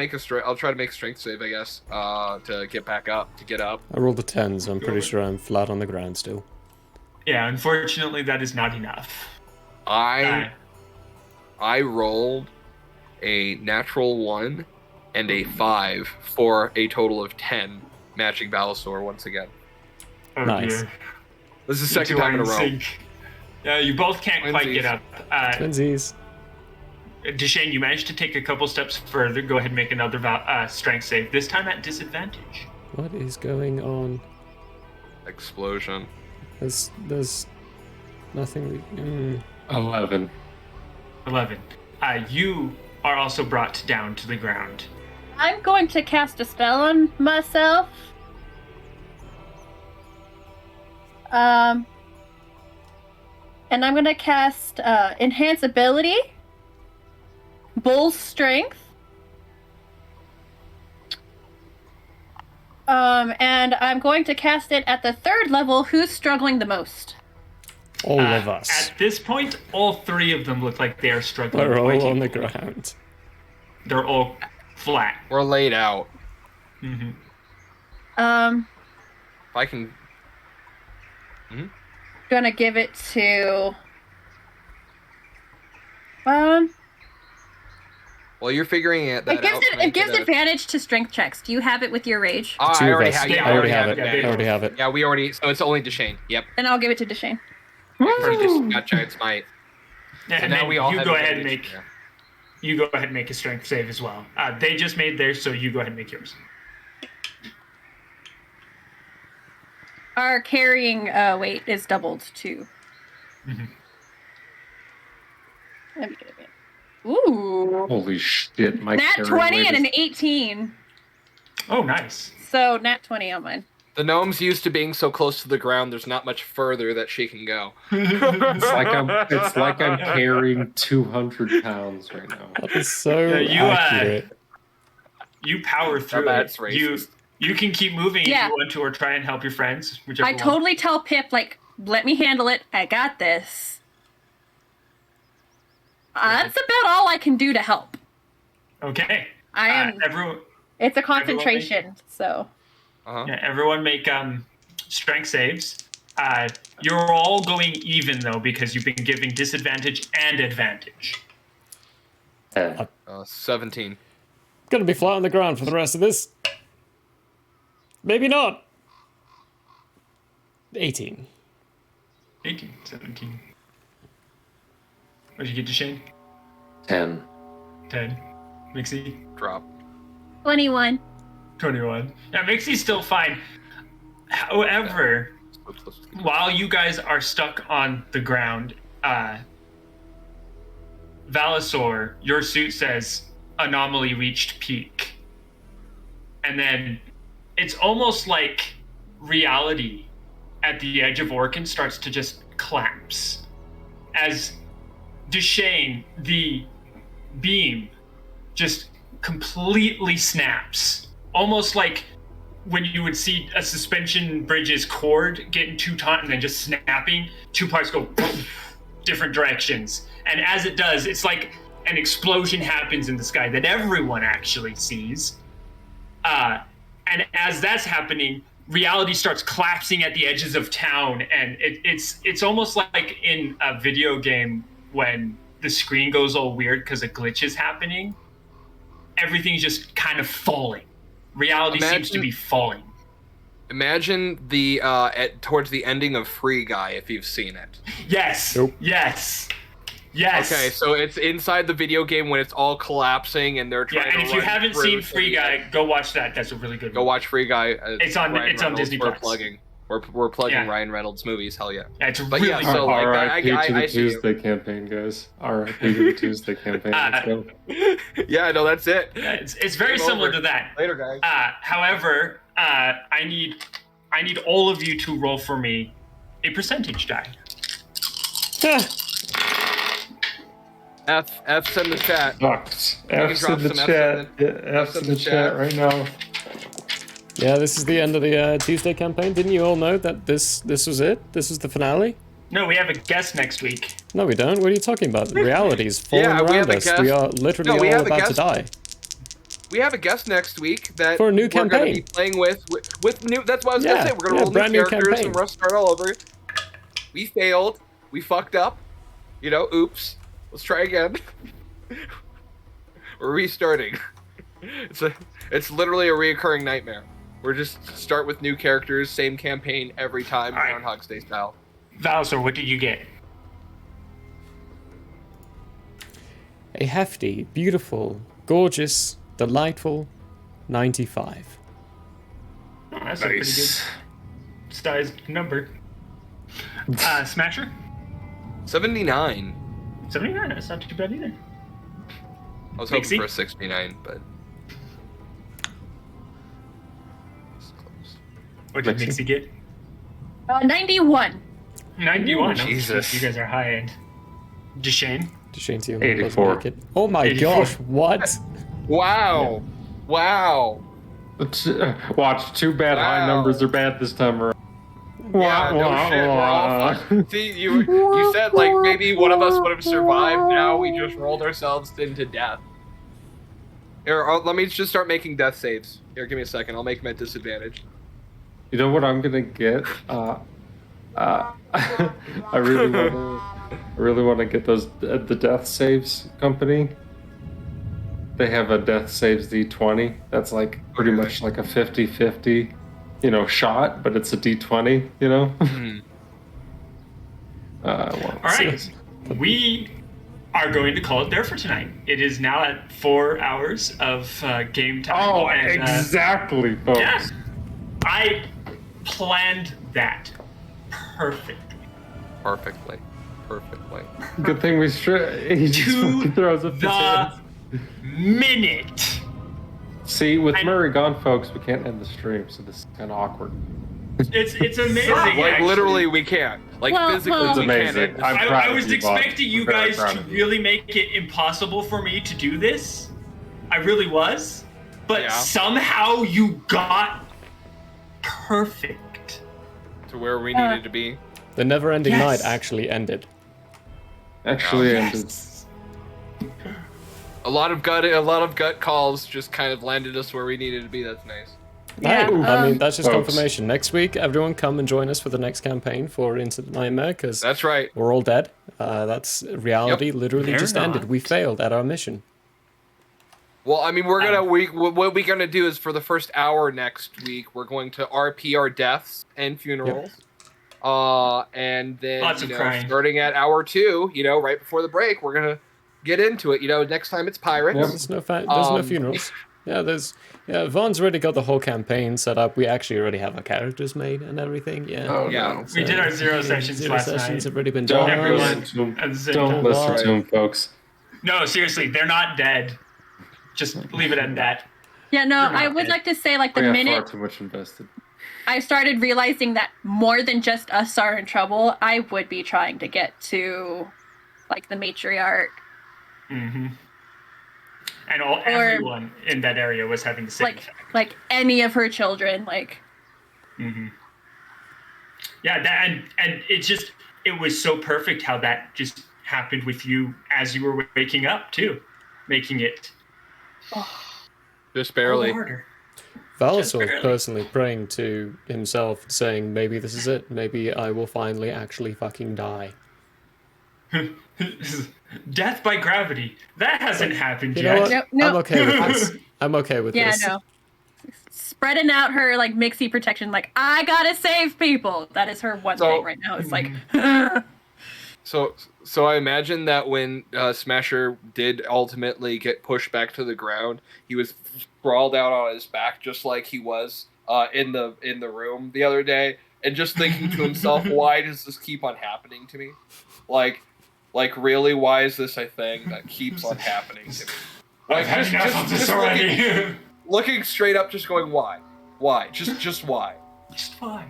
Speaker 6: try to make a strength save, I guess, to get back up, to get up.
Speaker 2: I rolled a 10, so I'm pretty sure I'm flat on the ground still.
Speaker 1: Yeah, unfortunately, that is not enough.
Speaker 6: I rolled a natural 1 and a 5 for a total of 10, matching Valisor once again.
Speaker 1: Oh,
Speaker 2: nice.
Speaker 1: Dear.
Speaker 6: This is the second time in a row.
Speaker 1: Yeah, you both can't quite get up.
Speaker 2: Twinsies.
Speaker 1: Deshane, you managed to take a couple steps further. Go ahead and make another strength save. This time at disadvantage.
Speaker 2: What is going on?
Speaker 6: Explosion.
Speaker 2: There's nothing.
Speaker 3: 11.
Speaker 1: 11. You are also brought down to the ground.
Speaker 5: I'm going to cast a spell on myself. And I'm going to cast Enhance Ability, Bull's Strength, and I'm going to cast it at the 3rd level. Who's struggling the most?
Speaker 2: All of us.
Speaker 1: At this point, all three of them look like they are struggling.
Speaker 2: We're
Speaker 1: quite
Speaker 2: all on the
Speaker 1: equally.
Speaker 2: ground.
Speaker 1: They're all flat.
Speaker 6: We're laid out.
Speaker 1: Mm-hmm.
Speaker 6: If I can.
Speaker 5: Gonna give it to.
Speaker 6: Well, you're figuring that
Speaker 5: It gives
Speaker 6: out.
Speaker 5: it gives advantage to strength checks. Do you have it with your rage?
Speaker 6: Oh,
Speaker 2: Two
Speaker 6: I
Speaker 2: of
Speaker 6: already
Speaker 2: us.
Speaker 6: have.
Speaker 2: I
Speaker 6: Yeah,
Speaker 2: already have it.
Speaker 6: Yeah,
Speaker 2: I already have it.
Speaker 6: Yeah, we already. So it's only Deshane. Yep.
Speaker 5: Then I'll give it to Deshane.
Speaker 6: He just got giant smite.
Speaker 1: Yeah,
Speaker 6: So
Speaker 1: and
Speaker 6: now
Speaker 1: then
Speaker 6: we all
Speaker 1: you
Speaker 6: have
Speaker 1: go ahead and
Speaker 6: advantage.
Speaker 1: make. You go ahead and make a strength save as well. They just made theirs, so you go ahead and make yours.
Speaker 5: Our carrying weight is doubled too.
Speaker 1: Mm-hmm.
Speaker 5: Let me get it. Ooh.
Speaker 3: Holy shit, my
Speaker 5: Nat
Speaker 3: carry
Speaker 5: 20
Speaker 3: weight
Speaker 5: and an
Speaker 3: is-
Speaker 5: 18.
Speaker 1: Oh, nice.
Speaker 5: So nat 20 on mine.
Speaker 6: The gnome's used to being so close to the ground. There's not much further that she can go.
Speaker 3: It's like I'm carrying 200 pounds right now.
Speaker 2: That is so
Speaker 1: Yeah,
Speaker 2: accurate.
Speaker 1: You power through
Speaker 6: that's
Speaker 1: it.
Speaker 6: racist.
Speaker 1: You can keep moving
Speaker 5: Yeah.
Speaker 1: if you want to, or try and help your friends. Whichever
Speaker 5: I
Speaker 1: one.
Speaker 5: totally tell Pip, like, let me handle it. I got this. That's about all I can do to help.
Speaker 1: Okay.
Speaker 5: I am.
Speaker 1: Everyone.
Speaker 5: It's a concentration, so.
Speaker 1: Yeah, everyone make strength saves. You're all going even though because you've been giving disadvantage and advantage.
Speaker 6: 17.
Speaker 2: Gonna be flat on the ground for the rest of this. Maybe not. 18.
Speaker 1: 18, 17. What did you get to Shane?
Speaker 3: 10.
Speaker 1: 10. Mixie?
Speaker 6: Drop.
Speaker 5: 21.
Speaker 1: 21. Now, Mixie's still fine. However, while you guys are stuck on the ground, Valisor, your suit says anomaly reached peak. And then it's almost like reality at the edge of Orkin starts to just collapse. As Deshane, the beam, just completely snaps. Almost like when you would see a suspension bridge's cord getting too taut and then just snapping, two parts go different directions. And as it does, it's like an explosion happens in the sky that everyone actually sees. And as that's happening, reality starts collapsing at the edges of town, and it's almost like in a video game when the screen goes all weird because a glitch is happening. Everything's just kind of falling. Reality seems to be falling.
Speaker 6: Imagine the towards the ending of Free Guy, if you've seen it.
Speaker 1: Yes. Nope. Yes. Yes.
Speaker 6: Okay, so it's inside the video game when it's all collapsing and they're trying
Speaker 1: Yeah, and
Speaker 6: to
Speaker 1: if you
Speaker 6: run
Speaker 1: haven't
Speaker 6: through
Speaker 1: seen
Speaker 6: the
Speaker 1: Free Guy, go watch that. That's a really good
Speaker 6: Go
Speaker 1: one.
Speaker 6: watch Free Guy.
Speaker 1: It's on
Speaker 6: Ryan
Speaker 1: it's on
Speaker 6: Reynolds.
Speaker 1: Disney
Speaker 6: We're
Speaker 1: Plus.
Speaker 6: plugging. We're plugging
Speaker 1: Yeah.
Speaker 6: Ryan Reynolds movies. Hell yeah.
Speaker 1: Yeah, it's
Speaker 6: But
Speaker 1: really
Speaker 6: yeah, so like
Speaker 3: R.I.P. to the
Speaker 6: I see you.
Speaker 3: Tuesday campaign, guys. R.I.P. to the Tuesday campaign. Let's go.
Speaker 6: Yeah, no, that's it.
Speaker 1: Yeah, it's very
Speaker 6: Game
Speaker 1: similar
Speaker 6: over.
Speaker 1: to that.
Speaker 6: Later, guys.
Speaker 1: However, I need all of you to roll for me a percentage die.
Speaker 6: F's in the chat.
Speaker 3: Fucked.
Speaker 6: You can
Speaker 3: F's
Speaker 6: drop
Speaker 3: in the
Speaker 6: some
Speaker 3: chat.
Speaker 6: F's in
Speaker 3: Yeah, F's in the chat right now.
Speaker 2: Yeah, this is the end of the Tuesday campaign. Didn't you all know that this was it? This was the finale?
Speaker 1: No, we have a guest next week.
Speaker 2: No, we don't. What are you talking about? Reality is falling
Speaker 6: Yeah, we have
Speaker 2: around
Speaker 6: a
Speaker 2: us.
Speaker 6: guest.
Speaker 2: We are literally
Speaker 6: No, we
Speaker 2: all
Speaker 6: have a
Speaker 2: about to
Speaker 6: guest.
Speaker 2: die.
Speaker 6: We have a guest next week that
Speaker 2: For a new
Speaker 6: we're gonna
Speaker 2: campaign.
Speaker 6: be playing with new. That's what I was
Speaker 2: Yeah,
Speaker 6: gonna say. We're gonna
Speaker 2: yeah,
Speaker 6: roll
Speaker 2: brand
Speaker 6: new
Speaker 2: new
Speaker 6: characters
Speaker 2: campaign.
Speaker 6: and we're gonna start all over. We failed. We fucked up. You know, oops. Let's try again. We're restarting. It's literally a reoccurring nightmare. We're just start with new characters, same campaign every time, Groundhog Day style.
Speaker 1: Valisor, what did you get?
Speaker 2: A hefty, beautiful, gorgeous, delightful 95.
Speaker 1: Oh, that's a pretty good sized number. Smasher?
Speaker 6: 79.
Speaker 1: 79, that's not too bad either.
Speaker 6: I was hoping
Speaker 1: Mixie?
Speaker 6: for a 69, but
Speaker 1: What did
Speaker 3: Mixie?
Speaker 1: Mixie get?
Speaker 5: 91.
Speaker 1: 91.
Speaker 6: Ooh, Jesus.
Speaker 1: You guys are high end. Deshane?
Speaker 2: Deshane's the only
Speaker 3: 84.
Speaker 2: one naked. Oh my
Speaker 1: 84.
Speaker 2: gosh, what?
Speaker 6: wow, wow.
Speaker 3: Watch, too bad high
Speaker 6: Wow.
Speaker 3: numbers are bad this time around.
Speaker 6: Yeah, no shit. We're all fucked. See, you said like maybe one of us would have survived. Now we just rolled ourselves into death. Here, let me just start making death saves. Here, give me a second. I'll make them at disadvantage.
Speaker 3: You know what I'm gonna get? I really want to get those the death saves company. They have a death saves D20. That's like pretty much like a 50-50, shot, but it's a D20,
Speaker 1: All right, we are going to call it there for tonight. It is now at 4 hours of game time.
Speaker 3: Oh, exactly, folks.
Speaker 1: Yeah, I planned that perfectly.
Speaker 6: Perfectly.
Speaker 3: Good thing he just fucking throws up his hands.
Speaker 1: Minute.
Speaker 3: See, with Murray gone, folks, we can't end the stream, so this is kind of awkward.
Speaker 1: It's amazing.
Speaker 6: Like
Speaker 1: actually.
Speaker 6: literally, we can't. Like physically,
Speaker 3: it's
Speaker 6: we
Speaker 3: amazing.
Speaker 6: can't.
Speaker 1: I was expecting you guys to really make it impossible for me to do this. I really was, but somehow you got perfect
Speaker 6: to where we needed to be.
Speaker 2: The never-ending night actually ended.
Speaker 3: Ended.
Speaker 6: A lot of gut calls just kind of landed us where we needed to be. That's nice.
Speaker 2: Yeah, I mean, that's just confirmation. Next week, everyone come and join us for the next campaign for Into the Nightmare, because
Speaker 6: that's right.
Speaker 2: We're all dead. That's reality. Literally just ended. We failed at our mission.
Speaker 6: Well, I mean, what we're gonna do is for the first hour next week, we're going to RP our deaths and funerals. And then starting at hour 2, right before the break, we're gonna get into it. Next time it's pirates.
Speaker 2: There's no funerals. Yeah, Vaughn's already got the whole campaign set up. We actually already have our characters made and everything. Yeah.
Speaker 1: Oh, no. We did our zero sessions last night.
Speaker 2: Sessions have already been done.
Speaker 3: Don't listen to him, folks.
Speaker 1: No, seriously, they're not dead. Just leave it at that.
Speaker 5: Yeah, no, I would like to say, like, the minute
Speaker 3: far too much invested.
Speaker 5: I started realizing that more than just us are in trouble, I would be trying to get to, like, the matriarch.
Speaker 1: Mm-hmm. And everyone in that area was having the same effect.
Speaker 5: Like any of her children, like.
Speaker 1: Mm-hmm. Yeah, and it was so perfect how that just happened with you as you were waking up too, making it
Speaker 6: just barely.
Speaker 1: harder.
Speaker 2: Val's personally praying to himself, saying, maybe this is it. Maybe I will finally actually fucking die.
Speaker 1: Death by gravity. That hasn't happened
Speaker 2: You
Speaker 1: yet.
Speaker 2: know what? No. I'm okay with this. I'm okay with this.
Speaker 5: Yeah, no. Spreading out her, like, Mixie protection, like, I gotta save people. That is her one thing right now. It's like...
Speaker 6: So I imagine that when Smasher did ultimately get pushed back to the ground, he was sprawled out on his back just like he was in the room the other day, and just thinking to himself, why does this keep on happening to me? Like really, why is this a thing that keeps on happening to me? Like just looking straight up, just going, why? Just why?
Speaker 1: Just why?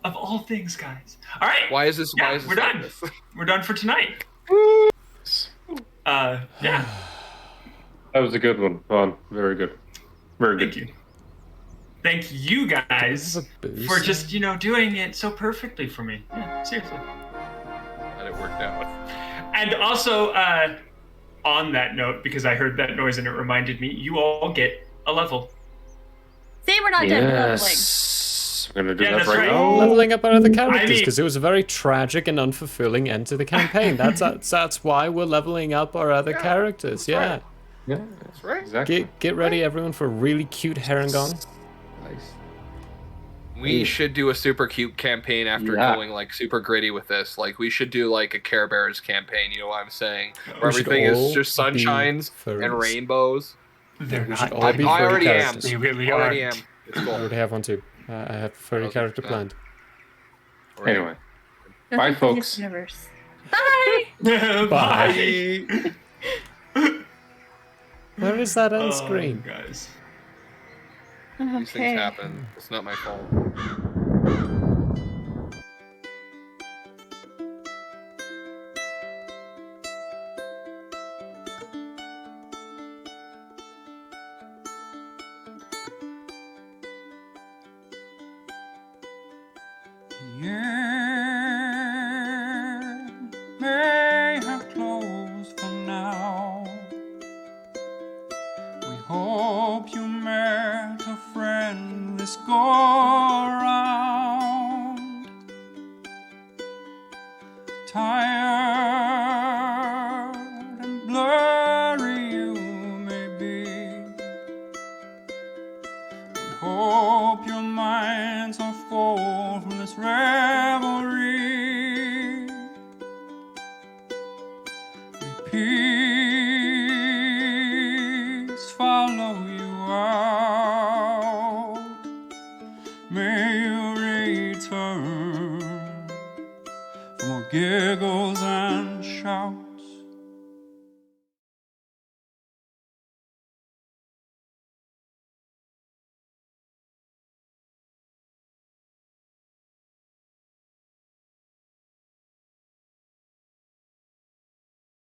Speaker 1: Of all things, guys. All right.
Speaker 6: Why is this?
Speaker 1: Yeah,
Speaker 6: why is this
Speaker 1: we're done.
Speaker 6: like this?
Speaker 1: We're done for tonight. Yeah.
Speaker 3: That was a good one, Vaughn. Very good. Very good.
Speaker 1: Thank you. Thank you guys for just doing it so perfectly for me. Yeah, seriously.
Speaker 6: And it worked out.
Speaker 1: And also, on that note, because I heard that noise and it reminded me, you all get a level.
Speaker 5: See, we're not done leveling.
Speaker 3: We're gonna do that
Speaker 1: that's
Speaker 3: right
Speaker 1: right.
Speaker 3: now.
Speaker 2: Leveling up our other characters, because it was a very tragic and unfulfilling end to the campaign. That's why we're leveling up our other characters. Yeah.
Speaker 6: Right.
Speaker 3: Yeah,
Speaker 6: that's right.
Speaker 3: Exactly.
Speaker 2: Get ready, everyone, for a really cute Herringon.
Speaker 3: Nice.
Speaker 6: We should do a super cute campaign after going like super gritty with this. Like we should do like a Care Bears campaign. You know what I'm saying? Where everything is just sunshines and rainbows.
Speaker 1: They're not.
Speaker 2: I
Speaker 6: already am.
Speaker 1: They really
Speaker 6: already
Speaker 1: are.
Speaker 6: am. It's cool.
Speaker 2: I already have one too. I have a furry character planned.
Speaker 3: Anyway, bye, folks.
Speaker 5: Universe. Bye.
Speaker 1: Bye.
Speaker 2: Where is that end screen?
Speaker 1: Guys.
Speaker 6: These things happen. It's not my fault.
Speaker 4: year may have closed for now. We hope you met a friend this go around. Tired and blurry you may be. We hope your minds are full from this revelry. May peace follow you out. May you return for more giggles and shouts.